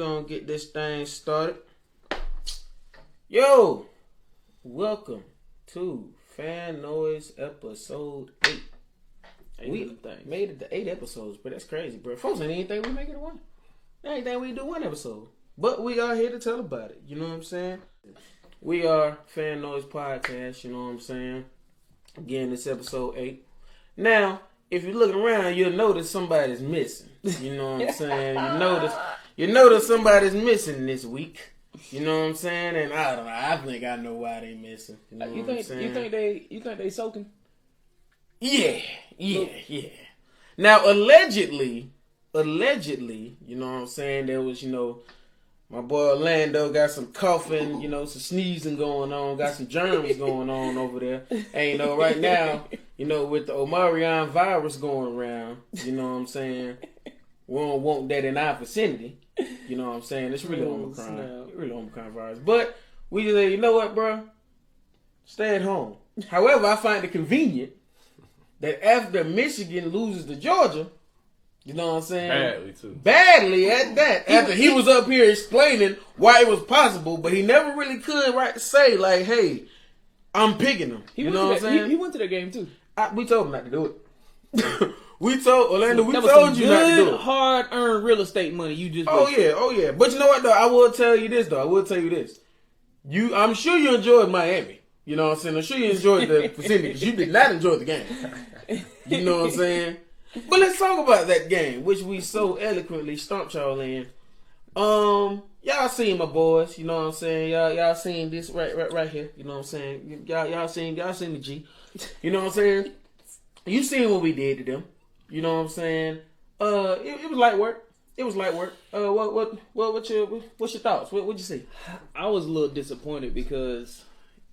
gonna get this thing started. Yo, welcome to Fan Noise episode 8. We made it to 8 episodes, but that's crazy, bro. Folks ain't even think we make it to 1. They ain't think we do 1 episode. But we are here to tell about it. You know what I'm saying? We are Fan Noise Podcast, you know what I'm saying? Again, this episode 8. Now, if you're looking around, you'll notice somebody's missing. You know what I'm saying? You notice somebody's missing this week. You know what I'm saying? And I don't know. I think I know why they missing. You know what I'm saying? You think they soaking? Yeah. Now, allegedly, you know what I'm saying? There was, my boy Orlando got some coughing, some sneezing going on, got some germs going on over there. And, right now, with the Omarion virus going around, you know what I'm saying? We don't want that in our vicinity. You know what I'm saying? It's really Omicron. It's really Omicron virus. But we just say, you know what, bro? Stay at home. However, I find it convenient that after Michigan loses to Georgia, you know what I'm saying? Badly, too. Badly at that. After he was up here explaining why it was possible, but he never really could say, like, hey, I'm picking him. You know what I'm saying? He went to the game, too. We told him not to do it. We told Orlando, we told you not to do it. Hard-earned real estate money you just Oh yeah. But you know what, though? I will tell you this. I'm sure you enjoyed Miami. You know what I'm saying? I'm sure you enjoyed the vicinity because you did not enjoy the game. You know what I'm saying? But let's talk about that game, which we so eloquently stomped y'all in. Y'all seen my boys, you know what I'm saying? Y'all seen this right here, you know what I'm saying? Y'all seen the G. You know what I'm saying? You seen what we did to them. You know what I'm saying? It was light work. What's your thoughts? What'd you see? I was a little disappointed because,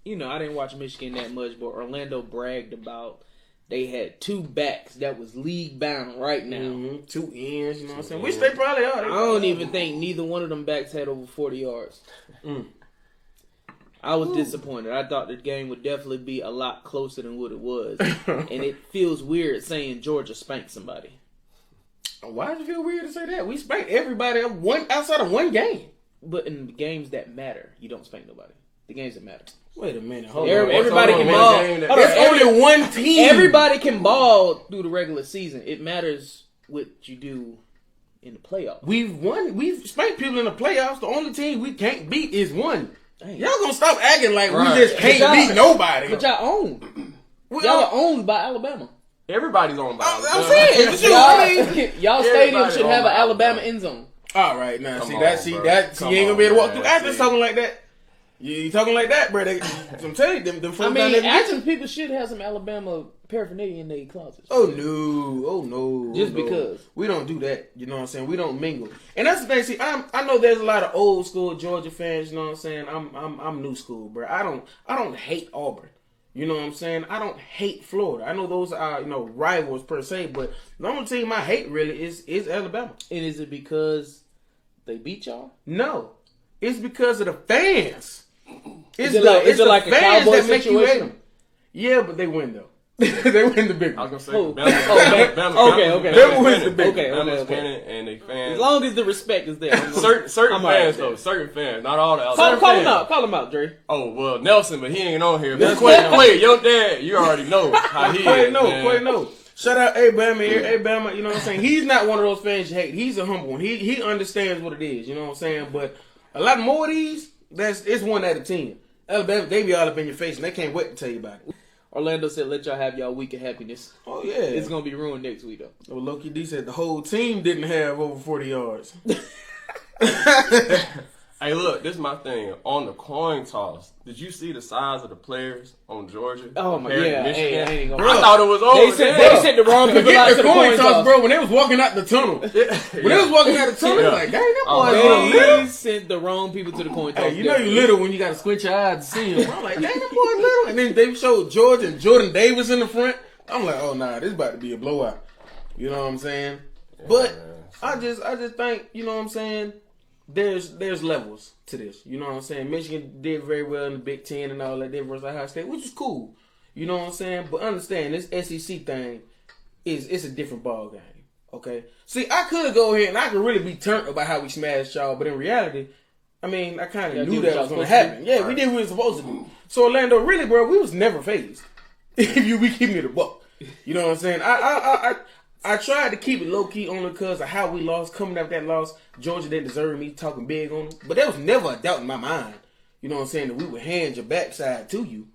I didn't watch Michigan that much, but Orlando bragged about they had 2 backs that was league bound right now. Mm-hmm. 2 ends, you know what I'm saying? Which they probably are. I don't even think neither one of them backs had over 40 yards. I was disappointed. I thought the game would definitely be a lot closer than what it was. And it feels weird saying Georgia spanked somebody. Why does it feel weird to say that? We spanked everybody outside of 1 game. But in the games that matter, you don't spank nobody. The games that matter. Wait a minute. Everybody can ball. There's only 1 team. Everybody can ball through the regular season. It matters what you do in the playoffs. We've spanked people in the playoffs. The only team we can't beat is 1. Dang. Y'all gonna stop acting like we just can't beat nobody. But y'all own. Y'all are owned by Alabama. Everybody's owned by Alabama. I'm saying. Y'all stadium should have an Alabama end zone. All right, now you ain't gonna be able to walk through. I just talking like that. You talking like that, bro? I'm telling you, them folks down there. Actually, people should have some Alabama paraphernalia in their closets. Oh no! Just because we don't do that, you know what I'm saying? We don't mingle, and that's the thing. See, I know there's a lot of old school Georgia fans. You know what I'm saying? I'm new school, bro. I don't hate Auburn. You know what I'm saying? I don't hate Florida. I know those are rivals per se, but the only team I hate really is Alabama. And is it because they beat y'all? No, it's because of the fans. Is it like a Cowboy situation? Yeah, but they win though. They win the big one. I was gonna say, Bama. Okay. Bama wins the big one. Okay. And they fans. As long as the respect is there. Certain fans though. Certain fans, not all the Alabama. Call him out, Dre. Oh well, Nelson, but he ain't on here. Quay, your dad, you already know how he is. Quay, no. Shout out Bama here. Bama, you know what I'm saying? He's not one of those fans you hate. He's a humble one. He understands what it is. You know what I'm saying? But a lot more of these. It's 1 out of 10. Alabama, they be all up in your face, and they can't wait to tell you about it. Orlando said, let y'all have y'all week of happiness. Oh, yeah. It's going to be ruined next week, though. Well, Loki D said the whole team didn't have over 40 yards. Hey, look, this is my thing. On the coin toss, did you see the size of the players on Georgia? Oh, my God. I thought it was over. They sent the wrong people out to the coin toss, bro. When they was walking out the tunnel. Like, dang, that boy little. They sent the wrong people to the coin toss. Hey, you know you little when you got to squint your eyes to see him. I'm like, dang, that boy little. And then they showed George and Jordan Davis in the front. I'm like, oh, nah, this about to be a blowout. You know what I'm saying? But I just think, you know what I'm saying? There's levels to this. You know what I'm saying? Michigan did very well in the Big Ten and all that. They versus Ohio State, which is cool. You know what I'm saying? But understand, this SEC thing it's a different ball game. Okay. See, I could go ahead and I could really be turned about how we smashed y'all, but in reality, I mean, I kind of knew that was going to happen. Yeah, we did what we were supposed to do. So Orlando, really, bro, we was never phased. If we keep it a buck, you know what I'm saying? I tried to keep it low key only because of how we lost. Coming up that loss, Georgia didn't deserve me talking big on them, but there was never a doubt in my mind. You know what I'm saying? That we would hand your backside to you.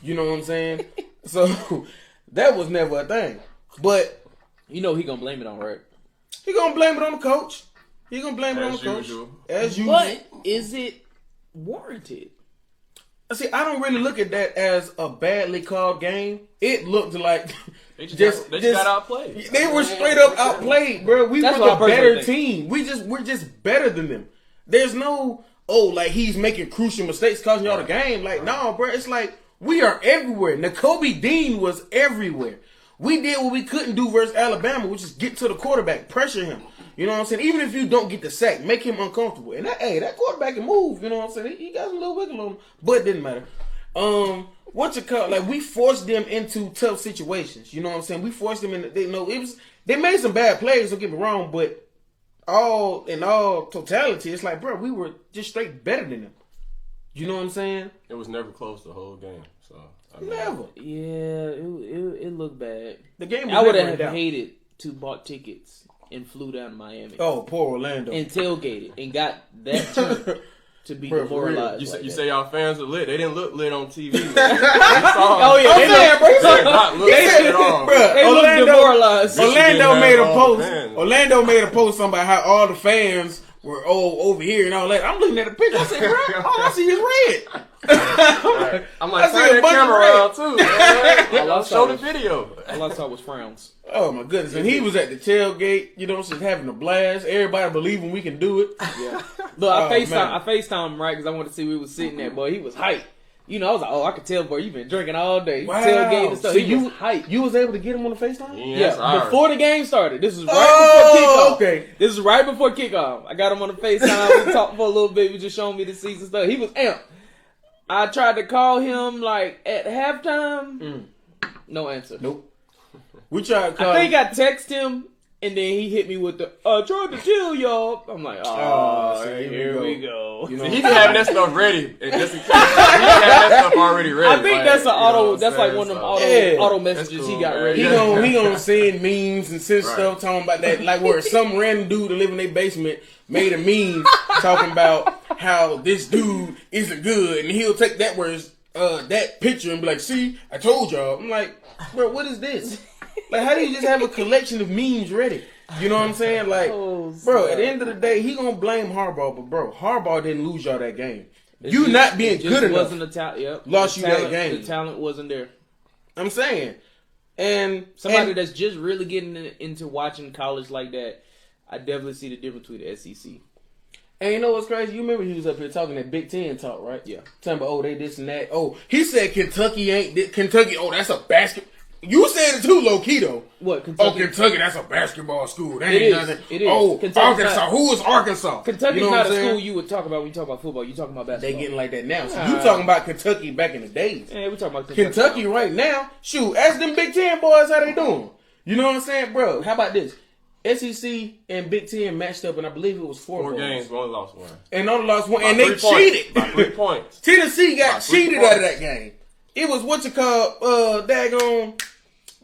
You know what I'm saying? So that was never a thing. But you know he gonna blame it on, right? He gonna blame it on the coach. He gonna blame it on the coach. As usual. But is it warranted? See, I don't really look at that as a badly called game. It looked like they just got outplayed. They were straight up outplayed, bro. We were the better team. We're just better than them. There's no like he's making crucial mistakes causing y'all the game. Like, no, bro. It's like we are everywhere. Nakobe Dean was everywhere. We did what we couldn't do versus Alabama, which is get to the quarterback, pressure him. You know what I'm saying? Even if you don't get the sack, make him uncomfortable. And that quarterback can move. You know what I'm saying? He got a little wiggle on him, but it didn't matter. Like we forced them into tough situations. You know what I'm saying? We forced them in. They made some bad plays. Don't get me wrong, but in all totality, it's like, bro, we were just straight better than them. You know what I'm saying? It was never close the whole game. So never. Yeah, it looked bad. The game. I would have hated to bought tickets and flew down to Miami. Oh, poor Orlando. And tailgated and got that team to be demoralized. You say y'all fans are lit. They didn't look lit on TV. Oh yeah, they looked demoralized. Orlando made a post. Orlando made a post about how all the fans were over here and all that. I'm looking at the picture. I said, bro, all I see is red. I'm like, turn that camera around too. Show the video. All I saw was frowns. Oh my goodness! And he was at the tailgate, you know, just having a blast. Everybody believing we can do it. Yeah. Look, I FaceTime him right because I wanted to see where he was sitting at. Boy, he was hyped. You know, I was like, oh, I could tell, boy, you've been drinking all day. Wow. Tailgate and stuff. So he was hyped. You was able to get him on the FaceTime? Yeah, before the game started. This was right before kickoff. Okay. This is right before kickoff. I got him on the FaceTime. We talked for a little bit. He just showing me the seats and stuff. He was amped. I tried to call him like at halftime. No answer. Nope. We tried to call I think I texted him and then he hit me with the tried to tell y'all. I'm like, here we go. You know, he be having that stuff ready. And just in case, he had that stuff already ready. I think that's an auto. That's like one of them auto messages he got ready. He gonna send memes and send stuff talking about that, like where some random dude that live in their basement made a meme talking about how this dude isn't good, and he'll take that that picture and be like, "See, I told y'all." I'm like, bro, what is this? Like, how do you just have a collection of memes ready? You know what I'm saying? Like, bro, at the end of the day, he gonna blame Harbaugh, but bro, Harbaugh didn't lose y'all that game. You not being good enough. Lost you that game. The talent wasn't there. I'm saying, and somebody that's just really getting into watching college like that, I definitely see the difference between the SEC. And you know what's crazy? You remember he was up here talking that Big Ten talk, right? Yeah. Talking about, they this and that. Oh, he said Kentucky ain't Kentucky. Oh, that's a basket. You said it too, low key though. What? Kentucky? Oh, Kentucky, that's a basketball school. That ain't nothing. It is. Oh, Arkansas. Who is Arkansas? Kentucky's not a school you would talk about when you talk about football. You talking about basketball. They getting like that now. So you talking about Kentucky back in the days. Yeah, we talking about Kentucky right now. Shoot, ask them Big Ten boys how they doing. You know what I'm saying, bro? How about this? SEC and Big Ten matched up, and I believe it was four games, one lost one. And only lost one, and they cheated. By 3 points. Tennessee got cheated out of that game. It was what you call, daggone,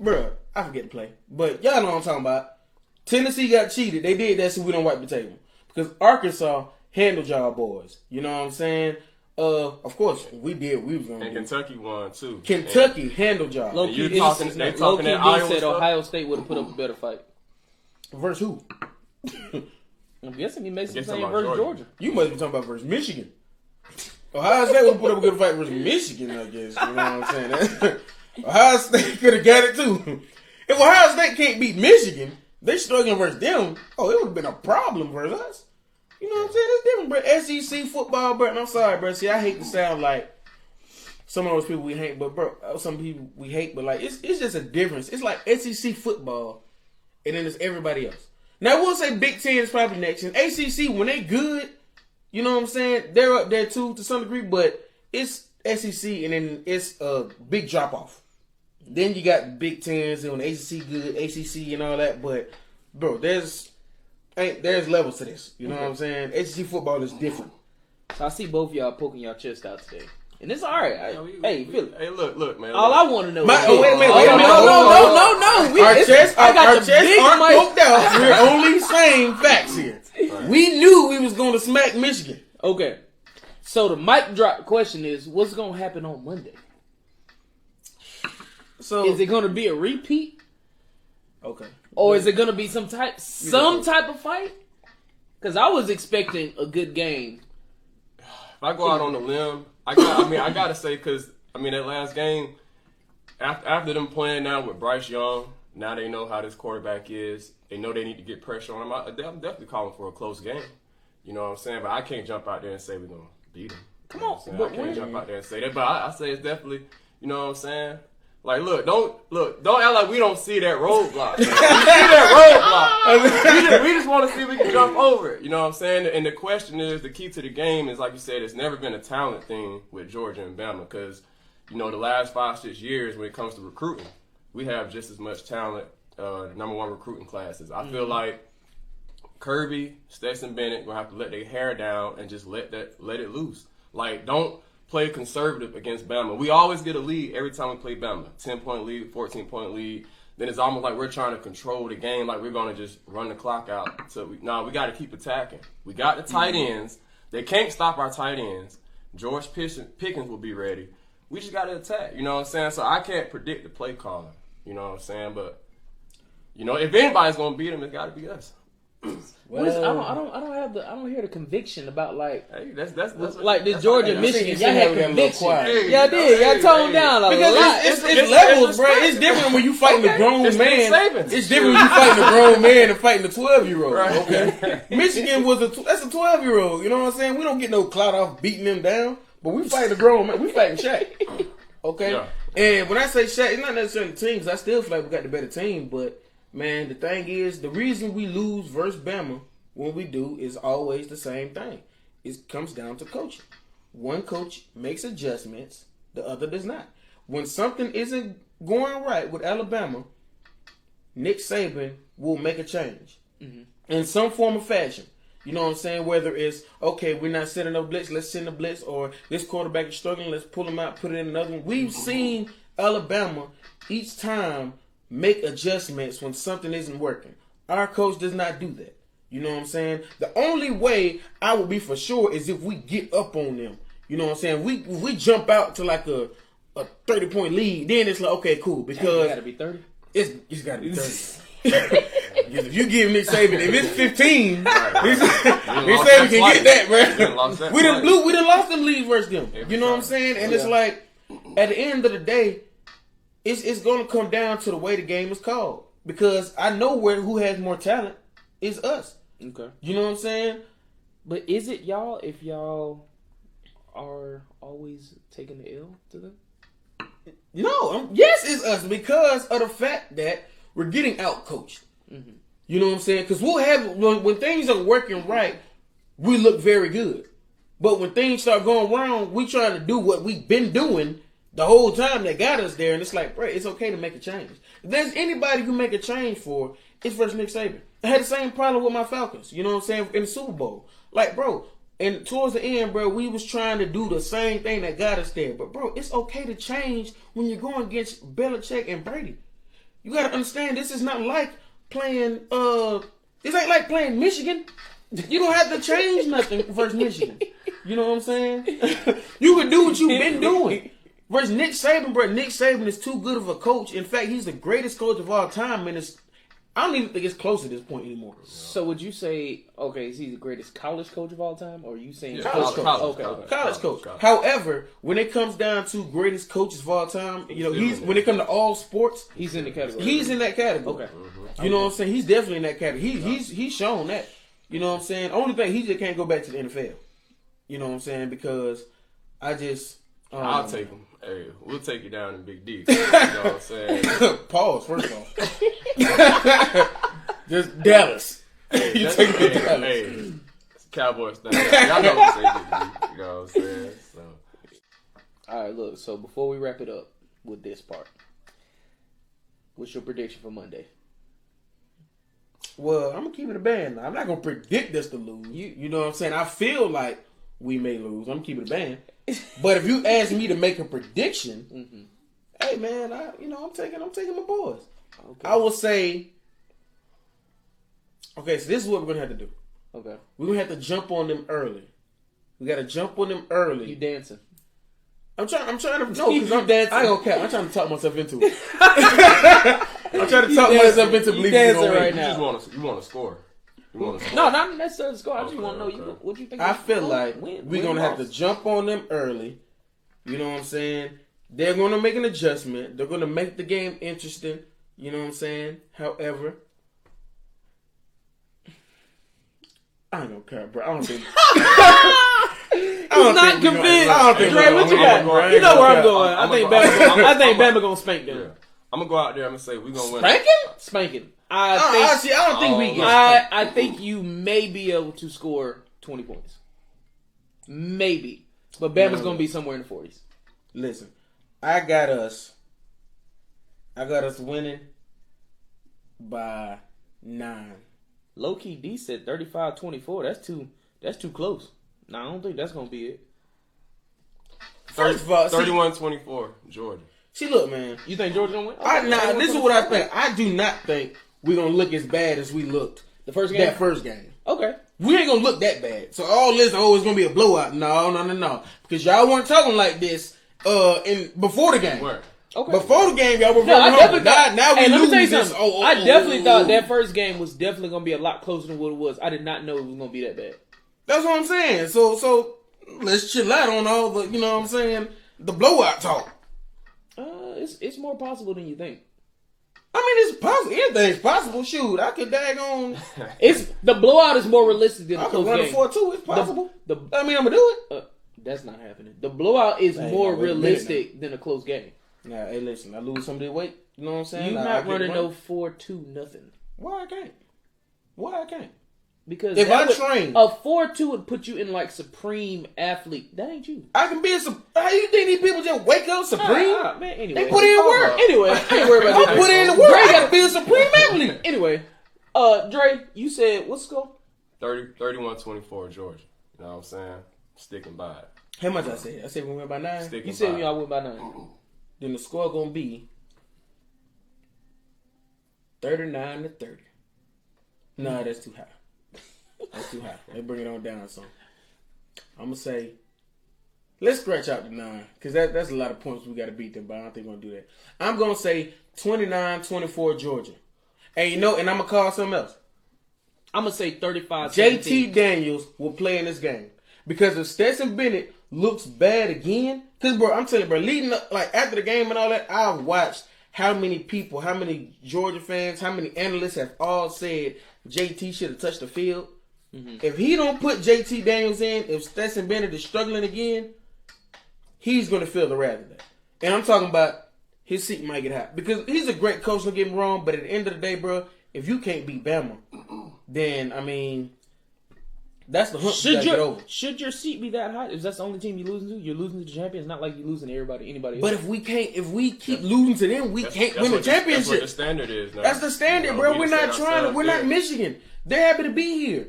bruh, I forget to play. But y'all know what I'm talking about. Tennessee got cheated. They did that so we don't wipe the table. Because Arkansas handled y'all boys. You know what I'm saying? Of course, we did. We was going to And Kentucky won, too. Kentucky handled y'all. Low-key, they talking that Iowa said stuff? Ohio State would have put up a better fight. Versus who? I'm guessing he makes the same versus Georgia. You must be talking about versus Michigan. Ohio State would have put up a good fight versus Michigan, I guess. You know what I'm saying? Ohio State could have got it too. If Ohio State can't beat Michigan, they struggling versus them. Oh, it would have been a problem versus us. You know what I'm saying? It's different, bro. SEC football, bro. And I'm sorry, bro. See, I hate to sound like some of those people we hate, but bro, some people we hate, but like it's just a difference. It's like SEC football, and then it's everybody else. Now we'll say Big Ten is probably next, and ACC when they good, you know what I'm saying? They're up there too to some degree, but it's SEC, and then it's a big drop off. Then you got Big Tens and when the ACC good, ACC and all that, but bro, there's levels to this. You know what I'm saying? HG football is different. So I see both y'all poking y'all chest out today. And it's all right. Philip. Hey, look, man. All I want to know is... Wait a minute. No. Our chests aren't mic. poked out. We're only saying facts here. Right. We knew we was going to smack Michigan. Okay. So the mic drop question is, what's going to happen on Monday? So is it going to be a repeat? Okay. Or is it going to be some type of fight? Because I was expecting a good game. If I go out on a limb, I gotta say, because that last game, after them playing now with Bryce Young, now they know how this quarterback is. They know they need to get pressure on him. I'm definitely calling for a close game. You know what I'm saying? But I can't jump out there and say we're gonna beat them. Come on, I can't jump out there and say that. But I say it's definitely, you know what I'm saying? Like, don't act like we don't see that roadblock. We see that roadblock. We just want to see if we can jump over it. You know what I'm saying? And the question is, the key to the game is, like you said, it's never been a talent thing with Georgia and Bama because, the last 5-6 years when it comes to recruiting, we have just as much talent, the number one recruiting classes. I feel like Kirby, Stetson Bennett going to have to let their hair down and just let it loose. Like, don't play conservative against Bama. We always get a lead every time we play Bama. 10-point lead, 14-point lead. Then it's almost like we're trying to control the game, like we're going to just run the clock out. So we got to keep attacking. We got the tight ends. They can't stop our tight ends. George Pickens will be ready. We just got to attack. You know what I'm saying? So I can't predict the play calling. You know what I'm saying? But, if anybody's going to beat them, it's got to be us. Well, I don't hear the conviction about that's like the Georgia Michigan. Y'all had conviction. Hey, y'all did. Y'all toned down a because lot. It's levels, bro. It's different when you fighting the grown man. It's different when you fighting the grown man and fighting the 12-year-old. Right. Okay. Michigan that's a 12-year-old. You know what I'm saying? We don't get no clout off beating them down, but we fight the grown man. We fighting Shaq. Okay. Yeah. And when I say Shaq, it's not necessarily the teams. I still feel like we got the better team, but. Man, the thing is, the reason we lose versus Bama when we do is always the same thing. It comes down to coaching. One coach makes adjustments, the other does not. When something isn't going right with Alabama, Nick Saban will make a change in some form or fashion. You know what I'm saying? Whether it's, okay, we're not sending a blitz, let's send a blitz, or this quarterback is struggling, let's pull him out, put it in another one. We've seen Alabama each time make adjustments when something isn't working. Our coach does not do that. You know what I'm saying? The only way I will be for sure is if we get up on them. You know what I'm saying? We jump out to like a 30-point lead. Then it's like, okay, cool. Because it got to be 30? It's got to be 30. If you give Nick Saban, if it's 15, Nick Saban can get that, man. We done lost them leads versus them. You know what I'm saying? And it's like, at the end of the day, it's going to come down to the way the game is called. Because I know who has more talent is us. Okay. You know what I'm saying? But is it y'all if y'all are always taking the L to them? No. Yes, it's us because of the fact that we're getting out-coached. Mm-hmm. You know what I'm saying? Because we'll have, when things are working right, we look very good. But when things start going wrong, we trying to do what we've been doing the whole time that got us there, and it's like, bro, it's okay to make a change. If there's anybody who make a change for, it's versus Nick Saban. I had the same problem with my Falcons, you know what I'm saying, in the Super Bowl. Like, bro, and towards the end, bro, we was trying to do the same thing that got us there. But, bro, it's okay to change when you're going against Belichick and Brady. You got to understand, this is not like playing, this ain't like playing Michigan. You don't have to change nothing versus Michigan. You know what I'm saying? You can do what you've been doing. Versus Nick Saban, bro. Nick Saban is too good of a coach. In fact, he's the greatest coach of all time, and I don't even think it's close at this point anymore. So would you say, okay, is he the greatest college coach of all time, or are you saying college coach? College coach. However, when it comes down to greatest coaches of all time, when it comes to all sports, he's in the category. He's in that category. Okay. You know what I'm saying? He's definitely in that category. He's shown that. You know what I'm saying? Only thing, he just can't go back to the NFL. You know what I'm saying? Because I'll take him. Hey, we'll take you down in Big D. You know what I'm saying? Pause, first of all. Just Dallas. Hey, you take me to Dallas. Hey, it's Cowboys thing. Y'all know what I'm saying. You know what I'm saying? So. All right, look. So before we wrap it up with this part, what's your prediction for Monday? Well, I'm gonna keep it a band. Now. I'm not gonna predict us to lose. You know what I'm saying? I feel like we may lose. I'm keeping it a band. But if you ask me to make a prediction, hey man, I'm taking my boys. Okay. I will say. Okay, so this is what we're gonna have to do. Okay, we're gonna have to jump on them early. We gotta jump on them early. You dancing? I'm trying to because I'm dancing. I ain't gonna cap. I'm trying to talk myself into it. I'm trying to talk myself into believing dancing right now. You want to score. No, not necessarily score. I just want to know what you think. I feel like we're gonna have to jump on them early. You know what I'm saying? They're gonna make an adjustment. They're gonna make the game interesting. You know what I'm saying? However, I ain't gonna care, bro. I don't think. I'm not convinced. Dre, what you got? You know where I'm going. I think Bama gonna spank them. Yeah. I'm gonna go out there. I'm gonna say we're gonna win. Spanking. I don't think we get. I think you may be able to score 20 points. Maybe, but Bama's gonna be somewhere in the 40s. Listen, I got us winning by 9. Low key D said 35-24. That's too close. No, I don't think that's gonna be it. 31-24, Georgia. See, look, man. You think Georgia gonna win? This is what I think. I do not think we're gonna look as bad as we looked the first game. That first game. Okay. We ain't gonna look that bad. So all this, it's gonna be a blowout. No. Because y'all weren't talking like this before the game. Okay. Before the game, y'all were very hungry. Now we lose this. I definitely thought that first game was definitely gonna be a lot closer than what it was. I did not know it was gonna be that bad. That's what I'm saying. So let's chill out on all the, you know what I'm saying, the blowout talk. It's more possible than you think. I mean, it's possible. Anything's possible. Shoot, I could daggone. The blowout is more realistic than the close game. I could run a 4-2. It's possible. I'm gonna do it. That's not happening. The blowout is more realistic than a close game. Now, hey, listen. I lose some of their weight. You know what I'm saying? You're not running no 4-2 nothing. Why I can't? Because if I train, a 4-2 would put you in like supreme athlete. That ain't you. I can be how you think these people just wake up supreme? Man, anyway. They put in work. Anyway, I ain't worried about that. I put in the work. I gotta be a supreme athlete. Anyway, Dre, you said what's the score? 31-24, Georgia. You know what I'm saying? Sticking by it. How much I said? I said we went by 9. You said we all went by 9. Then the score gonna be 39-30. No, that's too high. That's too high. They bring it on down some. I'm gonna say, let's scratch out the 9 because that's a lot of points we got to beat them. But I don't think we're gonna do that. I'm gonna say 29-24 Georgia. And and I'm gonna call something else. I'm gonna say 35. JT Daniels will play in this game because if Stetson Bennett looks bad again, because bro, I'm telling you, bro, leading up like after the game and all that, I've watched how many people, how many Georgia fans, how many analysts have all said JT should have touched the field. Mm-hmm. If he don't put JT Daniels in, if Stetson Bennett is struggling again, he's going to feel the wrath of that. And I'm talking about his seat might get hot. Because he's a great coach, don't get me wrong, but at the end of the day, bro, if you can't beat Bama, then, I mean, that's the hump you got to get over. Should your seat be that hot? If that's the only team you're losing to? You're losing to the champions, not like you're losing to anybody else. But if we keep losing to them, we can't win the championship. That's what the standard is now. That's the standard, bro. We're not Michigan. They're happy to be here.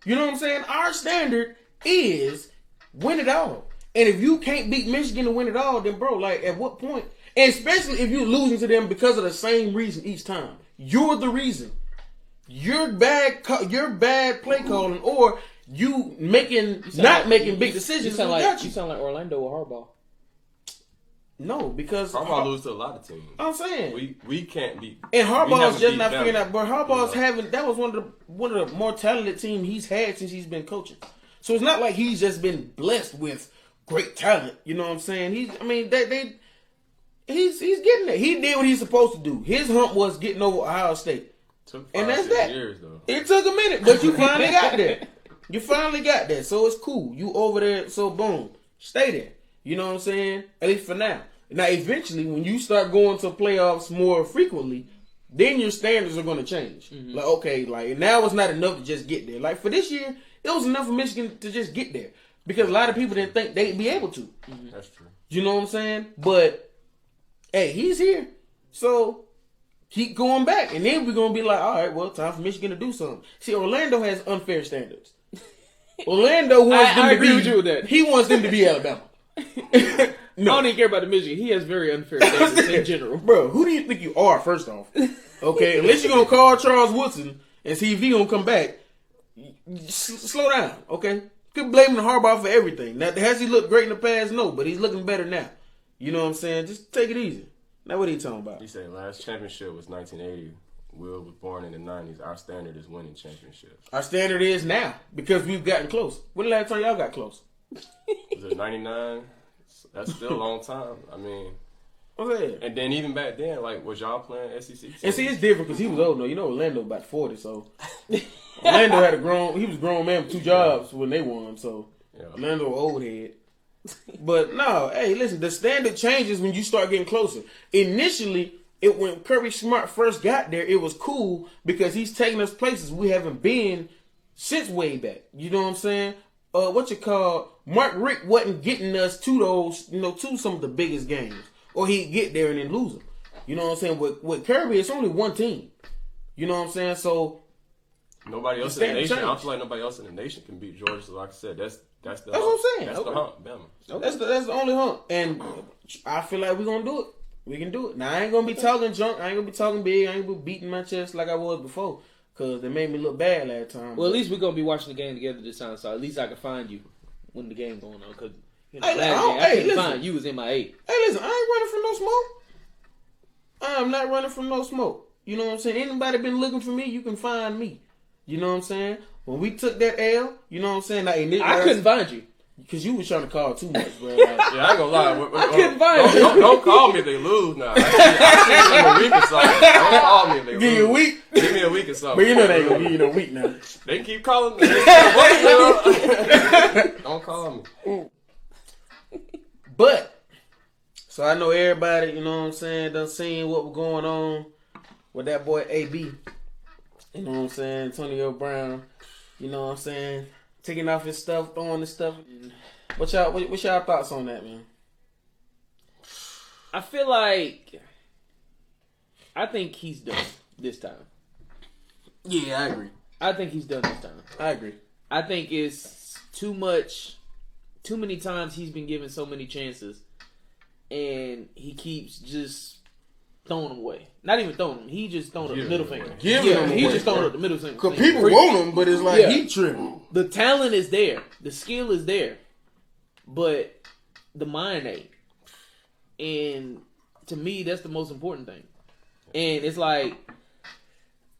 You know what I'm saying? Our standard is win it all. And if you can't beat Michigan to win it all, then bro, like at what point? And especially if you're losing to them because of the same reason each time. You're the reason. You're bad play calling, or you making big decisions. You sound like Orlando or Harbaugh. No, because Harbaugh loses to a lot of teams. I'm saying we can't beat. And Harbaugh's just not figuring out. But Harbaugh's that was one of the more talented teams he's had since he's been coaching. So it's not like he's just been blessed with great talent. You know what I'm saying? He's getting there. He did what he's supposed to do. His hump was getting over Ohio State. And that's that. Years, though. It took a minute, but you finally got there. You finally got there, so it's cool. You over there, so boom, stay there. You know what I'm saying? At least for now. Now, eventually, when you start going to playoffs more frequently, then your standards are going to change. Mm-hmm. Like, okay, like now it's not enough to just get there. Like for this year, it was enough for Michigan to just get there because a lot of people didn't think they'd be able to. Mm-hmm. That's true. You know what I'm saying? But hey, he's here, so keep going back, and then we're gonna be like, all right, well, time for Michigan to do something. See, Orlando has unfair standards. Orlando wants them to agree be. with you with that. He wants them to be Alabama. No. I don't even care about the Michigan. He has very unfair standards in general. Bro, who do you think you are, first off? Okay, unless you're going to call Charles Woodson and see if he going to come back, slow down, okay? Could blame Harbaugh for everything. Now, has he looked great in the past? No, but he's looking better now. You know what I'm saying? Just take it easy. Now, what are you talking about? He said last championship was 1980. Will was born in the 90s. Our standard is winning championships. Our standard is now because we've gotten close. When the last time y'all got close? Was it 99? That's still a long time. I mean, okay. And then even back then, like, was y'all playing SEC teams? And see, it's different because he was old. No, you know, Orlando about 40, so Orlando had he was a grown man with 2 jobs when they won. So Orlando old head. But no, hey, listen, the standard changes when you start getting closer. Initially, when Kirby Smart first got there, it was cool because he's taking us places we haven't been since way back. You know what I'm saying? Mark Richt wasn't getting us to those, to some of the biggest games. Or he'd get there and then lose them. You know what I'm saying? With Kirby, it's only one team. You know what I'm saying? So nobody else in the nation. I feel like nobody else in the nation can beat Georgia. So like I said, that's what I'm saying. That's the hump, Bama. That's the only hump. And I feel like we're gonna do it. We can do it. Now I ain't gonna be talking junk. I ain't gonna be talking big. I ain't gonna be beating my chest like I was before. Cause they made me look bad last time. Well, at least we're gonna be watching the game together this time, so at least I can find you when the game's going on. Cause last game I couldn't find you was in my 8. Hey, listen, I ain't running from no smoke. I'm not running from no smoke. You know what I'm saying? Anybody been looking for me, you can find me. You know what I'm saying? When we took that L, you know what I'm saying? I couldn't find you. Because you was trying to call too much, bro. Yeah, I ain't gonna lie. I couldn't find you. Don't call me if they lose now. I see them a week or something. Don't call me if they lose. Give you a week? Give me a week or something. But you know they ain't gonna give you no week now. They keep calling me. Don't call me. But, so I know everybody, you know what I'm saying, done seen what was going on with that boy AB. You know what I'm saying? Antonio Brown. You know what I'm saying? Taking off his stuff, throwing his stuff. What's y'all thoughts on that, man? I feel like I think he's done this time. Yeah, I agree. I think he's done this time. I agree. I think it's too many times he's been given so many chances, and he keeps just throwing them away. Not even throwing them. He just throwing the middle finger. He just throwing up the middle finger. Because people want him, but it's like he tripping. The talent is there. The skill is there. But the mind ain't. And to me, that's the most important thing. And it's like,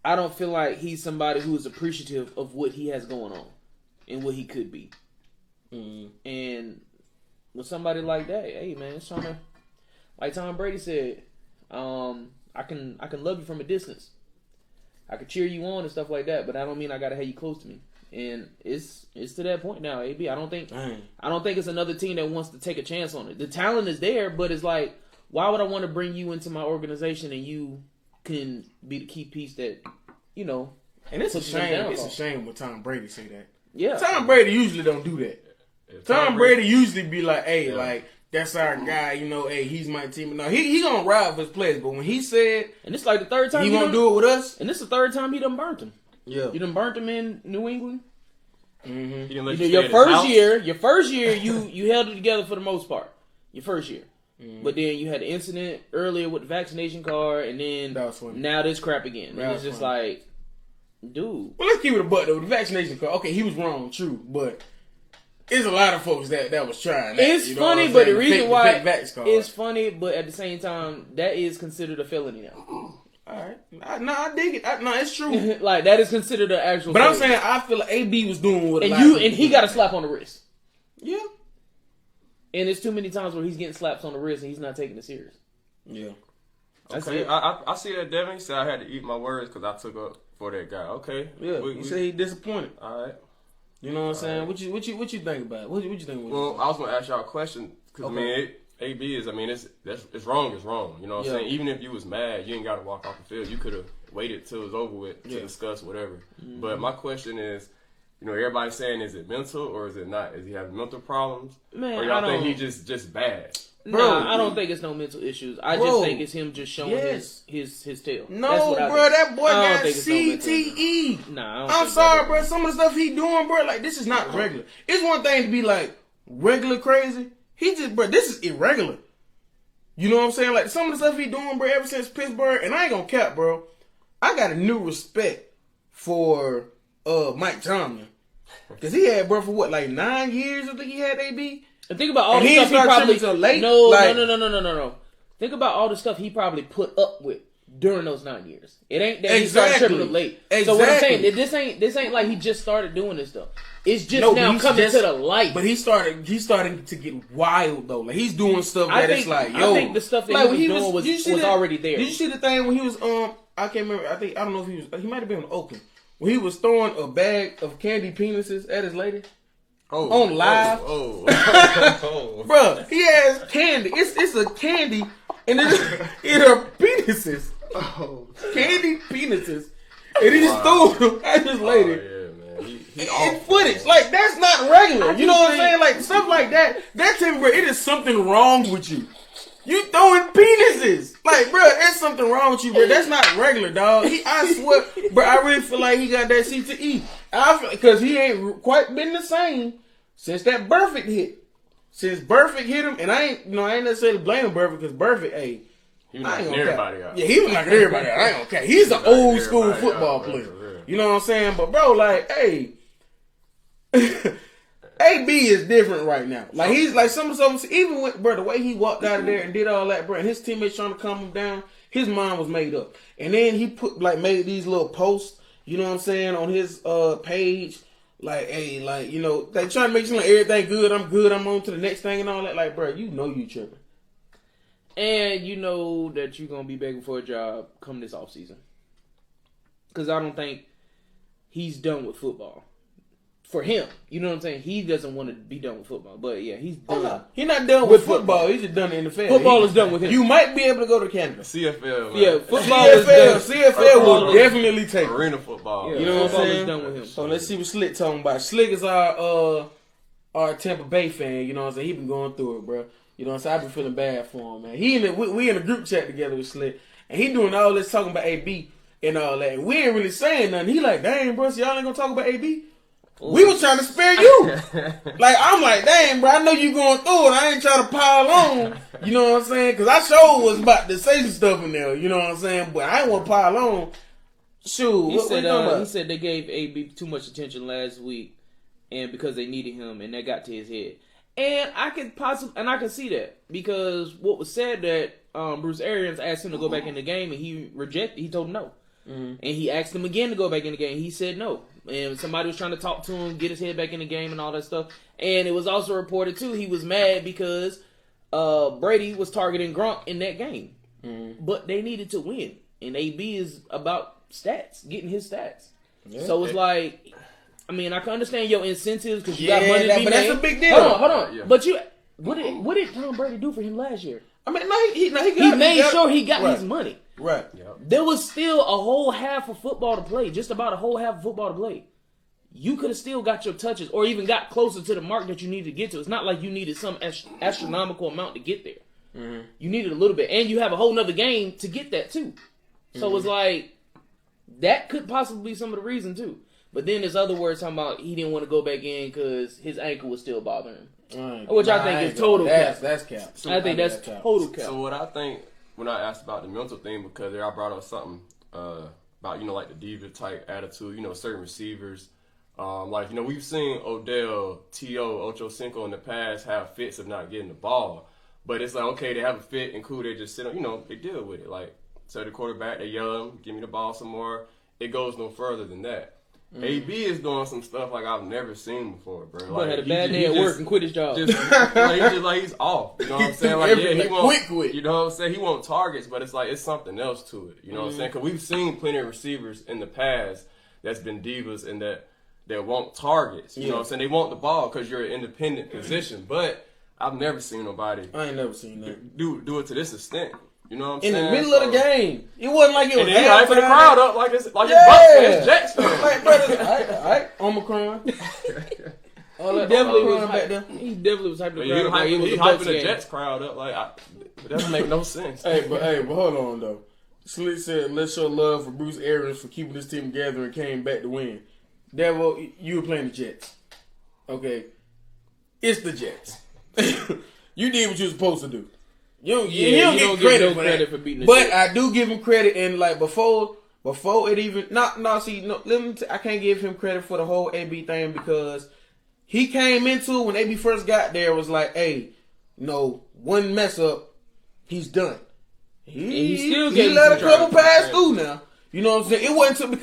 I don't feel like he's somebody who is appreciative of what he has going on and what he could be. Mm-hmm. And with somebody like that, hey man, it's trying to, like Tom Brady said, I can love you from a distance. I can cheer you on and stuff like that, but I don't mean I gotta have you close to me. And it's to that point now, AB. I don't think it's another team that wants to take a chance on it. The talent is there, but it's like, why would I want to bring you into my organization and you can be the key piece that, you know? And it's a shame. It's a shame when Tom Brady say that. Yeah, Tom Brady usually don't do that. Tom Brady usually be like, hey, like, that's our guy, you know, hey, he's my team. No, he gonna ride for his players, but when he said, and it's like the third time he gonna do it with us, and this is the third time he done burnt him. Yeah, you done burnt him in New England. Mm-hmm. He didn't let your first year, you held it together for the most part. Your first year, but then you had the incident earlier with the vaccination card, and then now this crap again. And it's just like, dude. Well, let's keep it a butt though. The vaccination card, okay, he was wrong, true, but. There's a lot of folks that was trying that. It's funny, but the reason why it's funny, but at the same time, that is considered a felony now. All right. No, I dig it. No, it's true. Like, that is considered an actual felony. I'm saying, I feel like AB was doing what and he got a slap on the wrist. Yeah. And there's too many times where he's getting slaps on the wrist and he's not taking it serious. Yeah. Okay, I see that, Devin. He said I had to eat my words because I took up for that guy. Okay. Yeah, he said he disappointed. All right. You know what I'm saying? What you think about it? What you think? Well, I was gonna ask y'all a question because I mean, AB is. I mean, it's wrong. It's wrong. You know what I'm saying? Even if you was mad, you ain't got to walk off the field. You could have waited till it was over with to discuss whatever. Mm-hmm. But my question is, you know, everybody's saying, is it mental or is it not? Is he having mental problems? Man, or y'all think he just bad? Nah, I don't think it's no mental issues. I just think it's him just showing his tail. No, bro, that boy got CTE. Nah, I'm sorry, bro. Some of the stuff he doing, bro, like this is not regular. It's one thing to be like regular crazy. He just, bro, this is irregular. You know what I'm saying? Like some of the stuff he doing, bro, ever since Pittsburgh, and I ain't gonna cap, bro. I got a new respect for Mike Tomlin. Cause he had, bro, for what, like 9 years? I think he had AB. And think about all the stuff he probably late. No. Think about all the stuff he probably put up with during those 9 years. It ain't that he started tripping up late. Exactly. So what I'm saying, this ain't like he just started doing this stuff. It's just now coming to the light. But he's starting to get wild though. Like he's doing stuff it's like, yo. I think the stuff that he was doing was already there. Did you see the thing when he was I can't remember. I don't know if he might have been in Oakland when he was throwing a bag of candy penises at his lady. On live. Bro, he has candy. It's a candy and it are penises. Candy penises. And he just threw them at his lady. Yeah, man. In footage. Like, that's not regular. You know what I'm saying? Like, stuff like that. That's him, bro. It is something wrong with you. You throwing penises. Like, bro, there's something wrong with you, bro. That's not regular, dog. I swear, bro, I really feel like he got that CTE. Because he ain't quite been the same since that Burfict hit. Since Burfict hit him, and I ain't necessarily blaming Burfict because Burfict, hey, he was knocking everybody out. Yeah, he was knocking everybody out. I ain't okay. He's an old school football player. You know what I'm saying? But bro, like, hey, AB is different right now. Like he's like some even when, bro, the way he walked out of there and did all that, bro, and his teammates trying to calm him down, his mind was made up. And then he made these little posts, you know what I'm saying, on his page. Like, hey, like, you know, they trying to make sure like everything good, I'm on to the next thing and all that. Like, bro, you know you tripping. And you know that you're going to be begging for a job come this offseason. Because I don't think he's done with football. For him. You know what I'm saying? He doesn't want to be done with football. But yeah, he's done. No. He's not done with football. He's just done in the NFL. Football is done with him. You might be able to go to Canada. CFL, man. Yeah, football is done. CFL will definitely take arena football. Yeah, you know what I'm saying? Is done with him. So let's see what Slick talking about. Slick is our Tampa Bay fan. You know what I'm saying? He been going through it, bro. You know what I'm saying? I've been feeling bad for him, man. We in a group chat together with Slick, and he doing all this talking about AB and all that. And we ain't really saying nothing. He like, dang, bro, so y'all ain't gonna talk about AB? We was trying to spare you. Like, I'm like, dang, bro, I know you going through it. I ain't trying to pile on. You know what I'm saying? Because I sure was about to say some stuff in there. You know what I'm saying? But I ain't want to pile on. Shoot. He said they gave AB too much attention last week and because they needed him, and that got to his head. And I can see that because what was said that Bruce Arians asked him to go back in the game, and he rejected. He told him no. Mm-hmm. And he asked him again to go back in the game. He said no. And somebody was trying to talk to him, get his head back in the game and all that stuff. And it was also reported, too, he was mad because Brady was targeting Gronk in that game. Mm-hmm. But they needed to win. And AB is about stats, getting his stats. Yeah. So it's like, I mean, I can understand your incentives because you got money to be made. But that's a big deal. Hold on. Yeah. But what did Tom Brady do for him last year? I mean, he made sure he got his money. Right. Yep. There was still a whole half of football to play. Just about a whole half of football to play. You could have still got your touches or even got closer to the mark that you needed to get to. It's not like you needed some astronomical amount to get there. Mm-hmm. You needed a little bit. And you have a whole nother game to get that too. So it's like, that could possibly be some of the reason too. But then there's other words talking about he didn't want to go back in because his ankle was still bothering him. Which I think is total cap. That's cap. I think that's total cap. So what I think, when I asked about the mental thing, because I brought up something about, you know, like the diva type attitude, you know, certain receivers. Like, you know, we've seen Odell, T.O., Ocho Cinco in the past have fits of not getting the ball. But it's like, okay, they have a fit and cool, they just sit on, you know, they deal with it. Like, tell the quarterback, they yell at him, give me the ball some more. It goes no further than that. AB is doing some stuff like I've never seen before, bro. Like, had a bad day at work and quit his job. He's off. You know what I'm saying? Like, yeah, he won't quit. You know what I'm saying? He won't targets, but it's like it's something else to it. You know what I'm saying? Because we've seen plenty of receivers in the past that's been divas and that want targets. You know what I'm saying? They want the ball because you're an independent position. But I've never seen nobody. I ain't never seen that. Do it to this extent. You know what I'm saying? In the middle of the game. It wasn't like it was. And then hyping the crowd up like it's Jets. Like, brother, all right, Omicron. All that definitely was back there. He definitely was hyping the He crowd. was a hyping Bucks the game. Jets crowd up. It doesn't make no sense. Hey, but hold on though. Slick said, "Let's show love for Bruce Arians for keeping this team together and came back to win." Devil, you were playing the Jets. Okay, it's the Jets. You did what you were supposed to do. You don't get credit for beating the But Jets. I do give him credit, and like before it even I can't give him credit for the whole AB thing because he came into when AB first got there was like, hey, one mess up, he's done. He let a couple pass through now. You know what I'm saying? It wasn't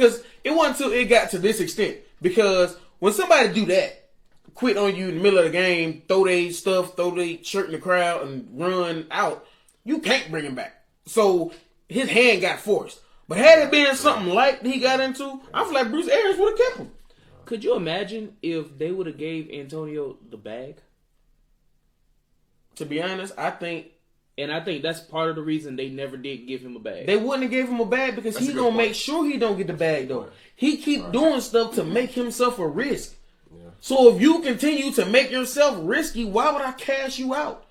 until it got to this extent. Because when somebody do that, quit on you in the middle of the game, throw their stuff, throw their shirt in the crowd, and run out, you can't bring him back. So his hand got forced. But had it been something like he got into, I feel like Bruce Arians would have kept him. Could you imagine if they would have gave Antonio the bag? To be honest, I think that's part of the reason they never did give him a bag. they wouldn't have gave him a bag because he's gonna make sure he don't get the bag though. He keep doing stuff to make himself a risk. Yeah. So if you continue to make yourself risky, why would I cash you out?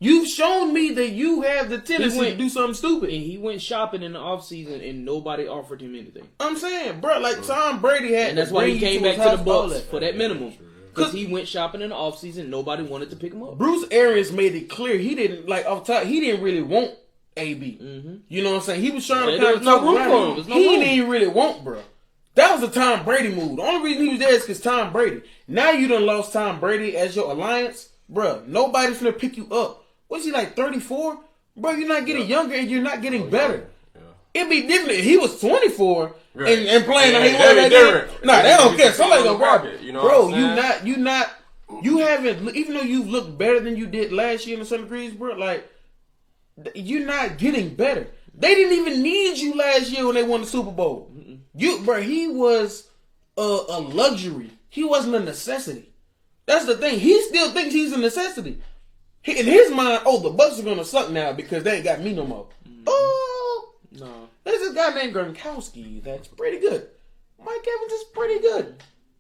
You've shown me that you have the tendency to do something stupid. And he went shopping in the offseason and nobody offered him anything. I'm saying, bro, like Tom Brady had, and that's why he came back to the Bucks for that minimum. Because he went shopping in the offseason, nobody wanted to pick him up. Bruce Arians made it clear he didn't off top. He didn't really want AB. Mm-hmm. You know what I'm saying? He was trying to kind of talk around him. He didn't even really want, bro. That was a Tom Brady move. The only reason he was there is because Tom Brady. Now you done lost Tom Brady as your alliance, bro. Nobody's gonna pick you up. What's he like 34? Bro, you're not getting younger and you're not getting better. Yeah. It'd be different if he was 24 and playing like he was like that. Nah, they don't care. Somebody's gonna grab it. You know, bro, you haven't, even though you've looked better than you did last year in the Sun Degrees, bro, like, you're not getting better. They didn't even need you last year when they won the Super Bowl. Bro, he was a luxury. He wasn't a necessity. That's the thing. He still thinks he's a necessity. In his mind, the Bucks are gonna suck now because they ain't got me no more. Oh no, there's this guy named Gronkowski that's pretty good. Mike Evans is pretty good.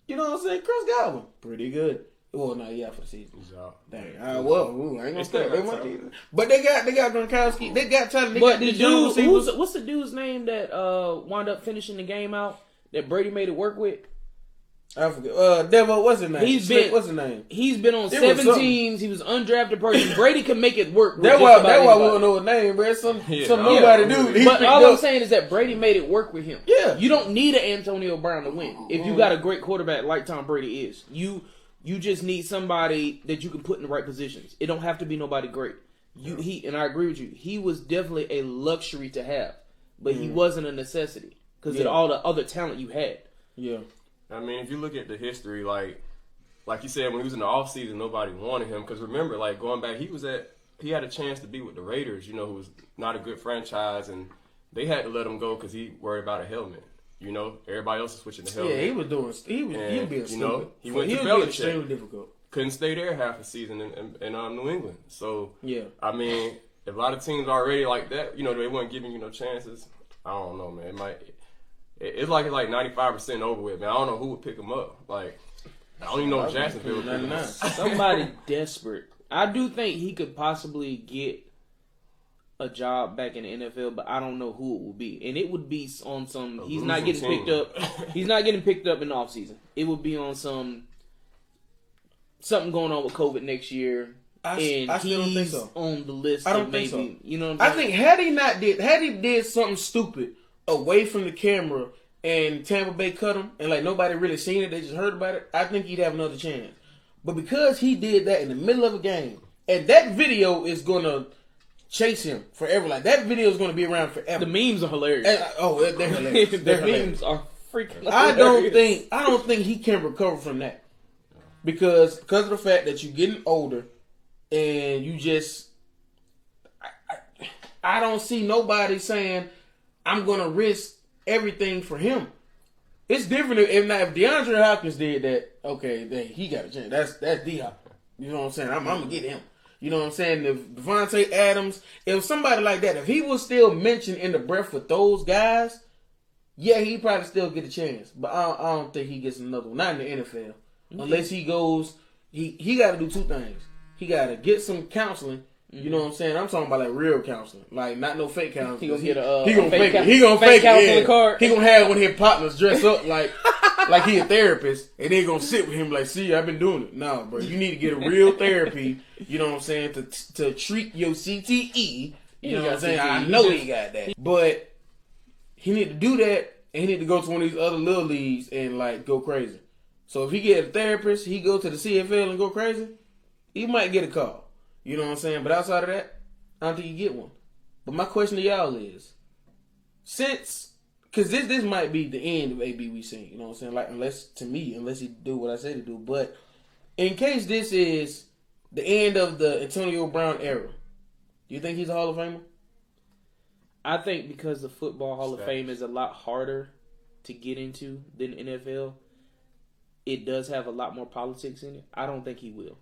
You know what I'm saying? Chris Godwin, pretty good. Well, no, yeah, for the season. He's out. Dang. I ain't gonna say. But they got Gronkowski. They got talent. But the dude, what's the dude's name that wound up finishing the game out that Brady made it work with? I forget. Devo, what's his name? What's his name? He's been on 7 teams. He was undrafted person. Brady can make it work. That's why we don't know his name, bro. Some nobody do. But all I'm saying is that Brady made it work with him. Yeah. You don't need an Antonio Brown to win. If you got a great quarterback like Tom Brady is, you just need somebody that you can put in the right positions. It don't have to be nobody great. And I agree with you. He was definitely a luxury to have, but he wasn't a necessity because of all the other talent you had. Yeah. I mean, if you look at the history, like you said, when he was in the offseason, nobody wanted him. Because remember, like, going back, he had a chance to be with the Raiders, who was not a good franchise, and they had to let him go because he worried about a helmet. Everybody else is switching the helmet. Yeah, he was being stupid. He went to Belichick. Extremely difficult. Couldn't stay there half a season in New England. So, yeah. I mean, if a lot of teams already like that, they weren't giving you no chances. I don't know, man. It's like 95% over with, man. I don't know who would pick him up. Like, I don't even know if Jacksonville would pick him up. Somebody desperate. I do think he could possibly get a job back in the NFL, but I don't know who it will be. And it would be on some. He's not getting picked up. He's not getting picked up in the offseason. It would be on something going on with COVID next year. I still don't think so. On the list. I don't think so. You know what I'm saying? I think had he did something stupid away from the camera and Tampa Bay cut him and like nobody really seen it, they just heard about it, I think he'd have another chance. But because he did that in the middle of a game, and that video is gonna chase him forever. Like that video is gonna be around forever. The memes are hilarious. And, they're hilarious. Memes are freaking hilarious. I don't think he can recover from that. Because of the fact that you're getting older and you just I don't see nobody saying I'm going to risk everything for him. It's different if DeAndre Hopkins did that, okay, then he got a chance. That's D-Hop. You know what I'm saying? I'm going to get him. You know what I'm saying? If Devontae Adams, if somebody like that, if he was still mentioned in the breath with those guys, yeah, he'd probably still get a chance. But I don't think he gets another one. Not in the NFL. Unless he goes he got to do two things. He got to get some counseling. You know what I'm saying? I'm talking about like real counseling, like not no fake counseling. He gonna get he gonna fake it. He gonna fake it. Card. He gonna have one of his partners dress up like he a therapist, and they gonna sit with him like, see, I've been doing it. No, bro, you need to get a real therapy. You know what I'm saying? To treat your CTE. You know what I'm saying? I know he got that, but he need to do that, and he need to go to one of these other little leagues and like go crazy. So if he get a therapist, he go to the CFL and go crazy, he might get a call. You know what I'm saying? But outside of that, I don't think you get one. But my question to y'all is, because this might be the end of AB we seen. You know what I'm saying? Like unless he do what I said he do. But in case this is the end of the Antonio Brown era, do you think he's a Hall of Famer? I think because the Football Hall of Fame is a lot harder to get into than NFL, it does have a lot more politics in it. I don't think he will.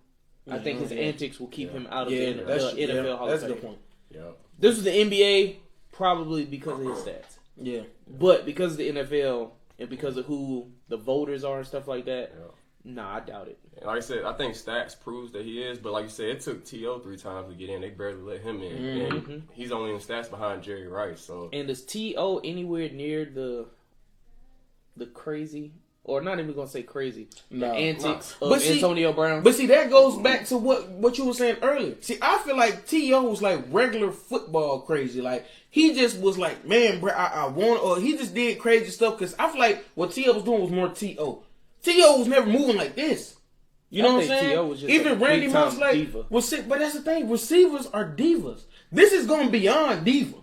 I think his antics will keep him out of the NFL Hall of Fame. That's a good point. Yeah. This was the NBA probably because of his stats. Yeah. But because of the NFL and because of who the voters are and stuff like that, nah, I doubt it. And like I said, I think stats proves that he is. But like you said, it took T.O. 3 times to get in. They barely let him in. Mm-hmm. And he's only in stats behind Jerry Rice. So. And is T.O. anywhere near the crazy... Or not even gonna say crazy. The antics of Antonio Brown. But see, that goes back to what you were saying earlier. See, I feel like T.O. was like regular football crazy. Like, he just was like, man, bro, I want, or he just did crazy stuff. Because I feel like what T.O. was doing was more T.O. T.O. was never moving like this. You know what I'm saying? T.O. was just even Randy Moss, like, but that's the thing. Receivers are divas. This is going beyond diva.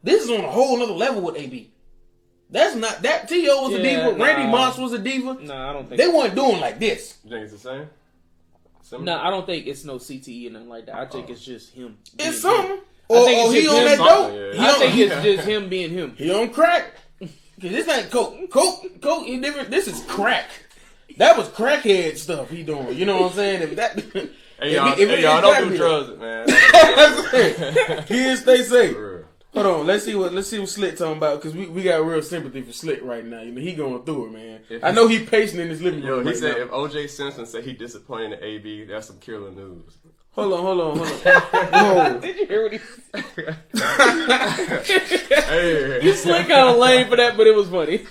This is on a whole nother level with AB. That's not that. T.O. was a diva. Randy Moss was a diva. No, I don't think they weren't doing like this. You think it's the same? Similar? No, I don't think it's no CTE or nothing like that. I think it's just him. It's something. Or he on that dope. I think it's just him being him. He on crack. This ain't coke. Coke is different. This is crack. That was crackhead stuff he doing. You know what I'm saying? If that. Hey y'all don't do drugs, man. Kids, stay safe. Hold on, let's see what Slick talking about, because we got real sympathy for Slick right now. You know, he going through it, man. I know he pacing in his living room. He said if O.J. Simpson said he disappointed in AB, that's some killer news. Hold on. Whoa. Did you hear what he said? Hey. You Slick kind of lame for that, but it was funny.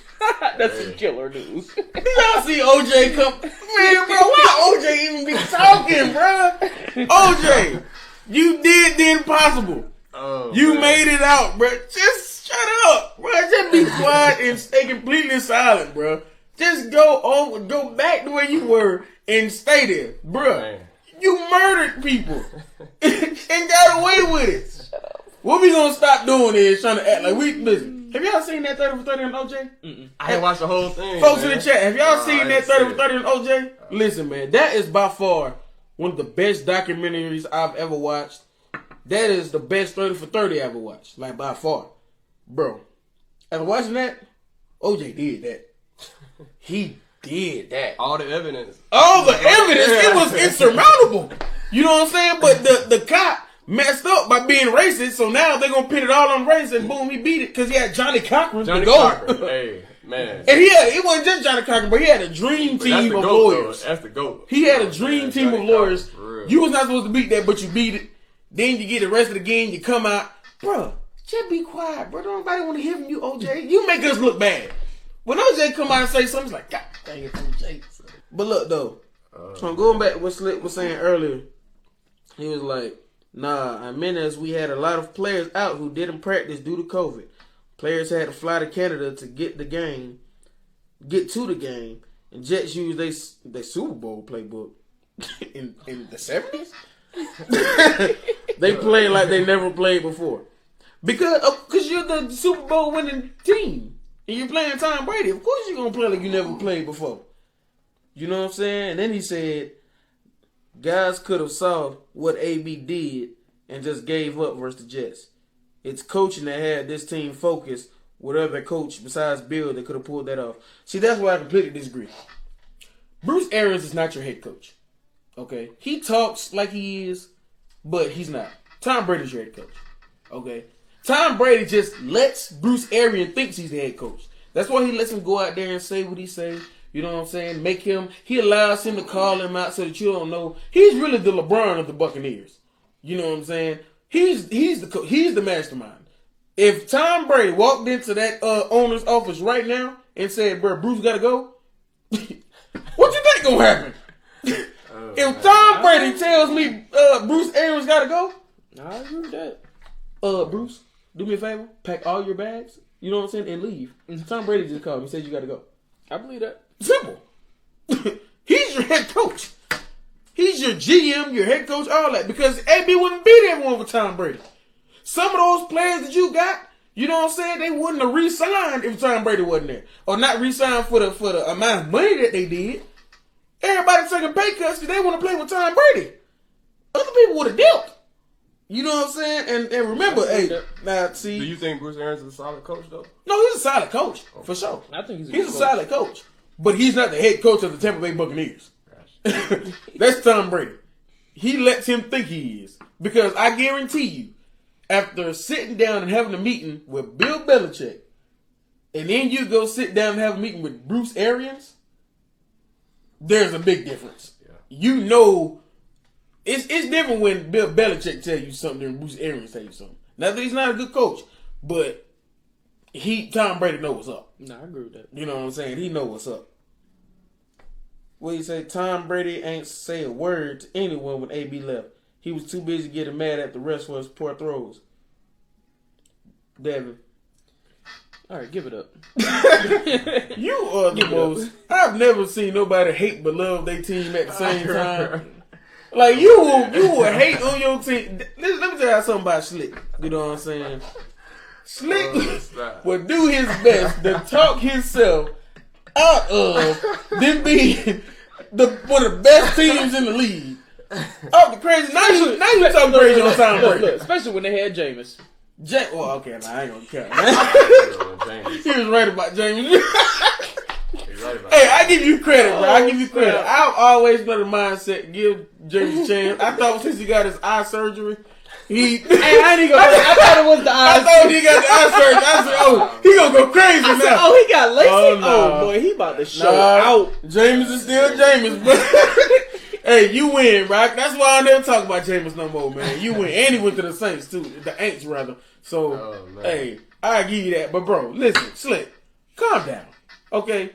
That's some killer news. Y'all see O.J. come? Man, bro, why O.J. even be talking, bro? O.J., you did the impossible. Oh, you made it out, bro. Just shut up, bro. Just be quiet and stay completely silent, bro. Just go back to where you were and stay there, bro. Man. You murdered people and got away with it. Shut up. What we gonna stop doing is trying to act like we listen. Have y'all seen that 30 for 30 on OJ? I ain't watched the whole thing. Folks in the chat, have y'all seen that 30 for 30 on OJ? Listen, man, that is by far one of the best documentaries I've ever watched. That is the best 30 for 30 I ever watched. Like, by far. Bro. After watching that, OJ did that. He did that. All the evidence. It was insurmountable. You know what I'm saying? But the cop messed up by being racist, so now they're going to pin it all on race, and boom, he beat it because he had Johnny Cochran. Hey, man. And it wasn't just Johnny Cochran, but he had a dream team of lawyers. That's the GOAT. He had a dream team of lawyers. You was not supposed to beat that, but you beat it. Then you get arrested again, you come out. Bro, just be quiet, bro. Don't nobody want to hear from you, OJ. You make us look bad. When OJ come out and say something, it's like, God dang it, OJ. But look, though. So going back to what Slick was saying earlier, he was like, nah, I meant as we had a lot of players out who didn't practice due to COVID. Players had to fly to Canada to get to the game, and Jets used their Super Bowl playbook in the 70s. They play like they never played before because you're the Super Bowl winning team and you're playing Tom Brady. Of course you're gonna play like you never played before. You know what I'm saying? And then he said guys could have saw what AB did and just gave up versus the Jets. It's coaching that had this team focused. Whatever coach besides Bill that could have pulled that off. See, that's why I completely disagree. Bruce Arians is not your head coach. Okay, he talks like he is, but he's not. Tom Brady's your head coach. Okay, Tom Brady just lets Bruce Arians think he's the head coach. That's why he lets him go out there and say what he say. You know what I'm saying? He allows him to call him out so that you don't know. He's really the LeBron of the Buccaneers. You know what I'm saying? He's the mastermind. If Tom Brady walked into that owner's office right now and said, "Bro, Bruce got to go," what you think gonna happen? If Tom Brady tells me Bruce Arians got to go, I agree with that. Bruce, do me a favor, pack all your bags. You know what I'm saying, and leave. Tom Brady just called me, said you got to go. I believe that. Simple. He's your head coach. He's your GM, your head coach, all that. Because AB wouldn't be there one for Tom Brady. Some of those players that you got, you know what I'm saying, they wouldn't have re-signed if Tom Brady wasn't there. Or not re-signed for the amount of money that they did. Everybody taking pay cuts because they want to play with Tom Brady. Other people would have dealt. You know what I'm saying? And remember, now see. Do you think Bruce Arians is a solid coach though? No, he's a solid coach, for sure. I think he's a solid coach. But he's not the head coach of the Tampa Bay Buccaneers. That's Tom Brady. He lets him think he is. Because I guarantee you, after sitting down and having a meeting with Bill Belichick, and then you go sit down and have a meeting with Bruce Arians, there's a big difference. Yeah. You know, it's different when Bill Belichick tell you something than Bruce Arians tell you something. Not that he's not a good coach, but Tom Brady know what's up. No, I agree with that. You know what I'm saying? He know what's up. What you say? Tom Brady ain't say a word to anyone when AB left. He was too busy getting mad at the rest for his poor throws. Devin. All right, give it up. You are the most. I've never seen nobody hate but love their team at the same time. Like you will hate on your team. Let me tell you something about Slick. You know what I'm saying? Slick will do his best to talk himself out of them being one of the best teams in the league. Oh, the crazy! Now you talking crazy on Tom Brady. Look, especially when they had Jameis. Well, okay, I ain't gonna count. He was right about Jameis. Hey, I give you credit, bro. I give you credit. I've always been a mindset give James a chance. I thought since he got his eye surgery, I thought it was the eye. I thought he got the eye surgery. I said, "Oh, he gonna go crazy now." He got LASIK. Oh boy, he about to show out. James is still James, but hey, you win, right? That's why I never talk about James no more, man. You win, and he went to the Saints too, the Aints rather. So, hey, I give you that. But bro, listen, Slick, calm down, okay?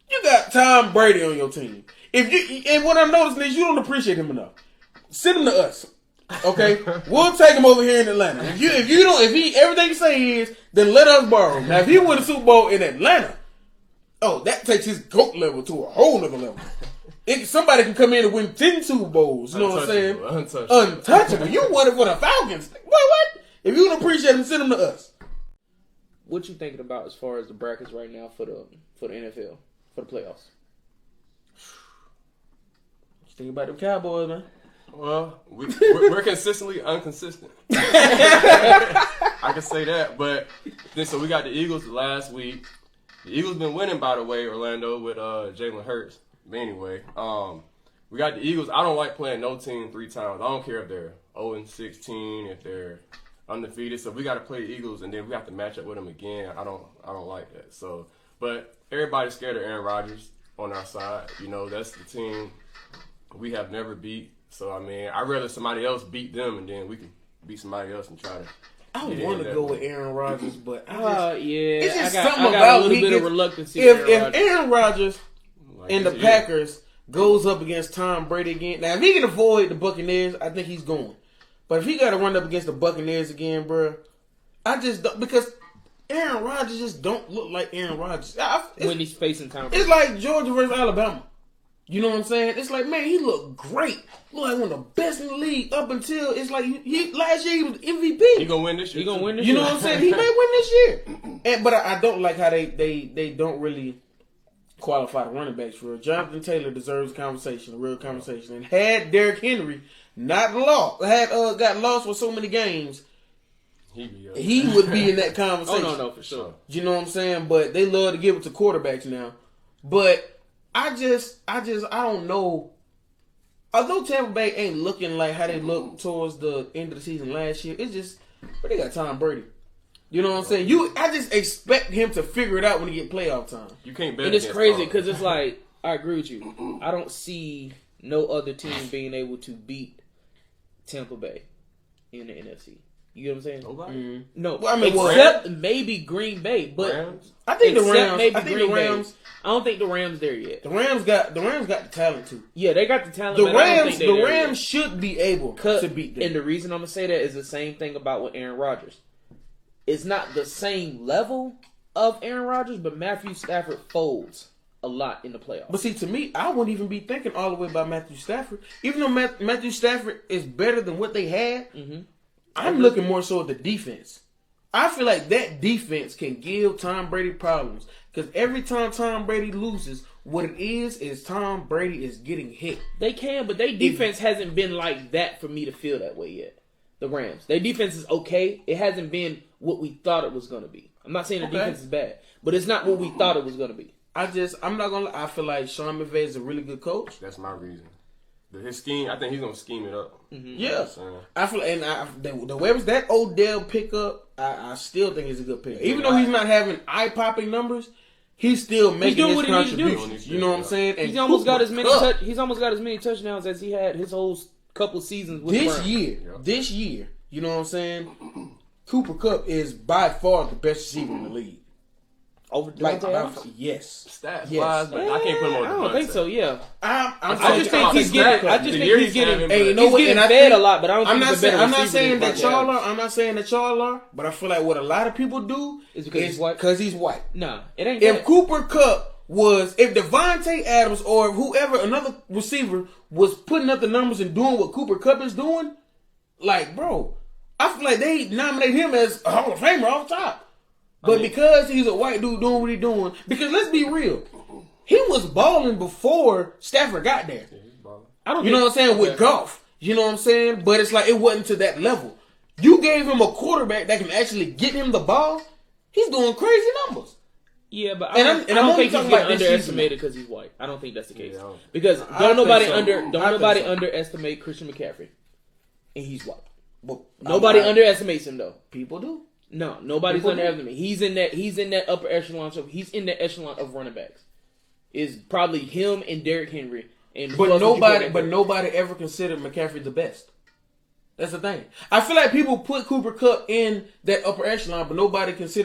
You got Tom Brady on your team. And what I'm noticing is you don't appreciate him enough. Send him to us, okay? We'll take him over here in Atlanta. If he everything you say is, then let us borrow him. Now, if he win the Super Bowl in Atlanta, that takes his GOAT level to a whole nother level. Somebody can come in and win 10 Super Bowls. You know what I'm saying? Untouchable. You won it for the Falcons. What? If you don't appreciate him, send him to us. What you thinking about as far as the brackets right now for the NFL, for the playoffs? What you think about them Cowboys, man? Well, we're consistently inconsistent. I can say that. But so we got the Eagles last week. The Eagles been winning, by the way, Orlando, with Jalen Hurts. But anyway, we got the Eagles. I don't like playing no team 3 times. I don't care if they're 0-16, if they're undefeated. So we got to play the Eagles, and then we have to match up with them again. I don't like that. So, but everybody's scared of Aaron Rodgers on our side. You know, that's the team we have never beat. So I mean, I'd rather somebody else beat them, and then we can beat somebody else and try to. I want to go with Aaron Rodgers, but it's just I something got about a little bit of reluctance. If Aaron Rodgers and the Packers goes up against Tom Brady again. Now, if he can avoid the Buccaneers, I think he's going. But if he got to run up against the Buccaneers again, bro, I just don't, because Aaron Rodgers just don't look like Aaron Rodgers. When he's facing Tom Brady. It's like Georgia versus Alabama. You know what I'm saying? It's like, man, he looked great. Look like one of the best in the league up until it's like last year he was MVP. He gonna win this year. You know what I'm saying? He may win this year. But I don't like how they don't really qualify the running backs for real. Jonathan Taylor deserves a real conversation. And had Derrick Henry got lost for so many games, he would be in that conversation. Oh no, for sure. You know what I'm saying? But they love to give it to quarterbacks now. But I don't know. Although Tampa Bay ain't looking like how they looked towards the end of the season last year, it's just, but they got Tom Brady. You know what I'm saying? I just expect him to figure it out when he get playoff time. You can't bet. And it's crazy because it's like I agree with you. I don't see no other team being able to beat Tampa Bay in the NFC. You know what I'm saying? Nobody. No, Well, I mean, except maybe Green Bay, but Rams? I think the except Rams. maybe I think Green the Rams. Bay. I don't think the Rams there yet. The Rams got the talent too. Yeah, they got the talent. The but I don't think Rams. The Rams should be able to beat them. And the reason I'm gonna say that is the same thing about with Aaron Rodgers. It's not the same level of Aaron Rodgers, but Matthew Stafford folds a lot in the playoffs. But see, to me, I wouldn't even be thinking all the way about Matthew Stafford. Even though Matthew Stafford is better than what they had, I'm looking more so at the defense. I feel like that defense can give Tom Brady problems. Because every time Tom Brady loses, what it is Tom Brady is getting hit. They can, but their defense hasn't been like that for me to feel that way yet. The Rams. Their defense is okay. It hasn't been what we thought it was going to be. I'm not saying the defense is bad, but it's not what we thought it was going to be. I'm not going to lie. I feel like Sean McVay is a really good coach. That's my reason. His scheme, I think he's going to scheme it up. Yeah. I feel the Webbers, that Odell pickup, I still think is a good pickup. Even though he's not having eye-popping numbers, he's still making his contributions. You know what I'm saying? And He's almost got as many touchdowns as he had his whole couple seasons with this year. You know what I'm saying? Cooper Kupp is by far the best receiver in the league. Over Devontae Adams? Yes. Stats wise, but I can't put him on. I don't think so. Yeah, I just think he's getting. I just think he's getting. Hey, you know what? He's getting fed a lot, but I don't think he's a better I'm not receiver saying than that Devontae y'all Adams. are. I'm not saying that y'all are. But I feel like what a lot of people do Is because he's white? Because he's white. Nah, it ain't. If that. Cooper Kupp if Devontae Adams or whoever, another receiver, was putting up the numbers and doing what Cooper Kupp is doing, like, bro, I feel like they nominate him as a Hall of Famer off top. But because he's a white dude doing what he's doing, because let's be real, he was balling before Stafford got there. You know what I'm saying? With golf. You know what I'm saying? But it's like it wasn't to that level. You gave him a quarterback that can actually get him the ball. He's doing crazy numbers. Yeah, but I don't think he's getting underestimated because he's white. I don't think that's the case. Yeah, because don't nobody underestimate Christian McCaffrey, and he's white. Well, nobody underestimates him though. People do. No, nobody's underestimating. He's in that upper echelon. So he's in that echelon of running backs. Is probably him and Derrick Henry. But nobody ever considered McCaffrey the best. That's the thing. I feel like people put Cooper Kupp in that upper echelon, but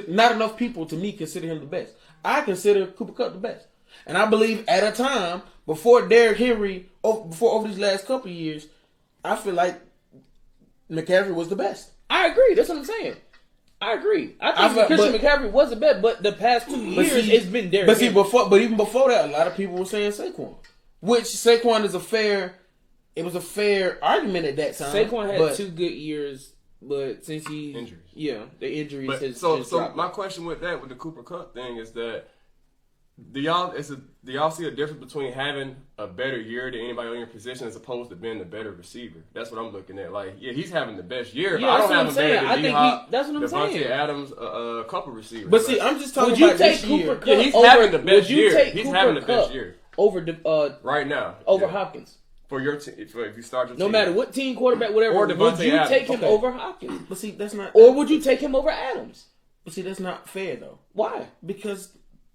not enough people to me consider him the best. I consider Cooper Kupp the best. And I believe at a time, before Derrick Henry, over these last couple of years, I feel like McCaffrey was the best. I agree. That's what I'm saying. I agree. I think Christian McCaffrey was the best, but the past 2 years it's been Derrick Henry. But even before that, a lot of people were saying Saquon. Which Saquon is a fair argument at that time. Saquon had 2 good years, but since the injuries has dropped. My question with the Cooper Kupp thing is that do y'all see a difference between having a better year than anybody on your position as opposed to being the better receiver? That's what I'm looking at. Like, yeah, he's having the best year, but I don't have him better than D-Hop, that's what I'm saying. Devontae Adams, a couple receivers. But see, I'm just talking about this year. Yeah, he's having the best year. He's having the best year over right now over Hopkins. For your team, if you start your team. No matter what team, quarterback, whatever, or would you take him over Hopkins? But see, that's not. Or would you take him over Adams? But see, that's not fair though. Why? Because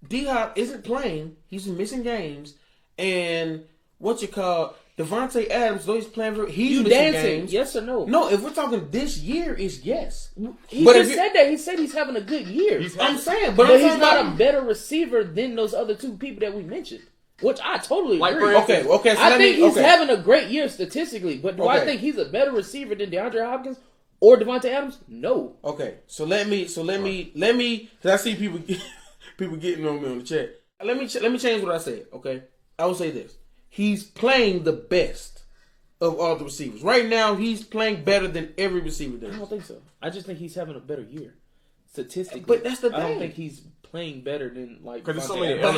D-Hop isn't playing. He's missing games. And Devontae Adams, though he's playing, he's missing games. Yes or no? No, if we're talking this year, is yes. He said that. He said he's having a good year. I'm saying, but he's not a better receiver than those other 2 people that we mentioned. Which I totally agree. Okay. So I think he's having a great year statistically, but do I think he's a better receiver than DeAndre Hopkins or Devontae Adams? No. Okay, so let me, because I see people getting on me on the chat. Let me change what I said. Okay, I will say this: he's playing the best of all the receivers right now. He's playing better than every receiver does. I don't think so. I just think he's having a better year statistically. But that's the thing. I don't think he's playing better than because there's so many. But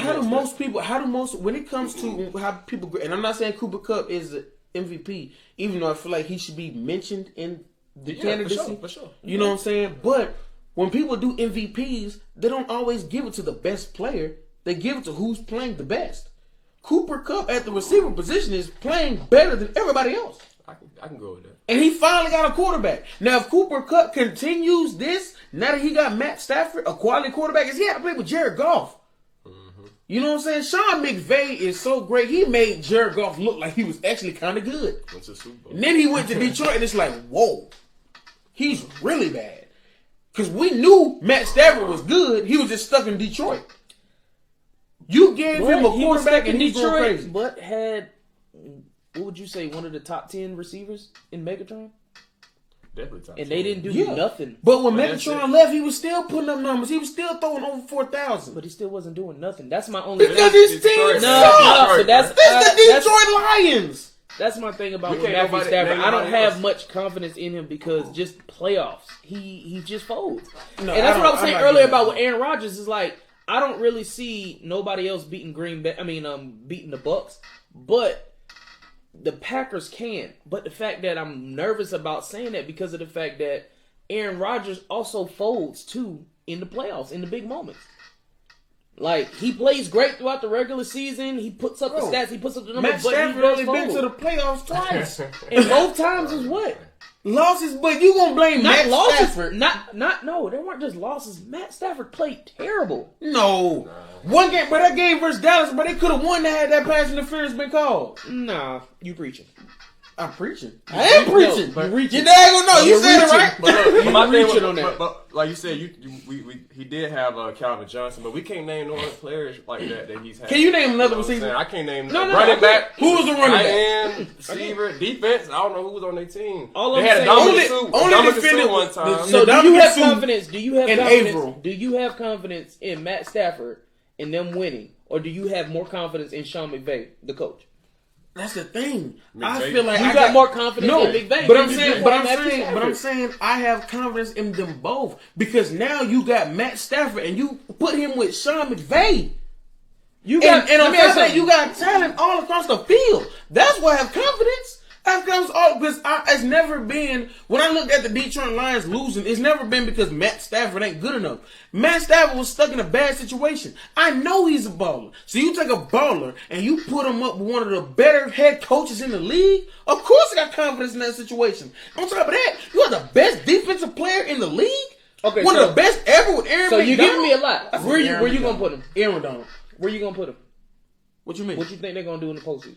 how do most when it comes to how people, and I'm not saying Cooper Kupp is an MVP, even though I feel like he should be mentioned in the candidacy. For sure. You know what I'm saying? But when people do MVPs, they don't always give it to the best player. They give it to who's playing the best. Cooper Kupp at the receiver position is playing better than everybody else. I can go with that. And he finally got a quarterback. Now, if Cooper Kupp continues this, now that he got Matt Stafford, a quality quarterback, is he had to play with Jared Goff. Mm-hmm. You know what I'm saying? Sean McVay is so great. He made Jared Goff look like he was actually kind of good. Went to Super Bowl. And then he went to Detroit, and it's like, whoa, he's really bad. Because we knew Matt Stafford was good. He was just stuck in Detroit. You gave him a quarterback, and he's going crazy. But had, what would you say, one of the top 10 receivers in Megatron? Definitely top 10. And they didn't do nothing. But when Megatron left, he was still putting up numbers. He was still throwing over 4,000. But he still wasn't doing nothing. That's my only. Because his team sucks. So that's the Detroit Lions. That's my thing about Matthew Stafford. I don't have much confidence in him because just playoffs, he just folds. No, and that's what I was saying earlier about with Aaron Rodgers. Is like I don't really see nobody else beating beating the Bucks, but the Packers can. But the fact that I'm nervous about saying that because of the fact that Aaron Rodgers also folds too in the playoffs in the big moments. Like, he plays great throughout the regular season. He puts up the stats. He puts up the numbers. Matt Stafford only been to the playoffs twice. And both times is what? Losses, but you gonna blame Matt Stafford. No, they weren't just losses. Matt Stafford played terrible. No. One game, but that game versus Dallas, but they could have won had that pass interference been called. Nah, you preaching. I'm preaching. I am preaching. No, you daggone know. You said it right. But look, my thing was, on that. But like you said, he did have Calvin Johnson, but we can't name no other players like that he's had. Can you name another receiver? I can't name running back. Who was the running back? Receiver, defense. I don't know who was on their team. All they had only defended one time. So do you have confidence? Do you have confidence? April. Do you have confidence in Matt Stafford and them winning, or do you have more confidence in Sean McVay, the coach? That's the thing. McVay. I feel like you got more confidence in McVay. But I'm saying I have confidence in them both because now you got Matt Stafford and you put him with Sean McVay. You got you got talent all across the field. That's why I have confidence. Because it's never been, when I look at the Detroit Lions losing, it's never been because Matt Stafford ain't good enough. Matt Stafford was stuck in a bad situation. I know he's a baller. So you take a baller and you put him up with one of the better head coaches in the league, of course I got confidence in that situation. On top of that, you are the best defensive player in the league. Okay, one of the best ever with Aaron McDonald. So you're giving me a lot. Where you gonna put him? Aaron Donald. Where you gonna put him? What you mean? What you think they're gonna do in the postseason?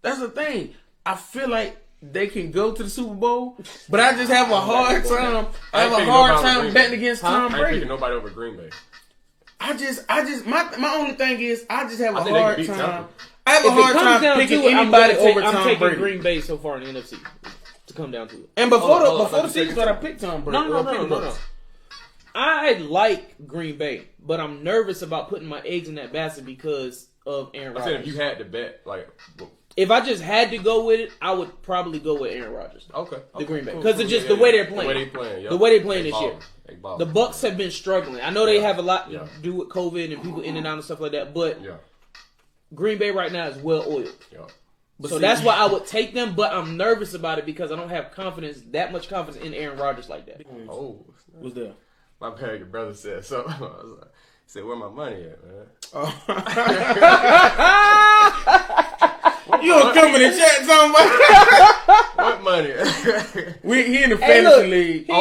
That's the thing. I feel like they can go to the Super Bowl, but I just have a hard time. I have a hard time betting against Tom Brady. I ain't picking nobody over Green Bay. My only thing is I just have a hard time. I have a hard time picking anybody over Tom Brady. I'm taking Green Bay so far in the NFC to come down to it. And before the season, I picked Tom Brady. No. I like Green Bay, but I'm nervous about putting my eggs in that basket because of Aaron Rodgers. I said if you had to bet, like. If I just had to go with it, I would probably go with Aaron Rodgers. Okay. The Green Bay. Because it's just the way they're playing. The way they playing this year. The Bucks have been struggling. I know they have a lot to do with COVID and people in and out and stuff like that, but Green Bay right now is well oiled. Yeah. So that's why I would take them, but I'm nervous about it because I don't have that much confidence in Aaron Rodgers like that. Oh. What's that? My parent, your brother said so. I was like, he said, where my money at, man? You don't come in the chat talking about what money? He in the fantasy league. He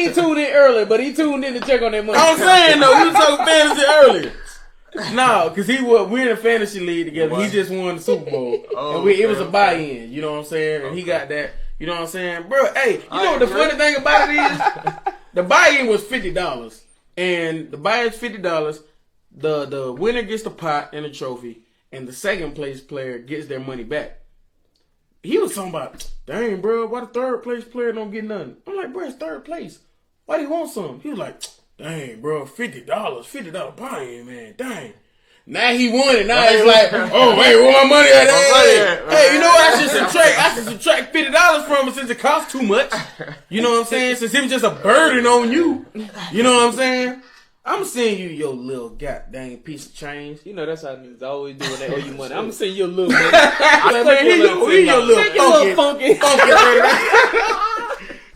ain't tuned in early, but he tuned in to check on that money. I'm saying though, we talking fantasy earlier. No, because we're in a fantasy league together. He just won the Super Bowl. It was a buy-in. You know what I'm saying? And he got that. You know what I'm saying? Bro, hey, you know what the funny thing about it is? The buy-in was $50. And the buy-in is $50. The winner gets the pot and the trophy. And the second place player gets their money back. He was talking about, dang, bro, why the third place player don't get nothing? I'm like, bro, it's third place. Why do you want some? He was like, dang, bro, $50 buy-in, man, dang. Now he won it. Now it's like, oh, hey, where my money at? Hey, you know what? I should subtract $50 from it since it costs too much. You know what I'm saying? Since it was just a burden on you. You know what I'm saying? I'm seeing you your little goddamn piece of change. You know that's how niggas always do when they owe you money. I'm seeing your little money. Take your little funky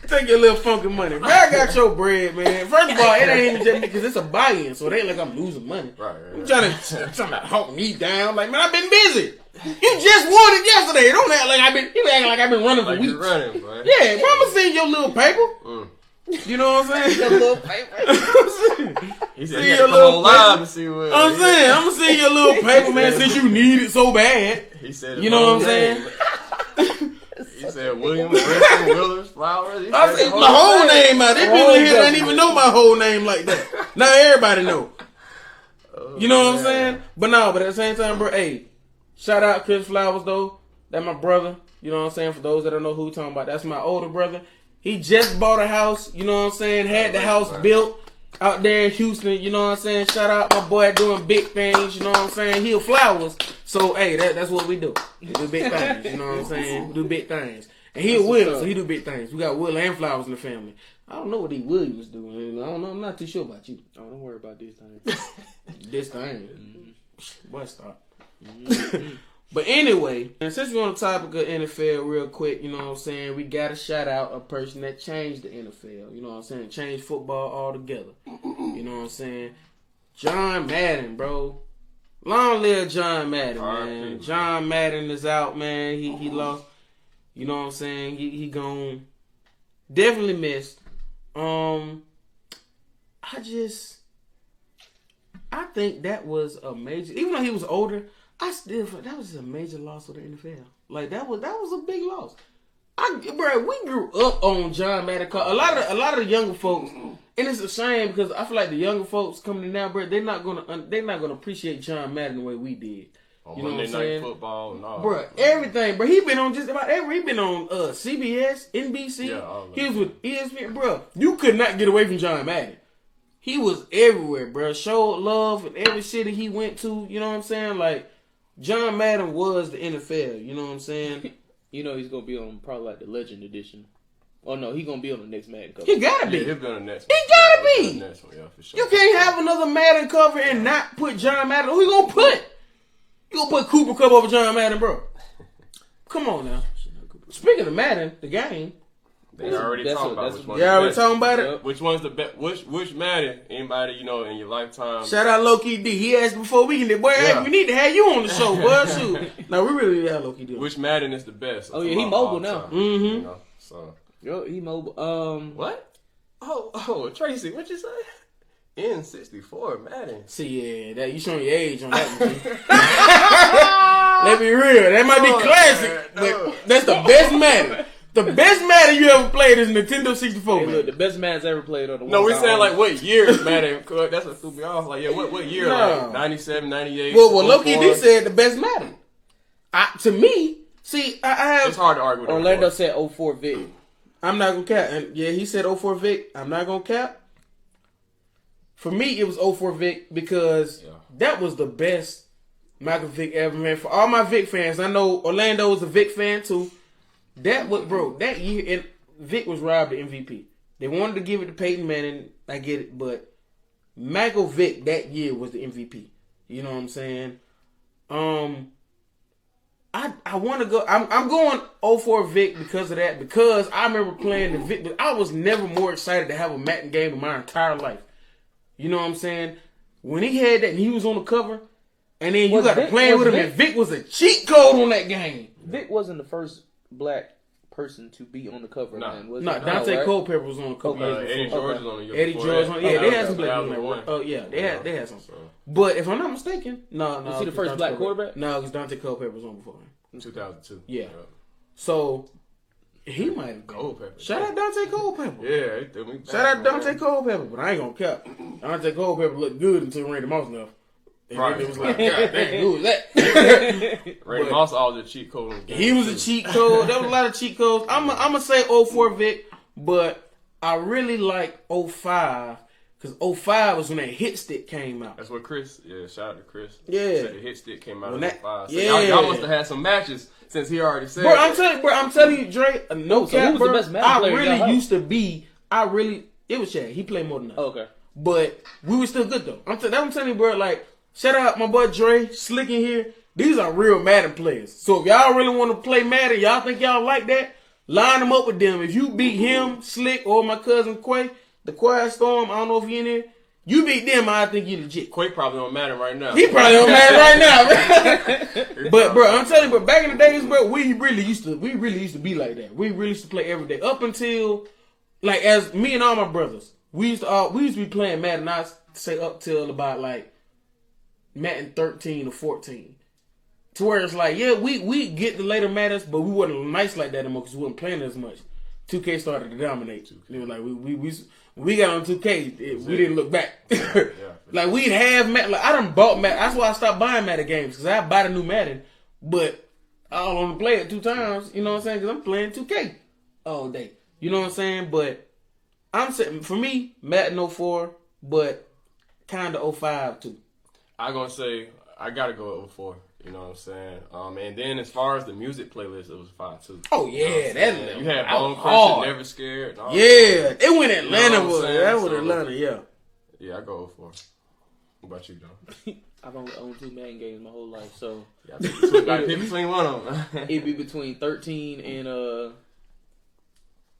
Take your little funky money. Man, I got your bread, man. First of all, it ain't even just because it's a buy-in, so it ain't like I'm losing money. Right. I'm trying to hawk me down. Like, man, I've been busy. You just won it yesterday. Don't act like I've been running for weeks. Running, man. Yeah, Mama seen your little paper. You know what I'm saying? Your little paper. He said he had to come on live to see what. I'm saying, I'm gonna see your little paper, man, since you need it so bad. He said, you know what I'm saying? He said William, Brinson, Willers, Flowers. I said my whole name out. They people in here don't even know my whole name like that. Now everybody know. You know what I'm saying? But at the same time, bro, hey, shout out Chris Flowers though. That's my brother. You know what I'm saying? For those that don't know who we're talking about, that's my older brother. He just bought a house, you know what I'm saying? Had the house built out there in Houston, you know what I'm saying? Shout out my boy doing big things, you know what I'm saying? He a Flowers. So, hey, that's what we do. We do big things, you know what I'm saying? We do big things. And he a Will, so he do big things. We got Will and Flowers in the family. I don't know what these Williams doing. I don't know. I'm not too sure about you. Oh, don't worry about these things. This thing. Boy, stop. But anyway, and since we're on the topic of NFL real quick, you know what I'm saying, we got to shout out a person that changed the NFL, you know what I'm saying, changed football altogether. You know what I'm saying? John Madden, bro. Long live John Madden, man. John Madden is out, man. He lost, you know what I'm saying, he gone. Definitely missed. I think that was a major, even though he was older, I still feel that was a major loss for the NFL. Like that was a big loss. Bro, we grew up on John Madden. A lot of the younger folks, and it's a shame because I feel like the younger folks coming in now, bro, they're not gonna appreciate John Madden the way we did. You know what I'm saying? Night football and all. Bro, everything, bro. He been on just about every. He been on CBS, NBC. Yeah, he was with ESPN, bro. You could not get away from John Madden. He was everywhere, bro. Showed love in every city he went to. You know what I'm saying? Like. John Madden was the NFL, you know what I'm saying? You know he's gonna be on probably like the Legend Edition. Oh no, he's gonna be on the next Madden cover. He gotta be. Yeah, he'll be on the next one. He gotta be. The next one, yeah, for sure. You can't have another Madden cover and not put John Madden. Who you gonna put? You gonna put Cooper Cup over John Madden, bro? Come on now. Speaking of Madden, the game. They already talking about which one. They already talking about it. Which one's the best? Which Madden? Anybody you know in your lifetime? Shout out Low-Key D. He asked before we can. Boy, Yeah. hey, we need to have you on the show, boy. Shoot. No, we really need to have Low-Key D. Which Madden is the best? Oh yeah, he mobile now. Time, you know, so Yo, he mobile. what? Oh, Tracy, what you say? N64 Madden. See, yeah, that you showing your age on that one. Let me real. That might be classic, but that's the best Madden. The best Madden you ever played is Nintendo 64. Hey, look, the best Madden's ever played on the. No, we're saying like what year Madden? That's what threw me off. Like, yeah, what year? No. Like 97, 98. Well, Loki D said the best Madden. To me, see, I have. It's hard to argue with Orlando said 04 Vic. I'm not gonna cap. And yeah, he said 04 Vic. I'm not gonna cap. For me, it was 04 Vic because that was the best Michael Vick ever, man. For all my Vic fans, I know Orlando was a Vic fan too. That year, and Vic was robbed the MVP. They wanted to give it to Peyton Manning. I get it, but Michael Vick that year was the MVP. You know what I'm saying? I want to go. I'm going 04 Vic because of that. Because I remember playing the Vic, but I was never more excited to have a Madden game in my entire life. You know what I'm saying? When he had that, and he was on the cover, and then you got to play with him, and Vic was a cheat code on that game. Vic wasn't the first black person to be on the cover. No, man, was Dante Culpepper was on the cover. Eddie George was on the year. Eddie George on. Yeah, they had some black people. one. Oh yeah, they had some. But if I'm not mistaken, no. Was he the first black quarterback? No, because Dante Culpepper was on before him. 2002. Yeah. So he might have been. Culpepper. Shout out Dante Culpepper. Yeah, he threw me back. Shout out Dante Culpepper, but I ain't gonna cap. Dante Culpepper looked good until Randy Moss left. And Right. it was like, God dang, who was that? Randy Moss always a cheat code. He was a cheat code. There was a lot of cheat codes. I'm gonna say 04 Vic, but I really like 05 because 05 was when that hit stick came out. That's what Chris. Yeah, shout out to Chris. Yeah. Said the hit stick came out When in that- 05. So yeah. y'all must have had some matches since he already said. Bro, that. I'm telling you, Dre. No So cap, who was the bro. best Madden player in your I house? really used to be. It was Chad. He played more than us. Oh, okay. But we were still good though. I'm telling you, bro. Like, shout out my boy Dre, Slick in here. These are real Madden players. So if y'all really want to play Madden, y'all think y'all like that, line them up with them. If you beat him, Slick, or my cousin Quay, the Quiet Storm, I don't know if he in there. You beat them, I think you legit. Quake probably don't matter right now. He probably on Madden right now, man. But bro, I'm telling you, bro, back in the days, bro, we really used to be like that. We really used to play every day up until like as me and all my brothers, we used to be playing Madden. I say up till about like Madden 13 or 14, to where it's like, yeah, we get the later Maddens, but we wasn't nice like that anymore because we wasn't playing as much. 2K started to dominate. It was like we got on 2K, we didn't look back. Like we'd have Madden. Like I done bought Madden. That's why I stopped buying Madden games, because I buy the new Madden, but I only play it 2 times. You know what I'm saying? Because I'm playing 2K all day. You know what I'm saying? But I'm saying, for me, Madden 04, but kind of 05 too. I'm gonna say I gotta go with 04. You know what I'm saying? And then as far as the music playlist, it was fine too. Oh yeah, that you had Bone Crusher, Never Scared. Yeah, it went Atlanta. You know that was Atlanta. Yeah. Yeah, I go 04. What about you, John? I've only owned 2 Madden games my whole life, so yeah, I pick between one of them. It'd be between 13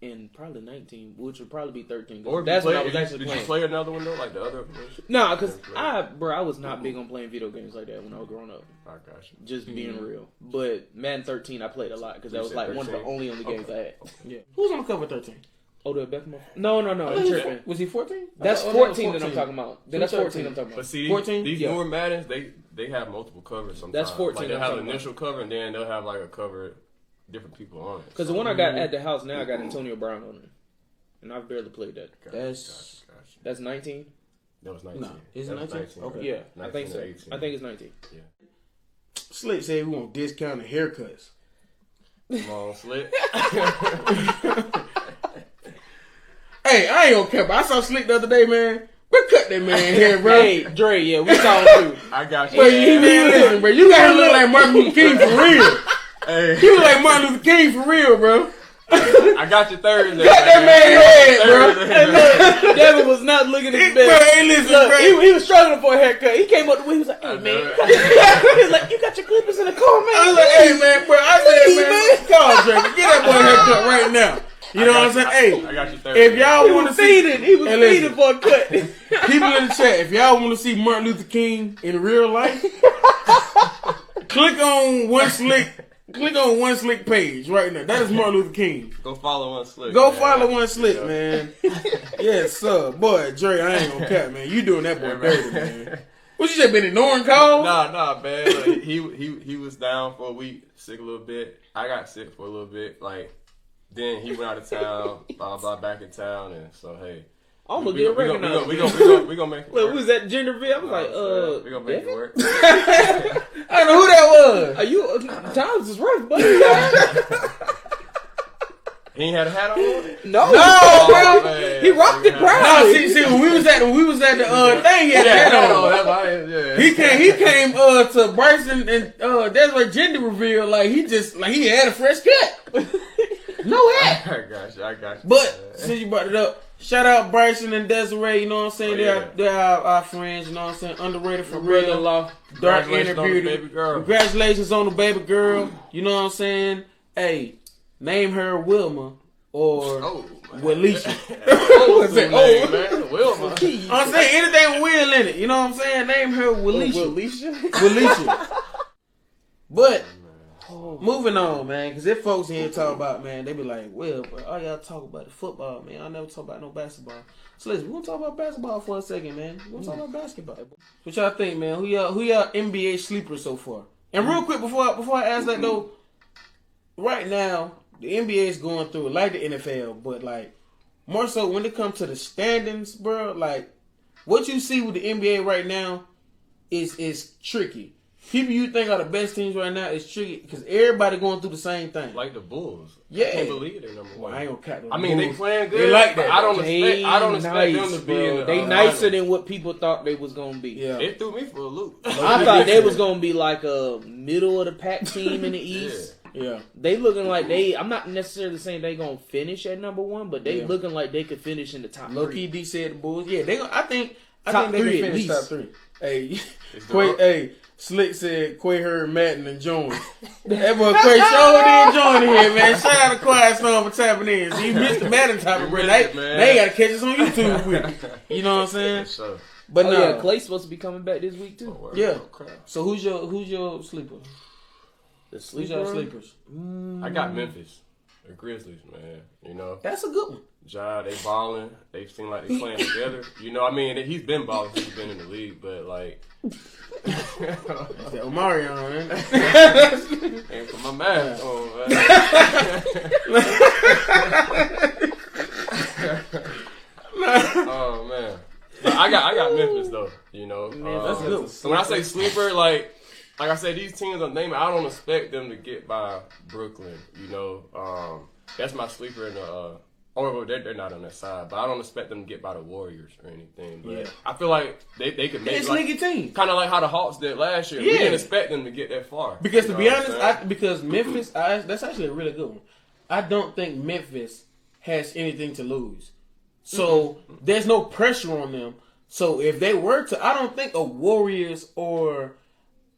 and probably 19, which would probably be 13. Or that's what I was actually playing. Did you play another one though, like the other? Nah, because I was not big on playing video games like that when I was growing up. I got you. Just being real. But Madden 13, I played a lot because that was like 13? One of the only games I had. Yeah. Who's on the cover 13? Odell Beckham? No, I'm tripping. Was he 14? That's 14 that I'm talking about. Then that's 14 I'm talking about. But see, 14? These newer Maddens, they have multiple covers sometimes. That's 14. Like they'll have an initial cover, and then they'll have like a cover, different people on it. Because the one I got at the house now, I got Antonio Brown on it. And I've barely played that. That's 19? That was 19. No, is it 19? Okay. Yeah, I think so. 18. I think it's 19. Yeah. Slick said we want discounted haircuts. Come on, Slick. Hey, I ain't gonna cap. I saw Slick the other day, man. But cut that man hair, bro. Hey, Dre, yeah, we saw him too. I got you. Bro, listen, bro. You gotta look like Martin Luther King for real. Hey. You look like Martin Luther King for real, bro. I got you Thursday. Cut that man's head, bro. Hey, look, Devin was not looking at his best. Bro, hey, listen, look, bro. He was struggling for a haircut. He came up the way, he was like, hey, man. He was like, you got your clippers in the car, man. I was like, hey, man, bro. I said, man, call Drake. Get that boy a haircut right now. You know what I'm saying? Hey, I got you Thursday. If y'all want to see he was feeding for a cut. People in the chat, if y'all want to see Martin Luther King in real life, click on One Slick page right now. That is Martin Luther King. Go follow One Slick. Follow One Slick, man. Yes, sir. Boy, Dre, I ain't gonna cap, man. You doing that boy dirty, man. What you say, been ignoring calls? Nah, man. Like, he was down for a week, sick a little bit. I got sick for a little bit. Like, then he went out of town, blah, back in town, and so, hey. I'm gonna get recognized. We gonna make it work. Look, who's that gender reveal? I was like, we gonna make it work. I don't know who that was. Are you, times is rough, buddy. He ain't had a hat on? No, bro. He rocked it proud. No, see, when we was at the thing, he had a hat on. Yeah. He came to Bryson and that's what gender reveal. Like he had a fresh cut. No hat. I got you. But since you brought it up, shout out Bryson and Desiree. You know what I'm saying? They're our friends. You know what I'm saying? Underrated for real. Brother-in-law. Dark inner beauty. Baby girl. Congratulations on the baby girl. You know what I'm saying? Hey, name her Wilma or Willisha. Wilma. I'm saying anything with Will in it. You know what I'm saying? Name her Willisha. Willisha. But moving on, man, because if folks in here talk about, man, they be like, well, bro, all y'all talk about the football, man. I never talk about no basketball. So listen, we're gonna talk about basketball for a second, man. We're gonna talk about basketball. What y'all think, man? Who y'all NBA sleepers so far? And real quick, before I ask that though, right now the NBA is going through it like the NFL, but like more so when it comes to the standings, bro. Like what you see with the NBA right now is tricky. People you think are the best teams right now is tricky because everybody going through the same thing. Like the Bulls. Yeah. I can't believe they're number one. Well, I ain't gonna cut them. I mean, they playing good. They like that. I don't expect them to be in the They nicer than what people thought they was gonna be. Yeah. It threw me for a loop. I thought they was gonna be like a middle of the pack team in the East. Yeah. They looking like I'm not necessarily saying they gonna finish at number one, but they looking like they could finish in the top Low three. key D said the Bulls. Yeah, they gonna, I think Top they can three at finish least. top three. Hey, Slick said Quay heard Madden and joined. That boy Quay sure did join here, man. Shout out to Quiet Storm for tapping in. So you missed the Madden topic, bro. They gotta catch us on YouTube with it. You know what I'm saying? Sure. But no, yeah, Clay's supposed to be coming back this week too. Yeah. So who's your sleeper? The Who's sleeper. your sleepers? I got Memphis. The Grizzlies, man. You know, That's a good one. Ja, they balling. They seem like they playing together. You know, I mean, he's been balling since he's been in the league, but like, That Omarion, man. and for my man, oh man, but I got Memphis though. You know, That's good. So when I say sleeper, like I said, these teams I'm naming, I don't expect them to get by Brooklyn. You know, that's my sleeper in the. Or they're not on that side, but I don't expect them to get by the Warriors or anything. But Yeah. I feel like they could make It's like, league team. kind of like how the Hawks did last year. Yeah. We didn't expect them to get that far. Because You to know be what I'm honest, saying? because Memphis, that's actually a really good one. I don't think Memphis has anything to lose. So there's no pressure on them. So if they were to, I don't think a Warriors or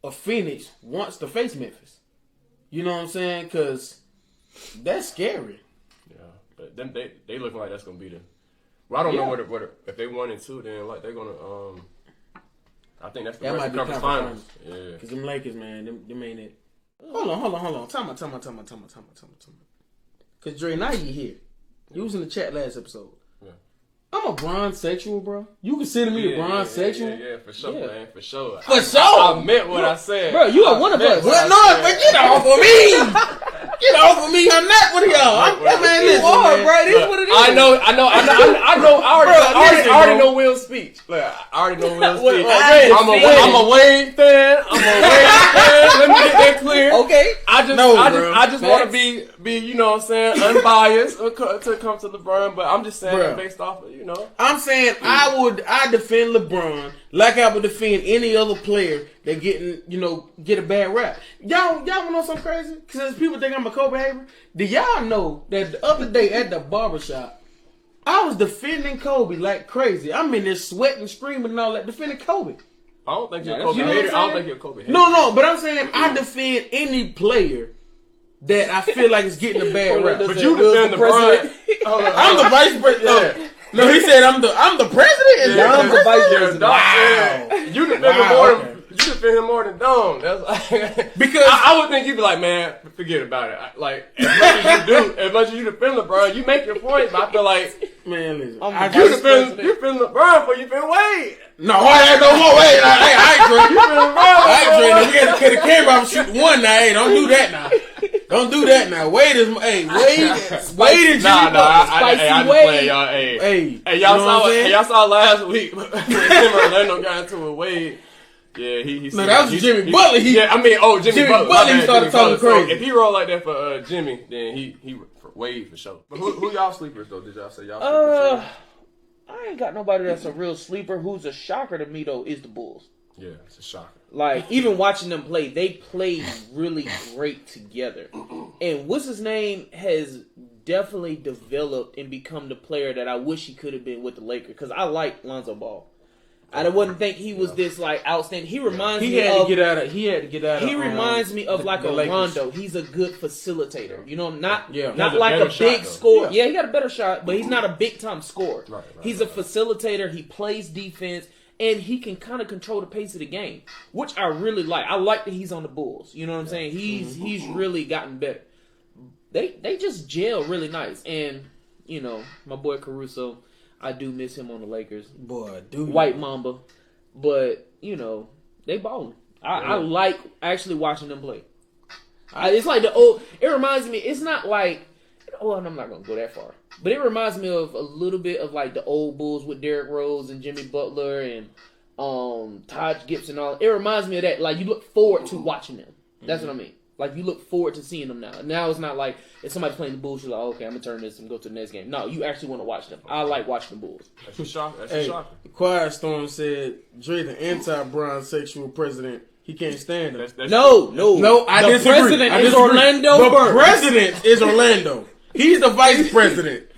a Phoenix wants to face Memphis. You know what I'm saying? Because that's scary. But them they looking like that's gonna be the. Well, I don't know what if they 1-2, then like they're gonna I think that's the That might be conference conference finals. Yeah. Because them Lakers, man, them ain't it. Hold on. Time out. Because Dre, now you here. You was in the chat last episode. Yeah. I'm a bronze sexual, bro. You consider me a bronze sexual? Yeah, for sure, Yeah. man, for sure. For sure. I meant what I said. Bro, you are one of us. What? No, but get off of me! Get off of me! I'm not one of y'all. Man, listen, man. bro. This is what it is. I know. I already know Will's speech. Look, I already know Will's speech. I'm a Wayne fan. Let me get that clear. Okay. I just want to be, you know what I'm saying, unbiased to come to LeBron, but I'm just saying that based off of, you know. I'm saying I defend LeBron like I would defend any other player that get a bad rap. Y'all wanna know something crazy? Because people think I'm a Kobe hater. Do y'all know that the other day at the barbershop, I was defending Kobe like crazy. I'm in there sweating, screaming and all that, defending Kobe. I don't think you're a Kobe hater. I don't think you're a Kobe hater. No, but I'm saying I defend any player that I feel like is getting a bad rap. But you defend the president. I'm the vice president. No, he said I'm the president. And I'm the vice president. Wow. You defend him more than Dom. That's because I would think you'd be like, man, forget about it. Like as much as you defend LeBron, you make your point. But I feel like, man, listen, you defend LeBron before you defend Wade. No, I ain't no more Wade. I ain't Dre. We got to cut the camera off and shoot one now. Hey, don't do that now. Don't do that now. Wade is Wade and Jimmy I just play y'all. Hey, y'all saw last week. Orlando got into a Wade. Yeah, he. No, that was Jimmy Butler. Jimmy Butler. He started talking crazy. So if he roll like that for Jimmy, then he for Wade for sure. But who y'all sleepers though? Did y'all say y'all sleepers? I ain't got nobody that's a real sleeper. Who's a shocker to me though is the Bulls. Yeah, it's a shocker. Like, even watching them play, they play really great together. And what's his name has definitely developed and become the player that I wish he could have been with the Lakers. Because I like Lonzo Ball. I wouldn't think he was this like outstanding. He reminds me of. He had to get out of. He reminds me of like a Rondo. He's a good facilitator. You know, not like a big scorer. Yeah, he got a better shot, but he's not a big time scorer. Right, he's a facilitator. He plays defense. And he can kind of control the pace of the game, which I really like. I like that he's on the Bulls. You know what I'm saying? He's really gotten better. They just gel really nice. And, you know, my boy Caruso, I do miss him on the Lakers. Boy, dude. White Mamba. But, you know, they balling. I like actually watching them play. It's like it reminds me, it's not like, and I'm not going to go that far. But it reminds me of a little bit of like the old Bulls with Derrick Rose and Jimmy Butler and Todd Gibson and all. It reminds me of that. Like, you look forward to watching them. That's what I mean. Like, you look forward to seeing them now. Now it's not like if somebody's playing the Bulls, you're like, okay, I'm going to turn this and go to the next game. No, you actually want to watch them. I like watching the Bulls. That's a shocker. That's a shocker. Quiet Storm said Dre, the anti-bronze sexual president, he can't stand him. No, I disagree. The president is Orlando. The president is Orlando. He's the vice president.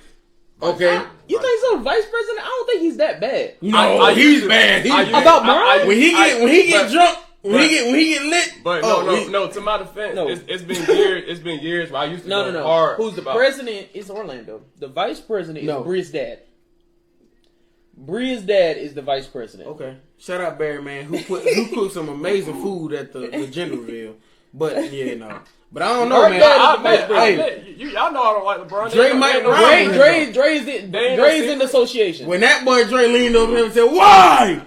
Okay. You think so? Vice president? I don't think he's that bad. No, he's bad. About Brian? When he get drunk, when he get lit. But no. To my defense, it's been years. Where I used to go hard. Who's the president is Orlando. The vice president is Bria's dad. Bria's dad is the vice president. Okay. Shout out Barry, man, who cooked some amazing food at the gender reveal. But yeah, no. But I don't know, man. Y'all know I don't like LeBron. Dre might ride. Dre's in the association. When that boy Dre leaned over him and said, "Why?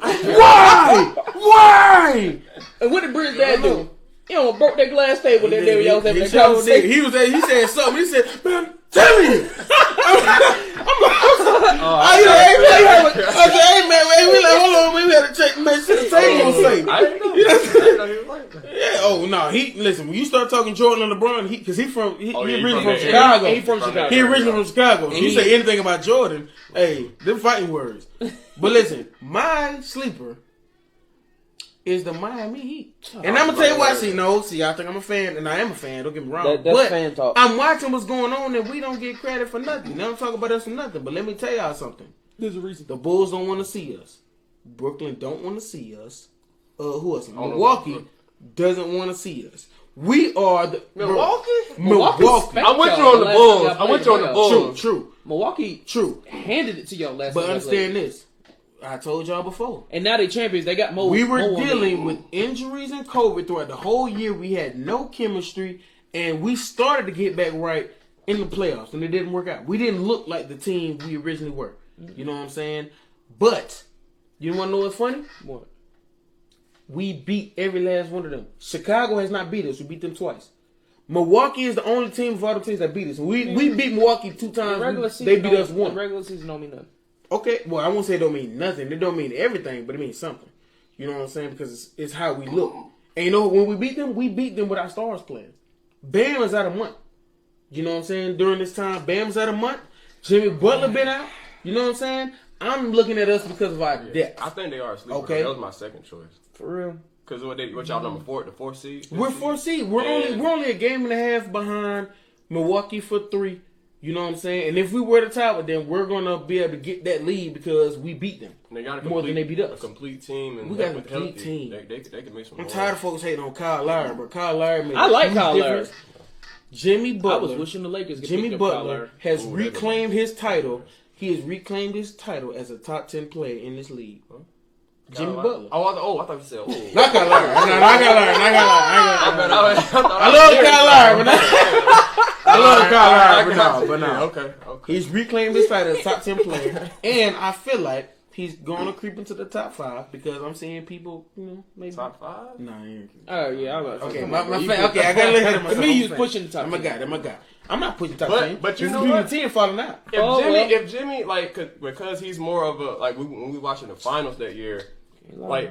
Why?" And what did Britt's dad do? He almost broke that glass table that day y'all was having that conversation. He said something. He said, "Man, tell me." I said, "Hey man, we like, hold on, we had to check, make sure the table was safe." I didn't know he was like that. Yeah. Oh no, listen. When you start talking Jordan and LeBron, because he originally from Chicago. He from Chicago. He originally from Chicago. If you say anything about Jordan, hey, them fighting words. But listen, my sleeper is the Miami Heat. And I'm going to tell you why. See, I think I'm a fan, and I am a fan, don't get me wrong. That's fan talk. I'm watching what's going on, and we don't get credit for nothing. They don't talk about us for nothing, but let me tell y'all something. There's a reason. The Bulls don't want to see us. Brooklyn don't want to see us. Who else? Milwaukee doesn't want to see us. We are the... Milwaukee. I'm with you on the Bulls. True. Milwaukee handed it to y'all last time. But understand this. I told y'all before. And now they champions. They got more. We were dealing with injuries and COVID throughout the whole year. We had no chemistry, and we started to get back right in the playoffs, and it didn't work out. We didn't look like the team we originally were. You know what I'm saying? But you want to know what's funny? What? We beat every last one of them. Chicago has not beat us. We beat them twice. Milwaukee is the only team of all the teams that beat us. We beat Milwaukee 2 times. They beat us 1. The regular season don't mean nothing. Okay, well, I won't say it don't mean nothing. It don't mean everything, but it means something. You know what I'm saying? Because it's how we look. And you know, when we beat them with our stars playing. Bam is out a month. You know what I'm saying? During this time, Bam's out a month. Jimmy Butler been out. You know what I'm saying? I'm looking at us because of our depth. I think they are a sleeper. Okay. That was my second choice. For real. Because what y'all number 4? The 4th seed? We're 4th seed. We're only a game and a half behind Milwaukee for 3. You know what I'm saying? And if we were to tie with them, we're going to be able to get that lead because we beat them more than they beat us. A complete team. And we got a complete team. They can make some. I'm tired of folks hating on Kyle Lowry, but Kyle Lowry made I like Kyle Lowry. Jimmy Butler. I was wishing the Lakers get Jimmy picked Butler up has reclaimed his title. He has reclaimed his title as a top 10 player in this league. Huh? Jimmy Butler. I thought you said Not Kyle Lowry. Not Kyle Lowry. I love Kyle Lowry, I love Kyle Lowry, but no. Okay. He's reclaimed his title as a top 10 player, and I feel like he's going to creep into the top 5 because I'm seeing people, maybe top 5. Nah, he ain't. Oh yeah, I was. Okay, my fan. Okay, I gotta let him. To me, you was pushing the top. I'm a guy. I'm not pushing top 10. But you know what? what? The team falling out. If Jimmy, because he's more of a when we watching the finals that year,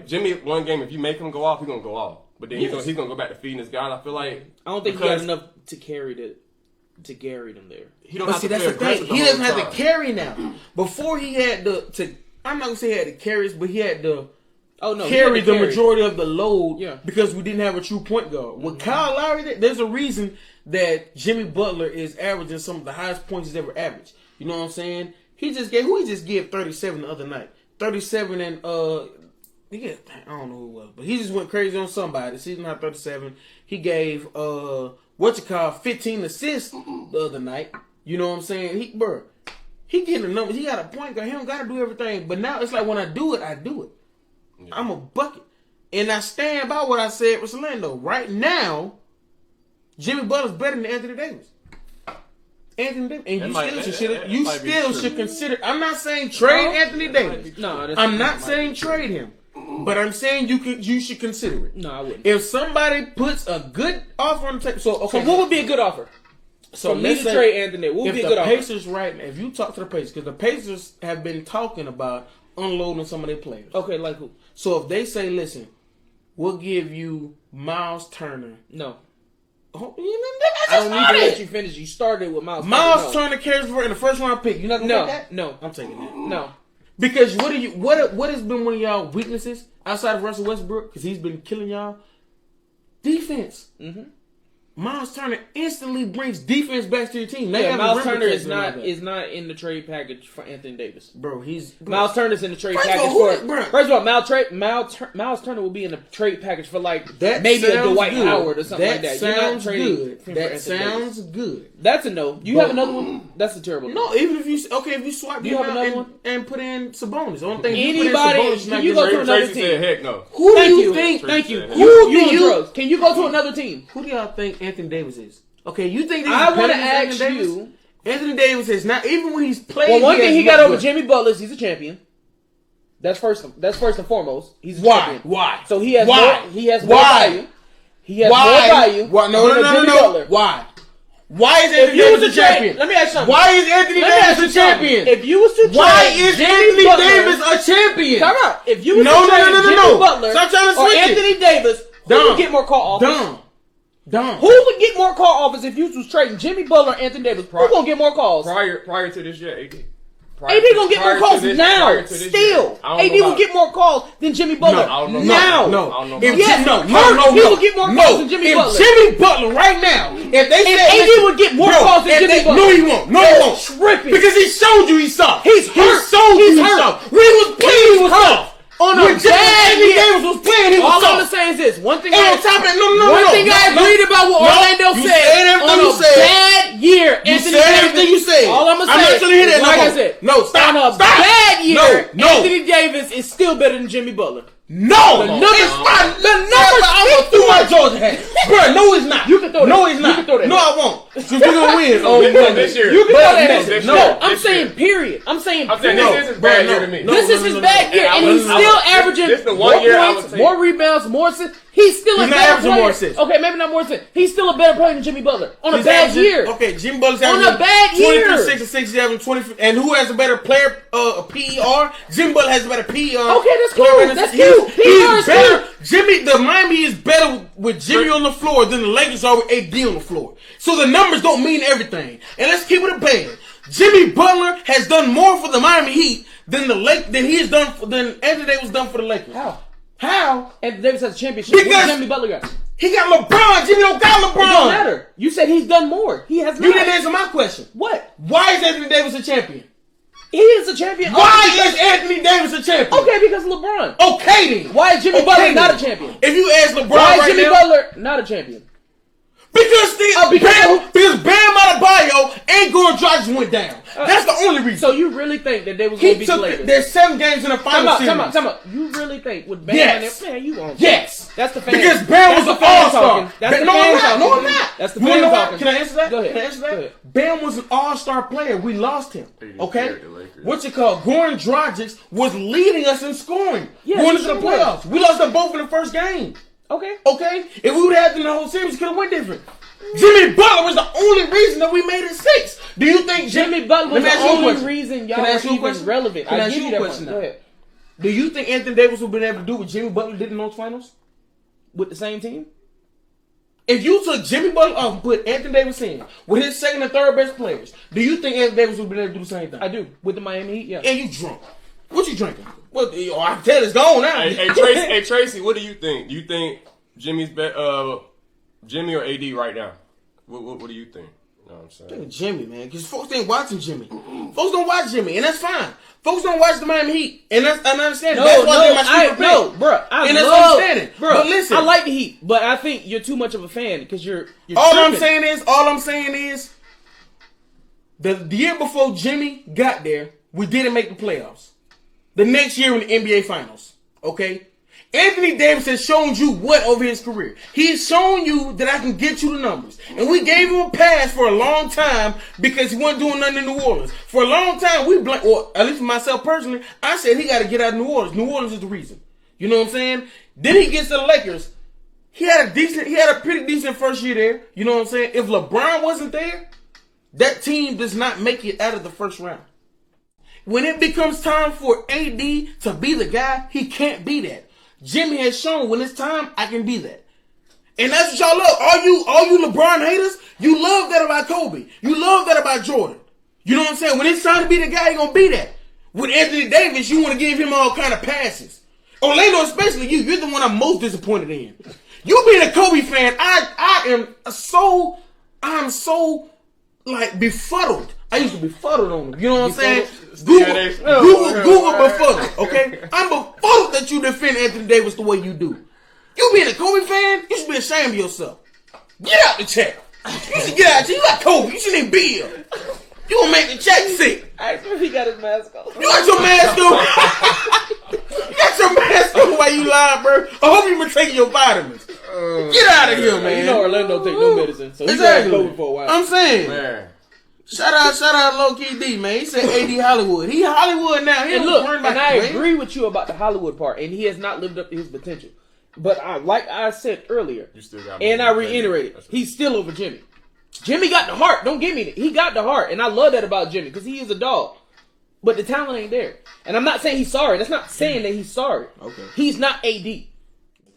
Jimmy, one game if you make him go off, he's gonna go off. But then he's gonna go back to feeding his guy. I feel like I don't think he got enough to carry them there. He don't have to. That's the thing. He doesn't have to carry now. Before he had I'm not gonna say he had the carries, but he had to. Carry the majority of the load because we didn't have a true point guard. Mm-hmm. With Kyle Lowry, there's a reason that Jimmy Butler is averaging some of the highest points he's ever averaged. You know what I'm saying? He just gave 37 the other night. 37 and I don't know who it was, but he just went crazy on somebody. Season high 37. He gave 15 assists the other night. You know what I'm saying? He getting the numbers. He got a point guard. He don't gotta do everything. But now it's like when I do it, I do it. Yeah. I'm a bucket. And I stand by what I said with Orlando. Right now, Jimmy Butler's better than Anthony Davis. And you still should consider. I'm not saying trade Anthony Davis. I'm not saying trade him. But I'm saying you should consider it. No, I wouldn't. If somebody puts a good offer on the table, so what would be a good offer? So me to trade Anthony, what would be a good offer? If the Pacers if you talk to the Pacers, because the Pacers have been talking about unloading some of their players. Okay, like who? So if they say, listen, we'll give you Miles Turner. No. Oh, I don't need to let you finish. You started with Miles Turner. Miles Turner carries for in the first round pick. You're not gonna take that? No. I'm taking that. No. Because what has been one of y'all weaknesses outside of Russell Westbrook? Because he's been killing y'all. Defense. Mm-hmm. Miles Turner instantly brings defense back to your team. Miles Turner is not in the trade package for Anthony Davis. Bro, Miles Turner's in the trade package for. First of all, Miles Turner will be in the trade package for maybe a Dwight Howard or something like that. You're not trading him that sounds good. That's a no. You have another one? That's a terrible. No, even if you swap him out and put in Sabonis. The only thing can you go to another team? Said, heck no. Who do you think? Thank you. Can you go to another team? Who do y'all think Anthony Davis is? Okay, you think I want to ask you. Anthony Davis is not, even when he's playing. Well, one thing he got over Jimmy Butler is he's a champion. That's first and foremost. He's a champion. Why? So he has more. He has more value. He has more value. No. Why? Why is Anthony Davis a champion? Let me ask you something. Why is Anthony Davis a champion? If you was to trade why is Anthony Davis a champion? Come on. If you was to trade Jimmy Butler or Anthony Davis, who would get more call offers? Who would get more call offers if you was trading Jimmy Butler or Anthony Davis? Who's gonna get more calls? Prior to this year, AD. AD gonna get more calls now. Still, AD will get more calls than Jimmy Butler now. No. He will get more calls than Jimmy Butler. If Jimmy Butler right now, if AD would get more calls than Jimmy Butler. No, he won't. No, he won't. Tripping. Because he showed you he's soft. He's hurt. He showed you he's soft. When he was playing, he was soft. On a bad year, Davis was playing. He was all soft. I'm saying is this. One thing I agreed about what Orlando said. On a bad year, Anthony Davis. Everything you said. All I'm gonna say. I'm not trying to hear that. Like I said, stop. On a bad year, Anthony Davis is still better than Jimmy Butler. No, the numbers I'm gonna throw my Georgia hat, bro. No, it's not. You can throw that. No, it's not. You can throw that. No, I won't. Because we're gonna win. This year. You can throw that. No, I'm saying period. I'm saying this is bad year to me. This is his bad year, and he's still averaging more points, more rebounds, more assists. He's still a better player. More assists. Okay, maybe not more assists. He's still a better player than Jimmy Butler on a bad year. Okay, Jimmy Butler's on a bad year. 23, 6, 67, 20, and who has a better player PER? Jimmy Butler has a better PER. Okay, that's cool. That's cute. He's better. The Miami is better with Jimmy on the floor than the Lakers are with AD on the floor. So the numbers don't mean everything. And let's keep it a band. Jimmy Butler has done more for the Miami Heat than than Anthony Davis done for the Lakers. How? Anthony Davis has a championship. Because Jimmy Butler got. He got LeBron. Jimmy don't got LeBron. It don't matter. You said he's done more. He has not. You didn't answer my question. What? Why is Anthony Davis a champion? He is a champion. Why is Anthony Davis a champion? Okay, because LeBron. Okay then. Why is Jimmy Butler not a champion? If you ask LeBron why is Jimmy Butler not a champion? Because Bam Adebayo and Goran Dragic went down. That's the only reason. So you really think that they was going to beat the Lakers? There's 7 games in the final series. Come on. You really think with Bam and man, you won't. Yes. That's the fan. Because Bam was an all-star. That's the fan talking. No, I'm not. That's the fan talking. Can I answer that? Go ahead. Can I answer that? Bam was an all-star player. We lost him. Okay? What's it called? Goran Dragic was leading us in scoring. Going into the playoffs. We lost them both in the first game. Okay. If we would have had them in the whole series, it could have went different. Jimmy Butler was the only reason that we made it 6. Do you think Jimmy Butler was the only reason y'all were even relevant? Can I ask you a question? Go ahead. Do you think Anthony Davis would have been able to do what Jimmy Butler did in those finals? With the same team? If you took Jimmy Butler off and put Anthony Davis in with his second and third best players, do you think Anthony Davis would have been able to do the same thing? I do. With the Miami Heat, yeah. And you drunk. What you drinking? What? I can tell it's gone now. Hey, Tracy, what do you think? Do you think Jimmy's Jimmy or AD right now? What do you think? You know what I'm saying? I think Jimmy, man, because folks ain't watching Jimmy. Folks don't watch Jimmy, and that's fine. Folks don't watch the Miami Heat, and I understand. That's why bro. But listen, I like the Heat, but I think you're too much of a fan because you're all I'm saying is, the year before Jimmy got there, we didn't make the playoffs. The next year in the NBA Finals, okay. Anthony Davis has shown you what over his career? He's shown you that I can get you the numbers. And we gave him a pass for a long time because he wasn't doing nothing in New Orleans. For a long time, or at least myself personally, I said he got to get out of New Orleans. New Orleans is the reason. You know what I'm saying? Then he gets to the Lakers. He had a pretty decent first year there. You know what I'm saying? If LeBron wasn't there, that team does not make it out of the first round. When it becomes time for AD to be the guy, he can't be that. Jimmy has shown when it's time, I can be that. And that's what y'all love. All you LeBron haters, you love that about Kobe. You love that about Jordan. You know what I'm saying? When it's time to be the guy, you're going to be that. With Anthony Davis, you want to give him all kind of passes. Orlando, especially you, you're the one I'm most disappointed in. You being a Kobe fan, I'm so like befuddled. I used to be befuddled on him. You know what I'm saying? Google befuddled, okay? I'm befuddled that you defend Anthony Davis the way you do. You being a Kobe fan, you should be ashamed of yourself. Get out the chair. You should get out. You like Kobe. You shouldn't be here. You gonna make the check sick. I swear he got his mask on. You got your mask on. You got your mask on while you lying, bro. I hope you been taking your vitamins. Get out of here, man. You know Orlando take no medicine, so he's Exactly. going for a while. I'm saying, Man. shout out, Low Key D, man. He said AD Hollywood. He Hollywood now. He And don't look, worry and about I man. agree with you about the Hollywood part, and he has not lived up to his potential. But like I said earlier, You still got and I reiterated, he's still over Jimmy. Jimmy got the heart. Don't give me that. He got the heart, and I love that about Jimmy because he is a dog. But the talent ain't there. And I'm not saying he's sorry. That's not saying that he's sorry. Okay. He's not AD.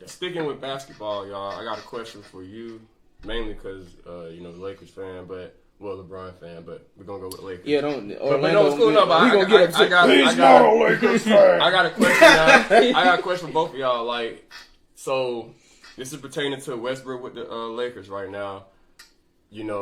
Sticking with basketball, y'all, I got a question for you, mainly because, the Lakers fan, LeBron fan, but we're going to go with the Lakers. Yeah, don't. But no, it's cool. No, but we gonna get upset. I got a Lakers fan. I got a question. I got a question for both of y'all. Like, so this is pertaining to Westbrook with the Lakers right now.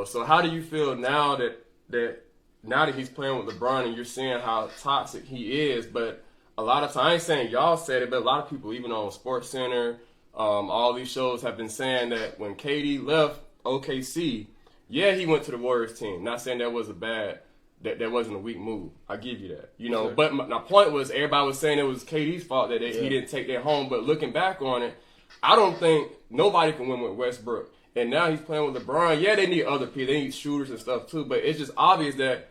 So how do you feel now that he's playing with LeBron and you're seeing how toxic he is? But a lot of times, I ain't saying y'all said it, but a lot of people, even on SportsCenter, all these shows have been saying that when KD left OKC, yeah, he went to the Warriors team. Not saying that was that wasn't a weak move. I give you that. Sure. But my point was everybody was saying it was KD's fault that he didn't take that home. But looking back on it, I don't think nobody can win with Westbrook. And now he's playing with LeBron. Yeah, they need other people. They need shooters and stuff too. But it's just obvious that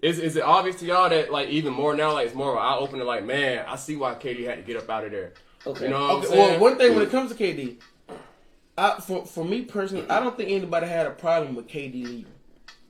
is it obvious to y'all that like even more now, like it's more of an eye opener. Like, man, I see why KD had to get up out of there. Okay. You know what I'm Okay, saying? well, one thing when it comes to KD, for me personally, I don't think anybody had a problem with KD leaving.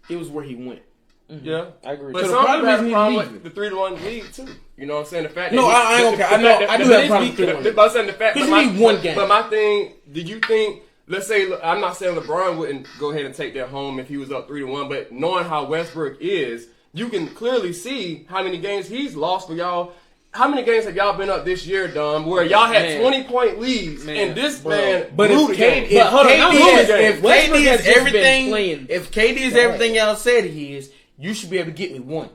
It was where he went. Yeah, I agree. But So the some problem people have is a he problem leaving. with the 3-1 lead too. You know what I'm saying? The fact that No, I ain't okay. I know. I do have a problem with 3-1. But I'm saying the fact Because that you need one game. But my thing, did you think? Let's say I'm not saying LeBron wouldn't go ahead and take that home if he was up 3-1, but knowing how Westbrook is, you can clearly see how many games he's lost for y'all. How many games have y'all been up this year, Dom, where y'all had 20-point leads and this man But blew if the game? KD is everything, playing. if KD is everything y'all said he is, you should be able to get me one.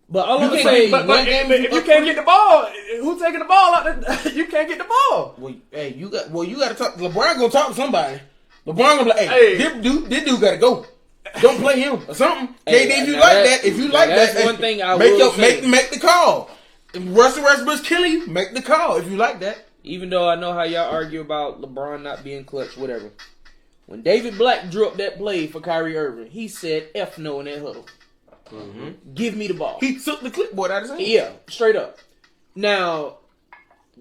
But all You I'm can't saying, But if you can't get the ball, who's taking the ball out there? You can't get the ball. Well, hey, you got to talk. LeBron gonna talk to somebody. LeBron gonna be like, Hey. this dude gotta go. Don't play him or something. Hey, KD, if you now like that- that, if you now like that's that, one thing I make will say. make the call. If Russell Westbrook's killing you, make the call if you like that. even though I know how y'all argue about LeBron not being clutch, whatever. When David Black drew up that play for Kyrie Irving, he said F no in that huddle. Mm-hmm. Give me the ball. He took the clipboard out of his hand. Yeah, straight up. Now,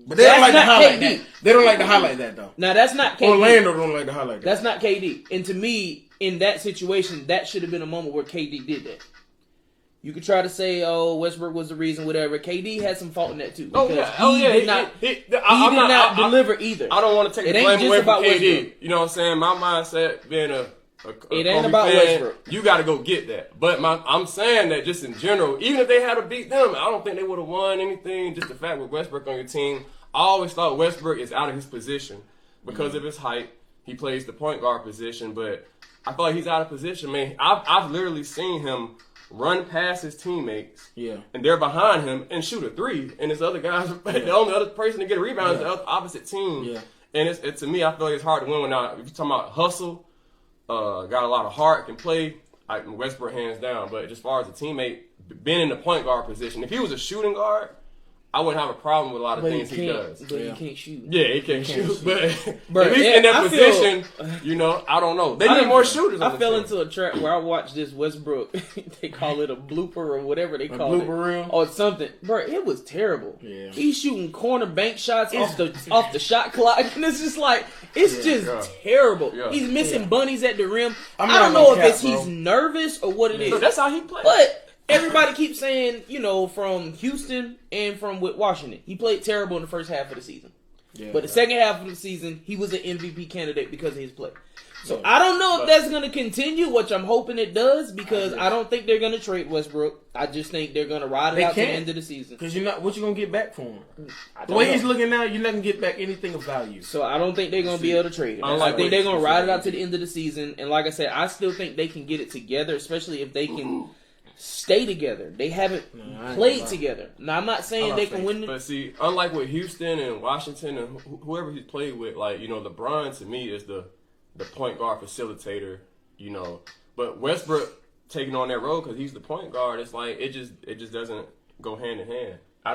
But they don't like to That's not highlight KD. that. They don't like to highlight that though. that's not KD. Orlando don't like to highlight that. That's not KD. And to me, in that situation, that should have been a moment where KD did that. You could try to say, "Oh, Westbrook was the reason," whatever. KD had some fault in that too. Oh, Because yeah. he did not. He did not deliver either. I don't want to take It the ain't blame just away from about KD. Westbrook. You know what I'm saying? My mindset being a It ain't Kobe about fan, Westbrook. You got to go get that. But I'm saying that just in general, even if they had to beat them, I don't think they would have won anything. Just the fact with Westbrook on your team, I always thought Westbrook is out of his position because of his height. He plays the point guard position, but I feel like he's out of position, man. I've literally seen him run past his teammates, and they're behind him and shoot a three, and this other guy's the only other person to get a rebound is the opposite team. Yeah. And it's to me, I feel like it's hard to win when if you're talking about hustle, got a lot of heart, can play. Westbrook hands down, but as far as a teammate, being in the point guard position, if he was a shooting guard, I wouldn't have a problem with a lot of things he does. But he can't shoot. Yeah, he can't shoot, but But at least yeah, in that I position, I don't know. They need more shooters. I fell into a trap where I watched this Westbrook. They call it a blooper or whatever they call it, reel or something. Bro, it was terrible. Yeah. He's shooting corner bank shots off the shot clock, and it's just like it's terrible. Yeah. He's missing bunnies at the rim. I'm I don't not know gonna if cap, he's bro. nervous or what it is. So that's how he plays. But everybody keeps saying, from Houston and from with Washington, he played terrible in the first half of the season. Yeah. But the second half of the season, he was an MVP candidate because of his play. So I don't know if that's going to continue, which I'm hoping it does, because I don't think they're going to trade Westbrook. I just think they're going to ride it out to the end of the season. Because what you gonna get back for him? I The don't way know. he's looking now, you're not gonna get back anything of value. So I don't think they're going to be able to trade him. I think they're going to ride it out to the end of the season. And like I said, I still think they can get it together, especially if they can stay together. They haven't played together. Now, I'm not saying they can win. But see, unlike with Houston and Washington and whoever he's played with, LeBron to me is the point guard facilitator, But Westbrook taking on that role because he's the point guard, it's like it just doesn't go hand in hand. I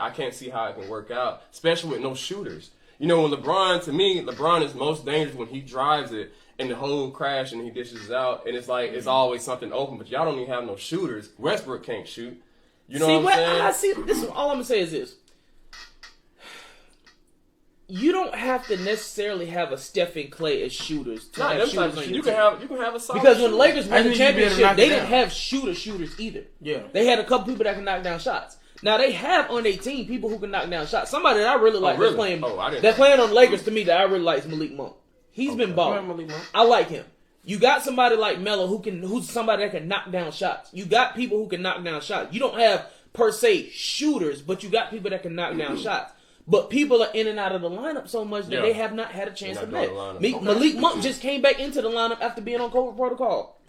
can't see how it can work out, especially with no shooters. You know, when LeBron is most dangerous when he drives it and the whole crash and he dishes it out, and it's like it's always something open. But y'all don't even have no shooters. Westbrook can't shoot. You know what I'm saying? This is all I'm gonna say is this. You don't have to necessarily have a Steph and Clay as shooters to have shooters on your team. You can have a solid because when the shooter. Lakers won the championship, they didn't down. have shooters either. Yeah. They had a couple people that can knock down shots. Now they have on their team people who can knock down shots. Somebody that I really like really? that's playing on the Lakers to me that I really like is Malik Monk. He's been balling. I like him. You got somebody like Melo who's somebody that can knock down shots. You got people who can knock down shots. You don't have per se shooters, but you got people that can knock down shots. But people are in and out of the lineup so much that they have not had a chance to match. Malik Monk just came back into the lineup after being on COVID protocol.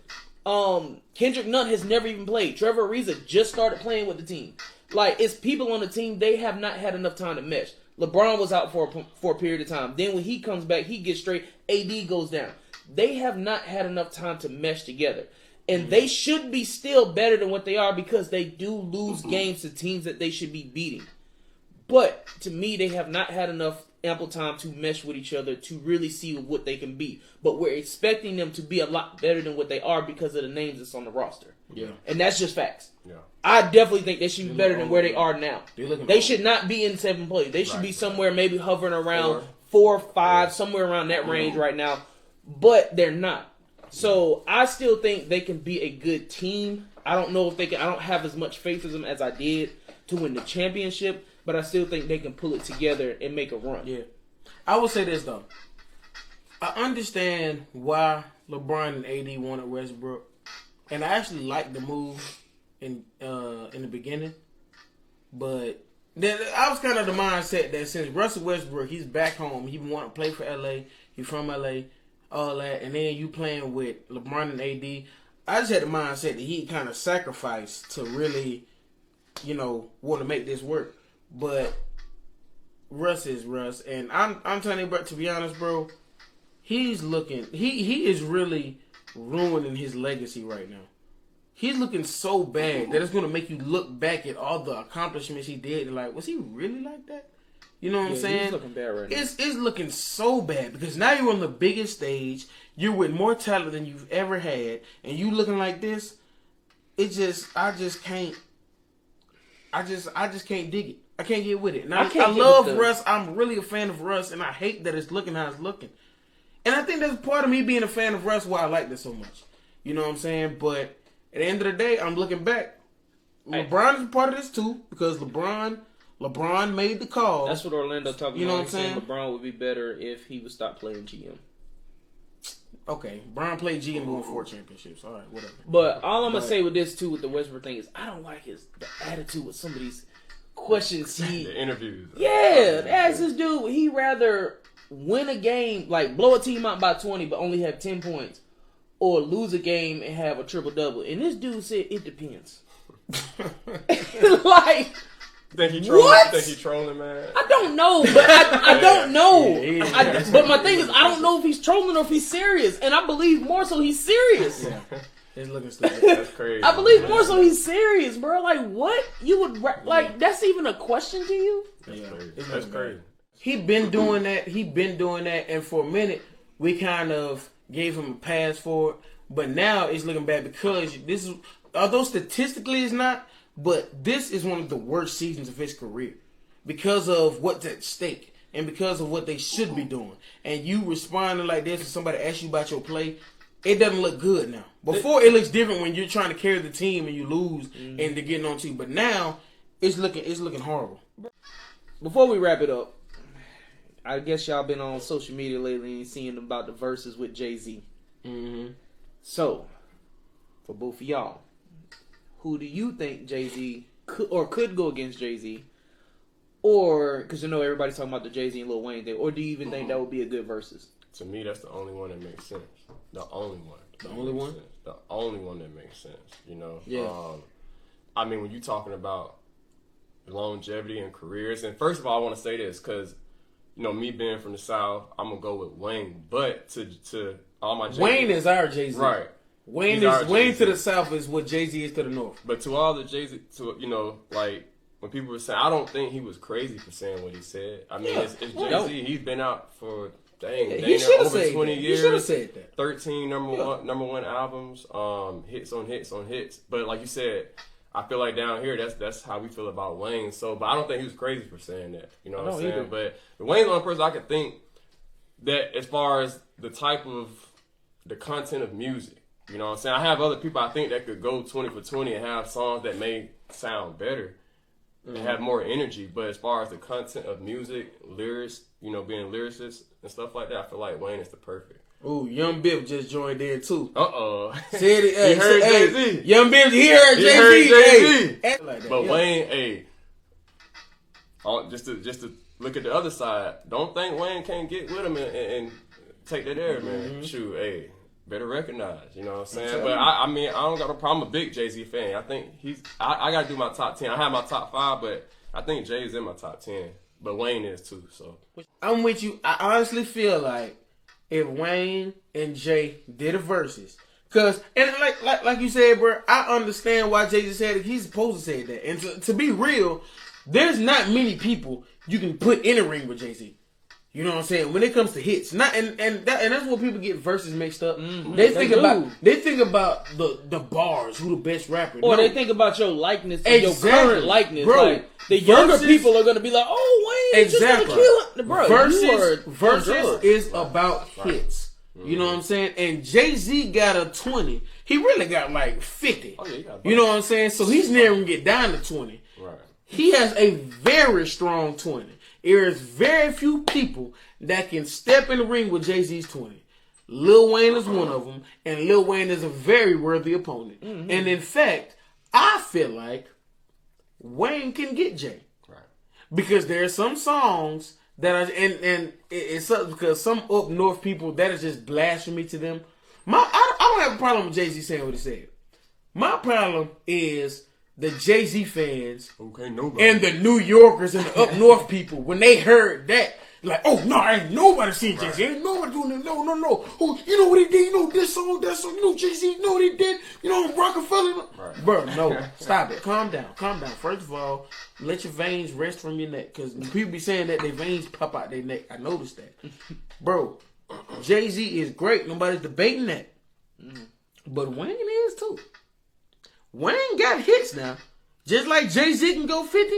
Kendrick Nunn has never even played. Trevor Ariza just started playing with the team. Like, it's people on the team, they have not had enough time to mesh. LeBron was out for a period of time. Then when he comes back, he gets straight. AD goes down. They have not had enough time to mesh together. And they should be still better than what they are because they do lose games to teams that they should be beating. But to me, they have not had enough ample time to mesh with each other to really see what they can be. But we're expecting them to be a lot better than what they are because of the names that's on the roster. Yeah. And that's just facts. Yeah. I definitely think they should be better than where they are now. They should not be in 7th place. They should be somewhere maybe hovering around 4 or 5, somewhere around that range right now. But they're not. So I still think they can be a good team. I don't know if they can. I don't have as much faith in them as I did to win the championship. But I still think they can pull it together and make a run. Yeah. I will say this, though. I understand why LeBron and AD wanted Westbrook. And I actually liked the move in the beginning. But then I was kind of the mindset that since Russell Westbrook, he's back home. He want to play for LA. He's from LA. All that. And then you playing with LeBron and AD. I just had the mindset that he kind of sacrificed to really, want to make this work. But Russ is Russ, and I'm telling you, but to be honest, bro, he's looking. He is really ruining his legacy right now. He's looking so bad that it's gonna make you look back at all the accomplishments he did. And like, was he really like that? You know what I'm saying? He's looking bad right now. It's looking so bad because now you're on the biggest stage. You're with more talent than you've ever had, and you looking like this. I just can't dig it. I can't get with it. And I love Russ. I'm really a fan of Russ, and I hate that it's looking how it's looking. And I think that's part of me being a fan of Russ why I like this so much. You know what I'm saying? But at the end of the day, I'm looking back. LeBron is a part of this too because LeBron made the call. That's what Orlando talking about. You know what I'm saying? LeBron would be better if he would stop playing GM. Okay, Bron played GM and won 4 championships. All right, whatever. But all I'm gonna say with this too, with the Westbrook thing, is I don't like the attitude with some of these questions. The interviews. Yeah, ask this dude. He rather win a game, like blow a team out by 20, but only have 10 points, or lose a game and have a triple double. And this dude said it depends. Like. Think he trolling? What? Think he trolling, man? I don't know, but I don't know. But my thing is, I don't know if he's trolling or if he's serious, and I believe more so he's serious. Yeah. He's looking stupid. That's crazy. I believe more so he's serious, bro. Like, what? You would like? That's even a question to you? That's crazy. He been doing that, and for a minute we kind of gave him a pass for it, but now it's looking bad because this is, although statistically it's not. But this is one of the worst seasons of his career because of what's at stake and because of what they should be doing. And you responding like this when somebody asks you about your play, it doesn't look good now. Before, it looks different when you're trying to carry the team and you lose and they're getting on to you. But now, it's looking horrible. Before we wrap it up, I guess y'all been on social media lately and seeing about the verses with Jay-Z. Mm-hmm. So, for both of y'all, who do you think Jay-Z could go against Jay-Z? Or, because everybody's talking about the Jay-Z and Lil Wayne thing, or do you even think that would be a good versus? To me, that's the only one that makes sense. The only one. The only one? Sense. The only one that makes sense, Yeah. I mean, when you're talking about longevity and careers, and first of all, I want to say this, because, me being from the South, I'm going to go with Wayne, but to all my Jay-Z, Wayne is our Jay-Z. Right. Wayne to the South is what Jay-Z is to the North. But to all the Jay-Z, when when people were saying, I don't think he was crazy for saying what he said. I mean, it's Jay-Z. He's been out for he should have over said 20 that. years. He should have said that. 13 number one albums, hits on hits on hits. But like you said, I feel like down here, that's how we feel about Wayne. So, but I don't think he was crazy for saying that. You know what I'm saying? Either. But Wayne's the only person I could think that, as far as the type of the content of music, you know what I'm saying? I have other people I think that could go 20 for 20 and have songs that may sound better and have more energy. But as far as the content of music, lyrics, you know, being lyricists and stuff like that, I feel like Wayne is the perfect. Ooh, Young Biff just joined in too. Said it. He heard Jay-Z. Young Biff, he heard Jay-Z. But Wayne, just to look at the other side, don't think Wayne can't get with him and take that air, man. Mm-hmm. Shoot, better recognize, you know what I'm saying? But I mean, I don't got a problem. I'm a big Jay-Z fan. I think I got to do my top 10. I have my top 5, but I think Jay's in my top 10. But Wayne is too, so. I'm with you. I honestly feel like if Wayne and Jay did a versus, cause and like you said, bro, I understand why Jay just said it. He's supposed to say that. And to be real, there's not many people you can put in a ring with Jay-Z. You know what I'm saying? When it comes to hits, and that's what people get verses mixed up. Mm-hmm. They think about the bars, who the best rapper, or they think about your likeness, your current likeness. Bro, like the younger people are gonna be like, "Oh, Wayne, just gonna kill it, bro." Versus is about hits. You know what I'm saying? And Jay-Z got a 20. He really got like 50. Oh, yeah, you know what I'm saying? So he's never gonna get down to 20. Right. He has a very strong 20. There is very few people that can step in the ring with Jay-Z's 20. Lil Wayne is one of them, and Lil Wayne is a very worthy opponent. Mm-hmm. And in fact, I feel like Wayne can get Jay. Right. Because there are some songs that are, and it's because some up north people, that is just blasphemy to them. I don't have a problem with Jay-Z saying what he said. My problem is the Jay-Z fans and the New Yorkers and the up north people, when they heard that, like, oh no, ain't nobody seen Jay-Z, ain't nobody doing that, no. Oh, you know what he did? You know this song, that song, you know Jay-Z, you know what he did? You know Rockefeller? Right. Bro, no, stop it, calm down. First of all, let your veins rest from your neck, because people be saying that their veins pop out their neck. I noticed that. Bro, Jay-Z is great, nobody's debating that. But Wayne is too. Wayne got hits now. Just like Jay-Z can go 50,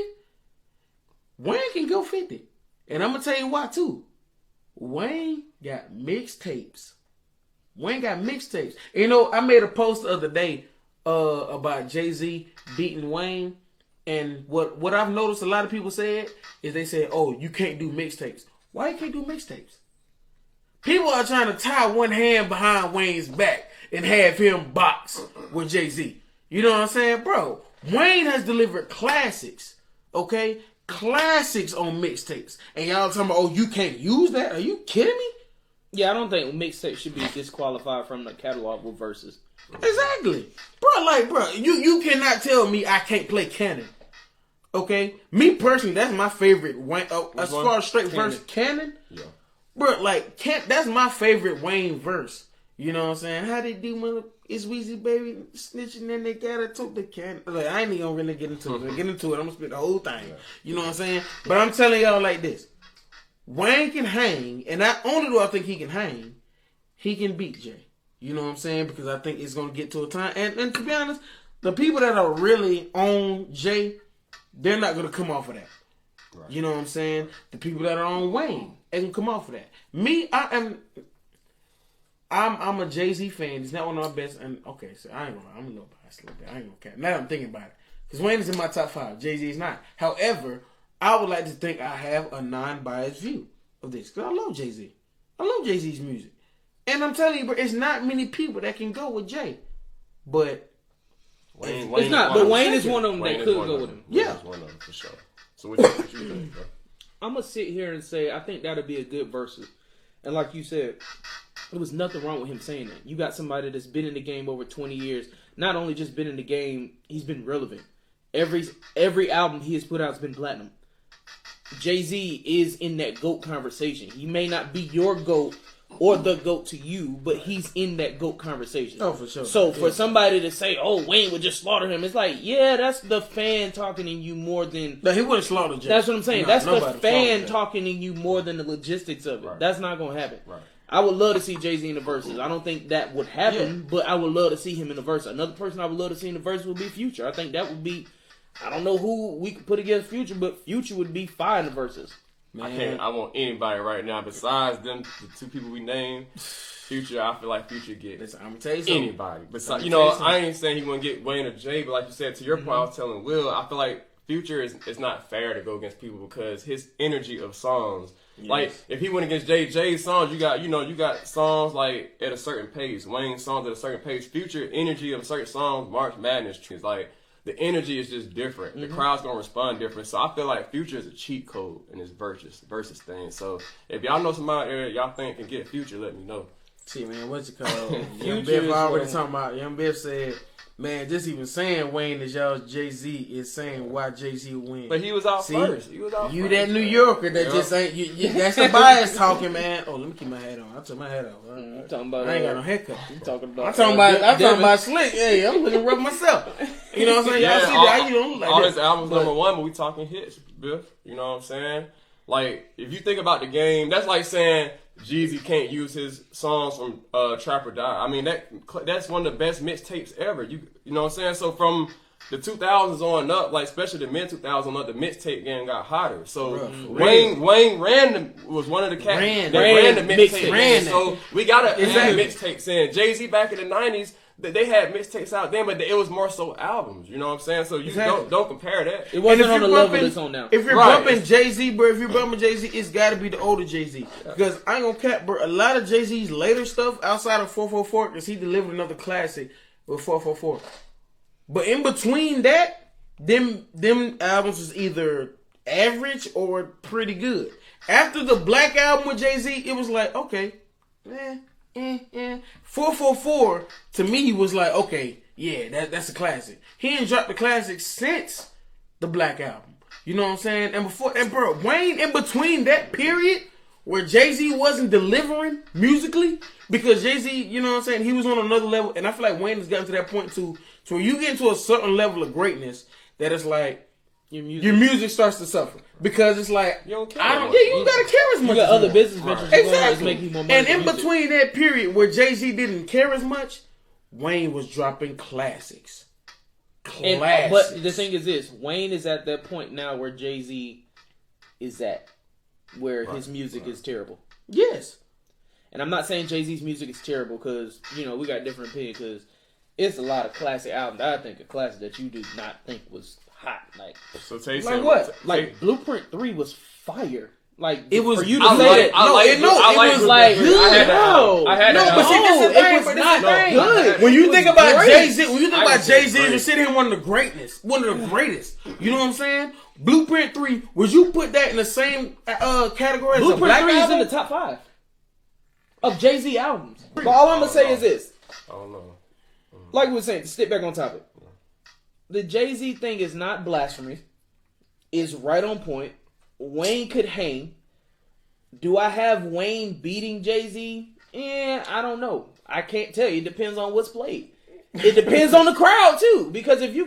Wayne can go 50. And I'm going to tell you why, too. Wayne got mixtapes. You know, I made a post the other day about Jay-Z beating Wayne. And what I've noticed a lot of people said is they said, oh, you can't do mixtapes. Why you can't do mixtapes? People are trying to tie one hand behind Wayne's back and have him box with Jay-Z. You know what I'm saying? Bro, Wayne has delivered classics, okay? Classics on mixtapes. And y'all talking about, oh, you can't use that? Are you kidding me? Yeah, I don't think mixtapes should be disqualified from the catalog with verses. Exactly. Bro, you cannot tell me I can't play Canon. Okay? Me personally, that's my favorite Wayne. As far as straight verse, Canon? Yeah. Bro, like, that's my favorite Wayne verse. You know what I'm saying? How they do, mother? It's Weezy baby snitching and they gotta talk the can. Like, I ain't even gonna really get into it. I'm gonna spit the whole thing. You know what I'm saying? But I'm telling y'all like this. Wayne can hang, and not only do I think he can hang, he can beat Jay. You know what I'm saying? Because I think it's gonna get to a time. And to be honest, the people that are really on Jay, they're not gonna come off of that. Right. You know what I'm saying? The people that are on Wayne, they can come off of that. Me, I'm a Jay-Z fan. He's not one of my best. And okay, so I'm a little biased a little bit. I ain't gonna cap. Now that I'm thinking about it, because Wayne is in my top 5. Jay-Z is not. However, I would like to think I have a non-biased view of this, because I love Jay-Z. I love Jay-Z's music, and I'm telling you, bro, it's not many people that can go with Jay. But Wayne is one of them that could go with him. Yeah, Wayne is one of them for sure. So what you think, bro? I'm gonna sit here and say I think that'd be a good versus, and like you said. There was nothing wrong with him saying that. You got somebody that's been in the game over 20 years. Not only just been in the game, he's been relevant. Every album he has put out has been platinum. Jay-Z is in that GOAT conversation. He may not be your GOAT, or the GOAT to you, but he's in that GOAT conversation. Oh, for sure. So for somebody to say, "Oh, Wayne would just slaughter him," it's like, yeah, that's the fan talking to you more than. No, he wouldn't slaughter Jay. That's what I'm saying. That's the fan talking to you more than the logistics of it. Right. That's not gonna happen. Right. I would love to see Jay-Z in the verses. I don't think that would happen, but I would love to see him in the verse. Another person I would love to see in the verse would be Future. I think that would be. I don't know who we could put against Future, but Future would be fine in the verses. Man. I want anybody right now besides them, the two people we named. Future, I feel like Future get I'm gonna tell you something. Anybody. Besides, I ain't saying he wouldn't get Wayne or Jay, but like you said, to your point, I was telling Will, I feel like Future is not fair to go against people because his energy of songs. Yes. Like if he went against Jay's songs, you got songs like at a certain pace, Wayne's songs at a certain pace. Future energy of certain songs, March Madness is like. The energy is just different. The crowd's gonna respond different. So I feel like Future is a cheat code in this versus thing. So if y'all know somebody there y'all think can get Future, let me know. See, man, what's it called? Young Biff already talking about. Young Biff said, man, just even saying Wayne is y'all's Jay-Z is saying why Jay-Z will win. But he was out first. He was out you first. That New Yorker that just ain't. That's the bias talking, man. Oh, let me keep my hat on. I took my hat off. I'm talking about. I ain't got no haircut. I'm talking about. I'm talking about slick. Hey, I'm looking rough myself. You know what I'm saying? Y'all see that? You don't like all this. his albums #1, but we talking hits, Biff. You know what I'm saying? Like if you think about the game, that's like saying Jeezy can't use his songs from Trap or Die. I mean that's one of the best mixtapes ever. You know what I'm saying? So from the 2000s on up, like especially the mid 2000s on up, the mixtape game got hotter. So Wayne was one of the cats that ran the mixtape. So we gotta add mixtapes in. Jay-Z back in the 90s. They had mixtapes out then, but it was more so albums. You know what I'm saying? So you don't compare that. It wasn't on the level it's on now. If you're bumping Jay-Z, bro, it's got to be the older Jay-Z. Because I ain't gonna cap, bro. A lot of Jay-Z's later stuff outside of 444, because he delivered another classic with 444. But in between that, them albums was either average or pretty good. After the Black album with Jay-Z, it was like, okay, 444 to me was like, okay, yeah, that's a classic. He ain't dropped the classic since the Black album. You know what I'm saying? And bro, Wayne in between that period where Jay-Z wasn't delivering musically, because Jay-Z, you know what I'm saying, he was on another level, and I feel like Wayne has gotten to that point too, to where you get to a certain level of greatness that it's like your music starts to suffer. Because it's like, you don't care you gotta care as much. You got other business ventures exactly. Make you more money. And in between that period where Jay-Z didn't care as much, Wayne was dropping classics. But the thing is this, Wayne is at that point now where Jay-Z is at, where his music is terrible. Yes. And I'm not saying Jay-Z's music is terrible because, we got different opinions, because it's a lot of classic albums. I think a classic that you did not think was hot. Like what? Like Blueprint 3 was fire. Like it was for you to say that. It was not good. When you think about Jay-Z, you sit here one of the greatest. You know what I'm saying? Blueprint 3, would you put that in the same category as Blueprint a Black 3 album? is in the top 5 of Jay-Z albums. But all I'm gonna say is this. I don't know. Like we were saying, to stick back on topic. The Jay-Z thing is not blasphemy. It's right on point. Wayne could hang. Do I have Wayne beating Jay-Z? I don't know. I can't tell you. It depends on what's played. It depends on the crowd too. Because if you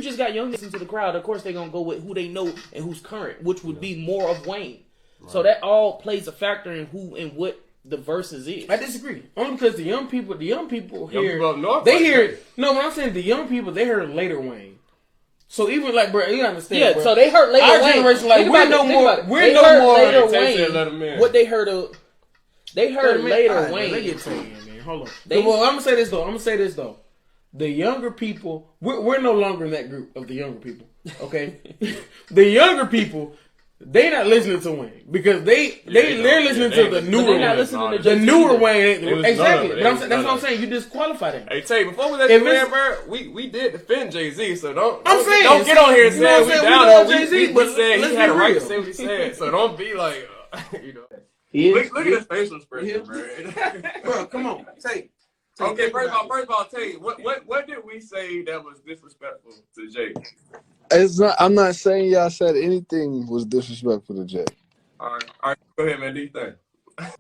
just got young listening to the crowd, of course they're gonna go with who they know and who's current, which would be more of Wayne. Right. So that all plays a factor in who and what the verses is. I disagree. Only because the young people hear. What I'm saying the young people, they heard later Wayne. So even like, bro, you understand? Yeah. Bro. So they heard later Wayne. Our generation, like, we're no more. Later Wayne. What they heard of? They heard later Wayne. They get taken, man. Hold on. Well, I'm gonna say this though. The younger people, we're no longer in that group of the younger people. Okay, the younger people. They not listening to Wayne because they're listening to the newer Wayne. The newer Wayne, exactly. But that's what I'm saying. You disqualify them. Hey, Tay, before we let you in, bro, we did defend Jay-Z, so don't get on here and say we down on Jay-Z. We said he had a right to say what he said, so don't be like, Look at his facial expression, bro. Bro, come on, Tay. Okay, first of all, Tay, what did we say that was disrespectful to Jay? I'm not saying y'all said anything was disrespectful to Jay. All right, go ahead, man. Do you think?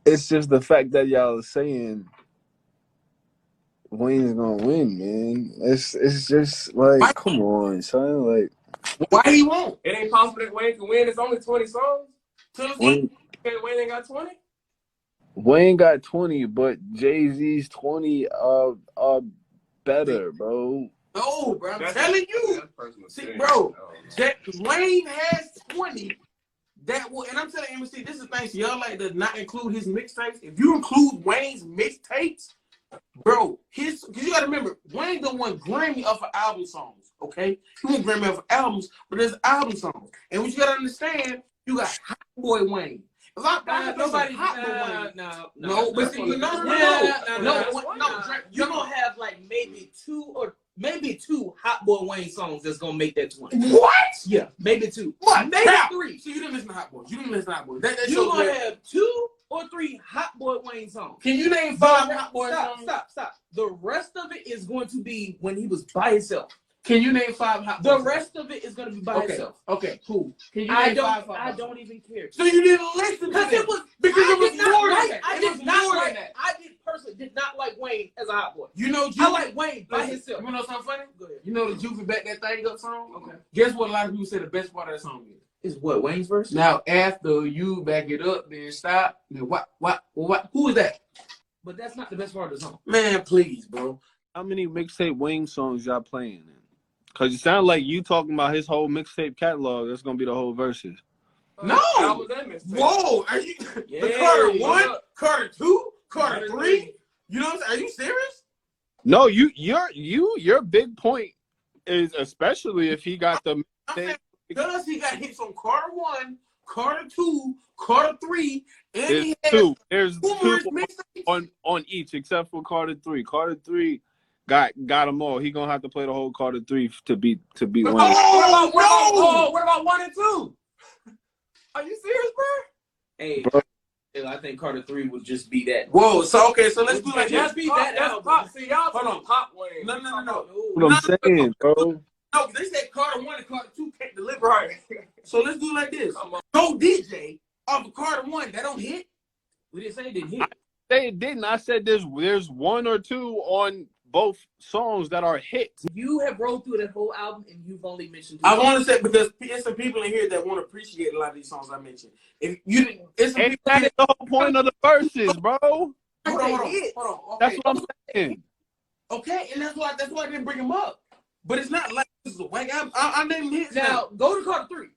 It's just the fact that y'all are saying Wayne's gonna win, man. It's just like, come on, son. Like, why he won't? It ain't possible that Wayne can win. It's only 20 songs. Wayne Wayne ain't got 20. Wayne got 20, but Jay-Z's 20 are better, bro. No, bro. I'm telling you. See, bro, Wayne has 20. That will, and I'm telling MC, this is the thing. So y'all like to not include his mixtapes. If you include Wayne's mixtapes, bro, because you gotta remember, Wayne don't want Grammy off of album songs, okay? He won't Grammy off of albums, but there's album songs. And what you gotta understand, you got Hot Boy Wayne. If I nobody Hot Boy Wayne. No, but see, You're gonna have like maybe two Hot Boy Wayne songs that's gonna make that 20. What? Yeah, maybe 2. What? Maybe 3. So you didn't listen to Hot Boys. You didn't listen to Hot Boys. You're gonna have 2 or 3 Hot Boy Wayne songs. Can you name 5 Hot Boy songs? Stop. The rest of it is going to be when he was by himself. Can you name 5 Hot Boy The songs? rest of it is going to be by itself. Okay, cool. Can you name 5 I don't even care. So you didn't listen to it? Because it was more than that. I personally did not like Wayne as a Hot Boy. You know, I like Wayne by himself. You know something funny? Go ahead. You know the Juvie Back That Thing Up song? Okay. Guess what a lot of people say the best part of that song is? Is what, Wayne's verse? Now, after you back it up, then stop. Then what? Who is that? But that's not the best part of the song. Man, please, bro. How many mixtape Wayne songs y'all playing? Because it sounds like you talking about his whole mixtape catalog. That's going to be the whole verses. No. Whoa. Are you the Carter 1, Carter 2, Carter 3? You know what I'm saying? Are you serious? No, your big point is, especially if he got the mixtape. Because he got hits on Carter 1, Carter 2, Carter 3, and he has 2. There's 2 mixtapes on each, except for Carter 3. Carter 3 got them all. He gonna have to play the whole Carter 3 to beat Wayne. What about 1 and 2? Are you serious, bro? Hey, bro. I think Carter 3 would just be that. Whoa, so let's do like just be that album. See, y'all hold on, Pop Wayne. No. What I'm saying, bro. No, they said Carter 1 and Carter 2 can't deliver. Right. So let's do it like this. Go DJ off of Carter 1 that don't hit. We didn't say it didn't hit. I say it didn't. I said there's 1 or 2 on both songs that are hits. You have rolled through that whole album and you've only mentioned 2 I want to say, because there's some people in here that want to appreciate a lot of these songs I mentioned. If you didn't, it's some people that's the whole point of the verses, bro. Hold on. Okay. That's what I'm saying. Okay, and that's why I didn't bring him up. But it's not like this is a whack album. I named hits. Now go to Carter 3.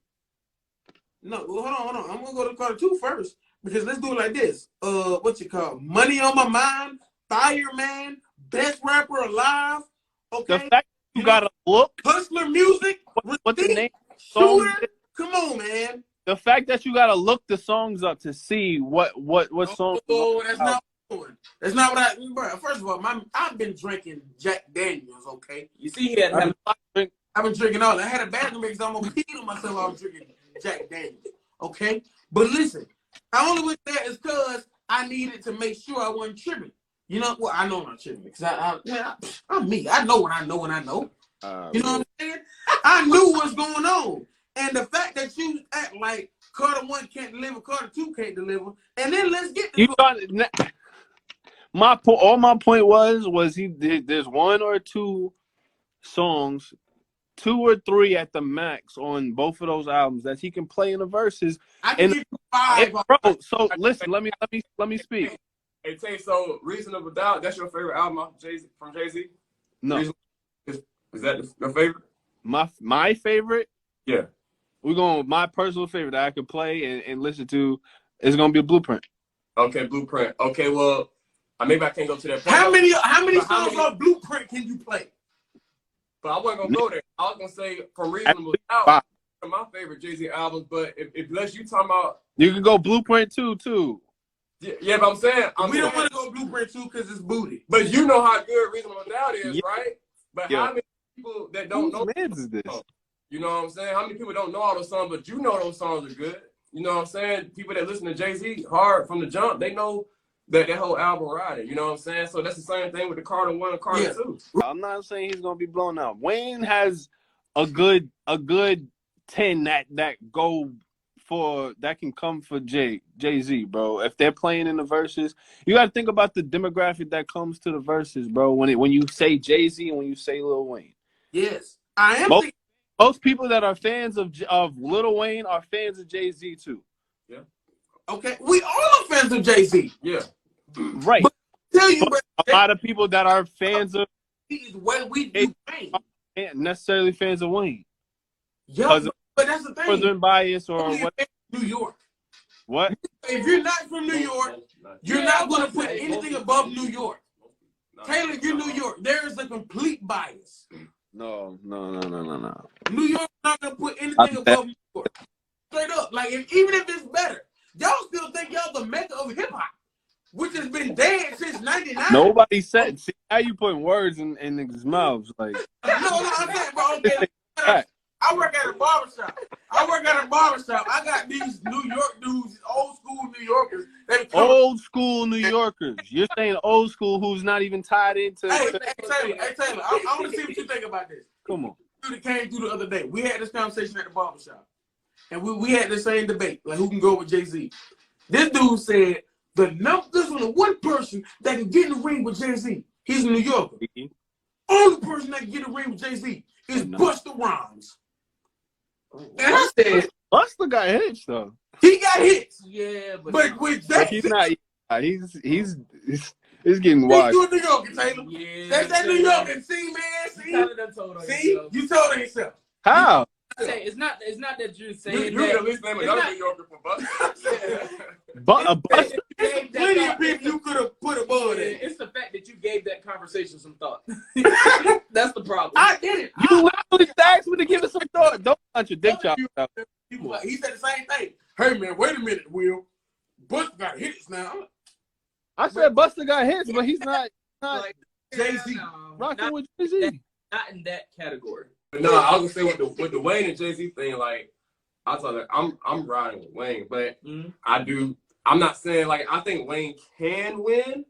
No, hold on. I'm gonna go to Carter 2 first, because let's do it like this. What's it called? Money on My Mind, Fireman, Best Rapper Alive. Okay. The fact you gotta look. Hustler Music. What the name? Shooter. Come on, man. The fact that you gotta look the songs up to see what songs. Oh, that's not what I'm doing. That's not what bro. First of all, I've been drinking Jack Daniels. Okay. You see, I've been drinking all. I had a bathroom because I'm gonna pee on myself while I'm drinking Jack Daniels. Okay. But listen, I only went there is because I needed to make sure I wasn't tripping. You know, well, I know I'm not tripping because I'm me. I know what I know when I know. You know what I'm saying? I knew what's going on. And the fact that you act like Carter 1 can't deliver, Carter 2 can't deliver, and then let's get to my point was there's 1 or 2 songs, 2 or 3 at the max on both of those albums that he can play in the verses. I can give you 5. Bro, so listen, let me speak. Hey, Tay, so Reasonable Doubt, that's your favorite album from Jay-Z? No. Is that your favorite? My favorite? Yeah. We're going with my personal favorite that I could play and listen to is going to be a Blueprint. Okay, Blueprint. Okay, well, maybe I can't go to that point. How many songs on Blueprint can you play? But I wasn't going to go there. I was going to say from Reasonable Doubt, my favorite Jay-Z albums, but if unless you talking about... You can go Blueprint 2, too. Yeah, but I'm saying... we don't want to go Blueprint 2 because it's booty. But you know how good Reasonable Doubt is, right? But how many people that don't know... Whose is this? You know what I'm saying? How many people don't know all those songs, but you know those songs are good? You know what I'm saying? People that listen to Jay-Z hard from the jump, they know that whole album riding. You know what I'm saying? So that's the same thing with the Carter 1 and Carter 2. I'm not saying he's going to be blown out. Wayne has a good 10 that go come for Jay-Z, bro. If they're playing in the verses, you got to think about the demographic that comes to the verses, bro. When you say Jay-Z and when you say Lil Wayne. Yes, I am. Most people that are fans of Lil Wayne are fans of Jay-Z too. Yeah. Okay, we all are fans of Jay-Z. Yeah. Right. But tell you, but a lot of people that are fans of what we do Wayne aren't necessarily fans of Wayne. Yeah, but that's the thing. President bias or what? New York. What? If you're not from New York, you're not going to put anything above New York. Taylor, you're New York. There is a complete bias. No. New York's not going to put anything above New York. Straight up. Like, even if it's better, y'all still think y'all the mecca of hip-hop, which has been dead since 99. Nobody said. See how you putting words in niggas' mouths. Like, no, I'm saying, bro. Okay, I work at a barbershop. I got these New York dudes, old school New Yorkers. Old school New Yorkers. You're saying old school who's not even tied into. Hey, Taylor, I want to see what you think about this. Come on. Dude that came through the other day. We had this conversation at the barbershop. And we had the same debate, like who can go with Jay-Z. This dude said, there's only one person that can get in the ring with Jay-Z. He's a New Yorker. Only person that can get in the ring with Jay-Z is Busta Rhymes. And I said, Busta got hits though. He got hits. Yeah, but with that, he's not. He's getting wild. You a New Yorker, Taylor? Yeah. That's that New Yorker. See, man. See, you told her yourself. How? It's not that you're saying you at least name another New Yorker for Busta. Busta. Plenty of people you could have put above there. It's the fact that you gave that conversation some thought. That's the problem. I did it. You literally asked me to give it some thought. Don't contradict y'all. He said the same thing. Hey man, wait a minute, Will. Busta got hits now. I said Busta got hits, but he's not like Jay-Z. Rocking with Jay-Z. Not in that category. No, I was gonna say with the Wayne and Jay-Z thing, like I told her I'm riding with Wayne, but I'm not saying like I think Wayne can win,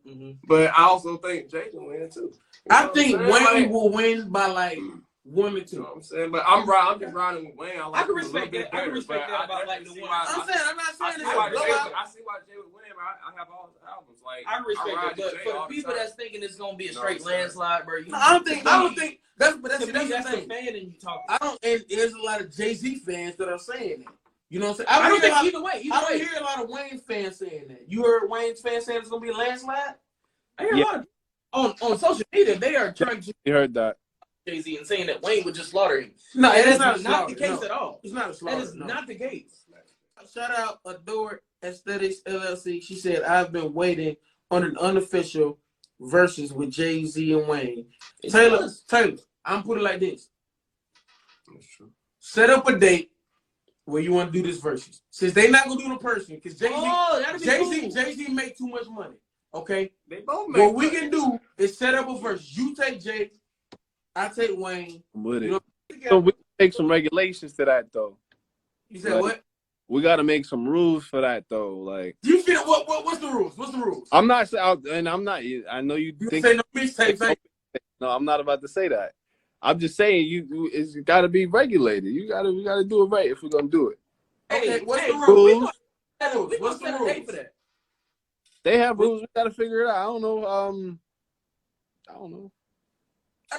but I also think Jay can win too. I think Wayne will win by like 1 or 2. You know what I'm saying? But I'm just riding with Wayne. I can respect that. I can respect that about like the one. I'm not saying this. I see why Jay would win, but I have all his albums. Like I respect that, but for the people that's thinking it's gonna be a straight landslide, bro. I don't think that's the thing. Fan and you talking. And there's a lot of Jay-Z fans that are saying that. You know what I'm saying? I don't think either way. I don't hear a lot of Wayne fans saying that. You heard Wayne's fans saying it's gonna be a landslide? I hear a lot of on social media. They are trying to. You heard that. Jay-Z and saying that Wayne would just slaughter him. No, that is not the case at all. It's not a slaughter. That is not the case. Shout out Adore Aesthetics LLC. She said, I've been waiting on an unofficial versus with Jay-Z and Wayne. Taylor, I'm putting it like this. That's true. Set up a date where you want to do this versus. Since they're not going to do it in person, because Jay-Z make too much money. Okay? They both make what we can do is set up a versus. You take Jay, I take Wayne. I'm with it. So we make some regulations to that though. You said what? We got to make some rules for that though. Like you feel what's the rules? What's the rules? I'm not and I'm not. I know you think. Say no mixtape. No, I'm not about to say that. I'm just saying it's got to be regulated. We got to do it right if we're gonna do it. Okay, what's the rules? What's the rules for that? They have rules. We got to figure it out. I don't know.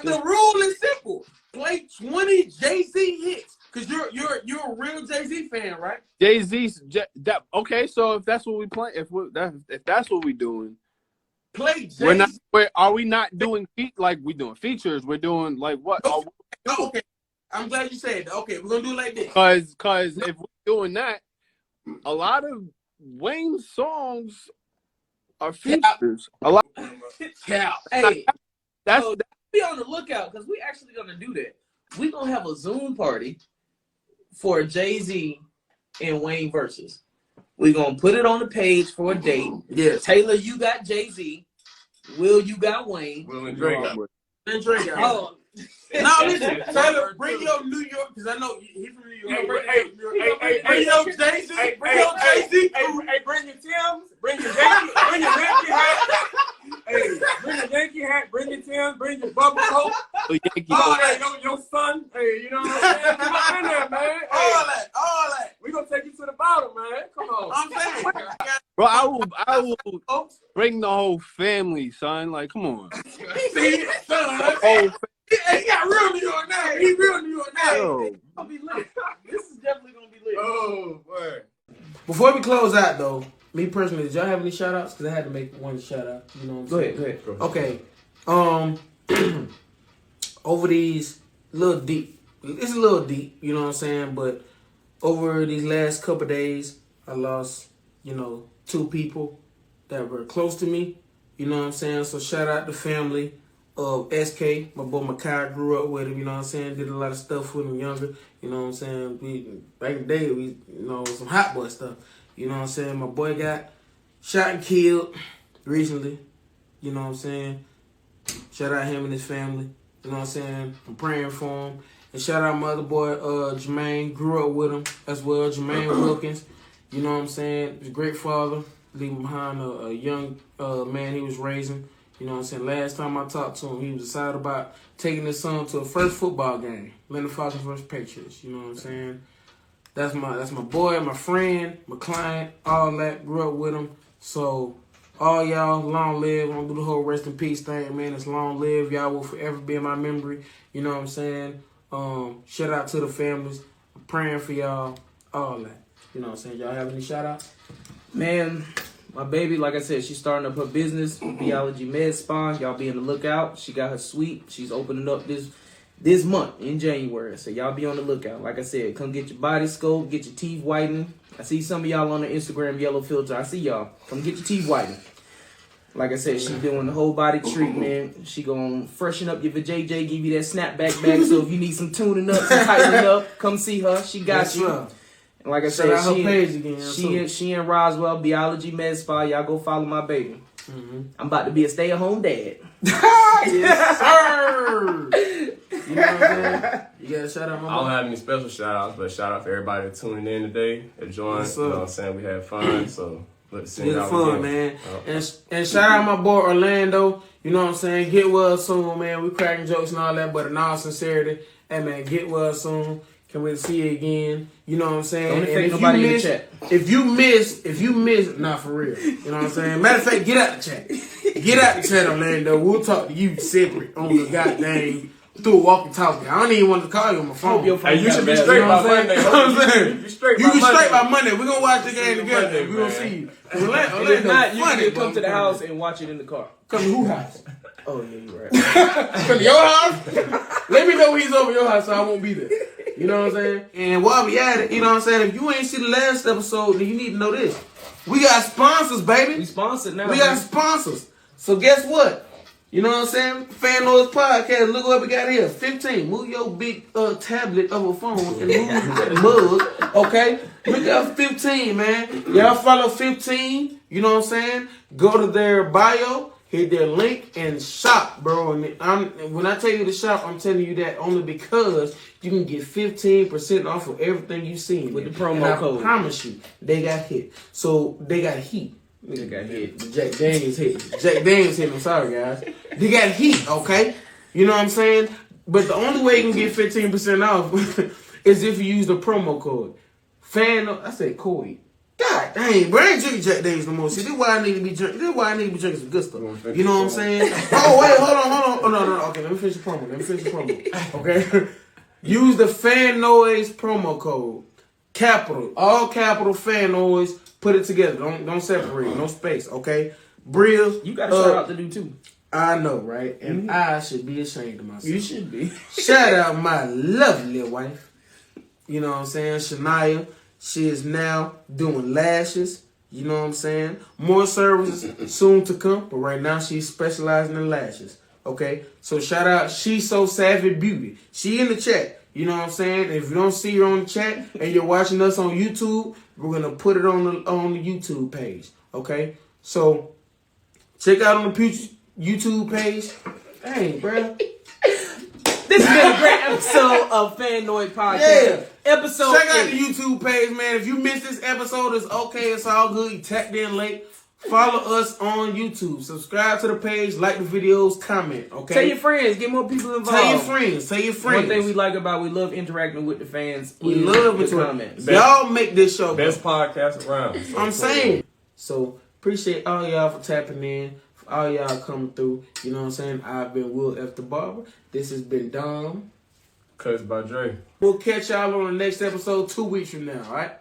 The rule is simple. Play 20 Jay-Z hits. Because you're a real Jay-Z fan, right? Jay-Z's okay, so if that's what we play, if that's what we doing, play Jay-Z. Are we not doing we doing features? We're doing like what? Okay. I'm glad you said that. Okay, we're gonna do it like this. Because if we're doing that, a lot of Wayne's songs are features. A lot. Hey, be on the lookout because we actually gonna do that. We gonna have a Zoom party for Jay-Z and Wayne versus. We gonna put it on the page for a date. Yeah, Taylor, you got Jay-Z. Will, you got Wayne. Will and Drake. Oh. No, listen, Taylor, bring your New York because I know he's from New York. Bring your Jay-Z. Bring your Jay-Z. Hey, bring your Timbs. Bring your Yankee. Bring your Yankee hat. Hey, bring your Yankee hat. Bring your Timbs. Bring your bubble coat. Your son. Hey, you know what I'm saying? Come on in there, man. All that. We gonna take you to the bar. But I will bring the whole family, son. Like, come on. He got real New York now. He real New York now. Yo. Gonna be lit. This is definitely gonna be lit. Oh, word. Before we close out, though, me personally, did y'all have any shout outs? Because I had to make one shout out. You know what I'm saying? Go ahead. Okay. Over these little deep, it's a little deep, you know what I'm saying? But over these last couple of days, I lost, 2 people that were close to me. You know what I'm saying? So shout out to family of SK. My boy Makai, grew up with him, you know what I'm saying? Did a lot of stuff with him younger. You know what I'm saying? Back in the day, we some hot boy stuff. You know what I'm saying? My boy got shot and killed recently. You know what I'm saying? Shout out him and his family. You know what I'm saying? I'm praying for him. And shout out my other boy, Jermaine. Grew up with him as well. Jermaine Wilkins. You know what I'm saying? He's a great father. Leaving behind a young man he was raising. You know what I'm saying? Last time I talked to him, he was excited about taking his son to a first football game. Atlanta Falcons versus Patriots. You know what I'm saying? That's my boy, my friend, my client, all that. Grew up with him. So all y'all, long live. I'm gonna do the whole rest in peace thing, man. It's long live. Y'all will forever be in my memory. You know what I'm saying? Shout out to the families. I'm praying for y'all. All that. You know what I'm saying? Y'all have any shout outs? Man, my baby, like I said, she's starting up her business, Biology Med Spa. Y'all be on the lookout. She got her suite. She's opening up this month in January. So y'all be on the lookout. Like I said, come get your body scope, get your teeth whitened. I see some of y'all on the Instagram yellow filter. I see y'all. Come get your teeth whitened. Like I said, she's doing the whole body treatment. She gonna freshen up your vajayjay, give you that snapback back. So if you need some tuning up, some tightening up, come see her. She got you. Right. And like I Shout out said, her page again. she and Roswell, Biology Med Spa. Y'all go follow my baby. Mm-hmm. I'm about to be a stay-at-home dad. Yes, sir. You know what I'm saying? You gotta shout out my I don't boy. have any special shout outs, but shout out to everybody tuning in today, enjoying. Yes, You know sir. what I'm saying? We had fun, so let's see Good y'all fun, again. man. And shout out my boy Orlando. You know what I'm saying? Get well soon, man. We cracking jokes and all that, but in all sincerity, hey man, get well soon. Can't wait to see you again. You know what I'm saying? Don't And affect if nobody you in the miss, chat. if you miss, not for real. You know what I'm saying? Matter of fact, get out the chat. Get out the chat, Orlando. We'll talk to you separate on the goddamn through walkie-talkie. I don't even want to call you on my phone. Hey, you should be straight by Monday. You know what I'm saying? You be straight You by be straight by Monday. Monday. We're going to watch the game together. Monday, We're going to man. see you. And if not, you funny, can come to the bro. house and watch it in the car. Come to who house? Oh, yeah, you're right. Come to your house? Let me know when he's over your house so I won't be there. You know what I'm saying? And while we at it, you know what I'm saying? If you ain't see the last episode, then you need to know this. We got sponsors, baby. We sponsored now. We got man. sponsors. So guess what? You know what I'm saying? Fan Noise Podcast. Look what we got here. 15. Move your big tablet of a phone and move that mug. Okay? Look at 15, man. Y'all follow 15. You know what I'm saying? Go to their bio. Hit their link and shop, bro. And when I tell you to shop, I'm telling you that only because you can get 15% off of everything you see With the promo and code. I promise you, they got hit. So they got heat. Nigga got hit. Jack Daniels hit. Jack Daniels hit. I'm sorry, guys. They got heat, okay? You know what I'm saying? But the only way you can get 15% off is if you use the promo code. I said Cody. God dang, bro, I ain't drinking Jack Daniels no more. See, this is why I need to be drinking. This is why I need to be drinking some good stuff. You know what I'm saying? Oh wait, hold on. Oh no. Okay, let me finish the promo. Okay, use the Fan Noise promo code. Capital, all capital Fan Noise. Put it together. Don't separate. No space. Okay, Brill. You got a shout out to do too. I know, right? And I should be ashamed of myself. You should be. Shout out my lovely wife. You know what I'm saying? Shania. She is now doing lashes. You know what I'm saying? More services soon to come. But right now she's specializing in lashes. Okay? So shout out She's So Savvy Beauty. She in the chat. You know what I'm saying? If you don't see her on the chat and you're watching us on YouTube, we're going to put it on the YouTube page. Okay? So check out on the YouTube page. Hey, bro. This has been a great episode of Fan Noise Podcast. Yeah. Episode Check out 8. the YouTube page, man. If you missed this episode, it's okay. It's all good. You tapped in late. Follow us on YouTube. Subscribe to the page. Like the videos. Comment. Okay. Tell your friends. Get more people involved. Tell your friends. Tell your friends. One thing we like about we love interacting with the fans. We is love the it. comments. Y'all make this show. Best podcast around. I'm saying. So appreciate all y'all for tapping in, for all y'all coming through. You know what I'm saying? I've been Will F. the Barber. This has been Dom. Cuz by Dre. We'll catch y'all on the next episode 2 weeks from now, all right?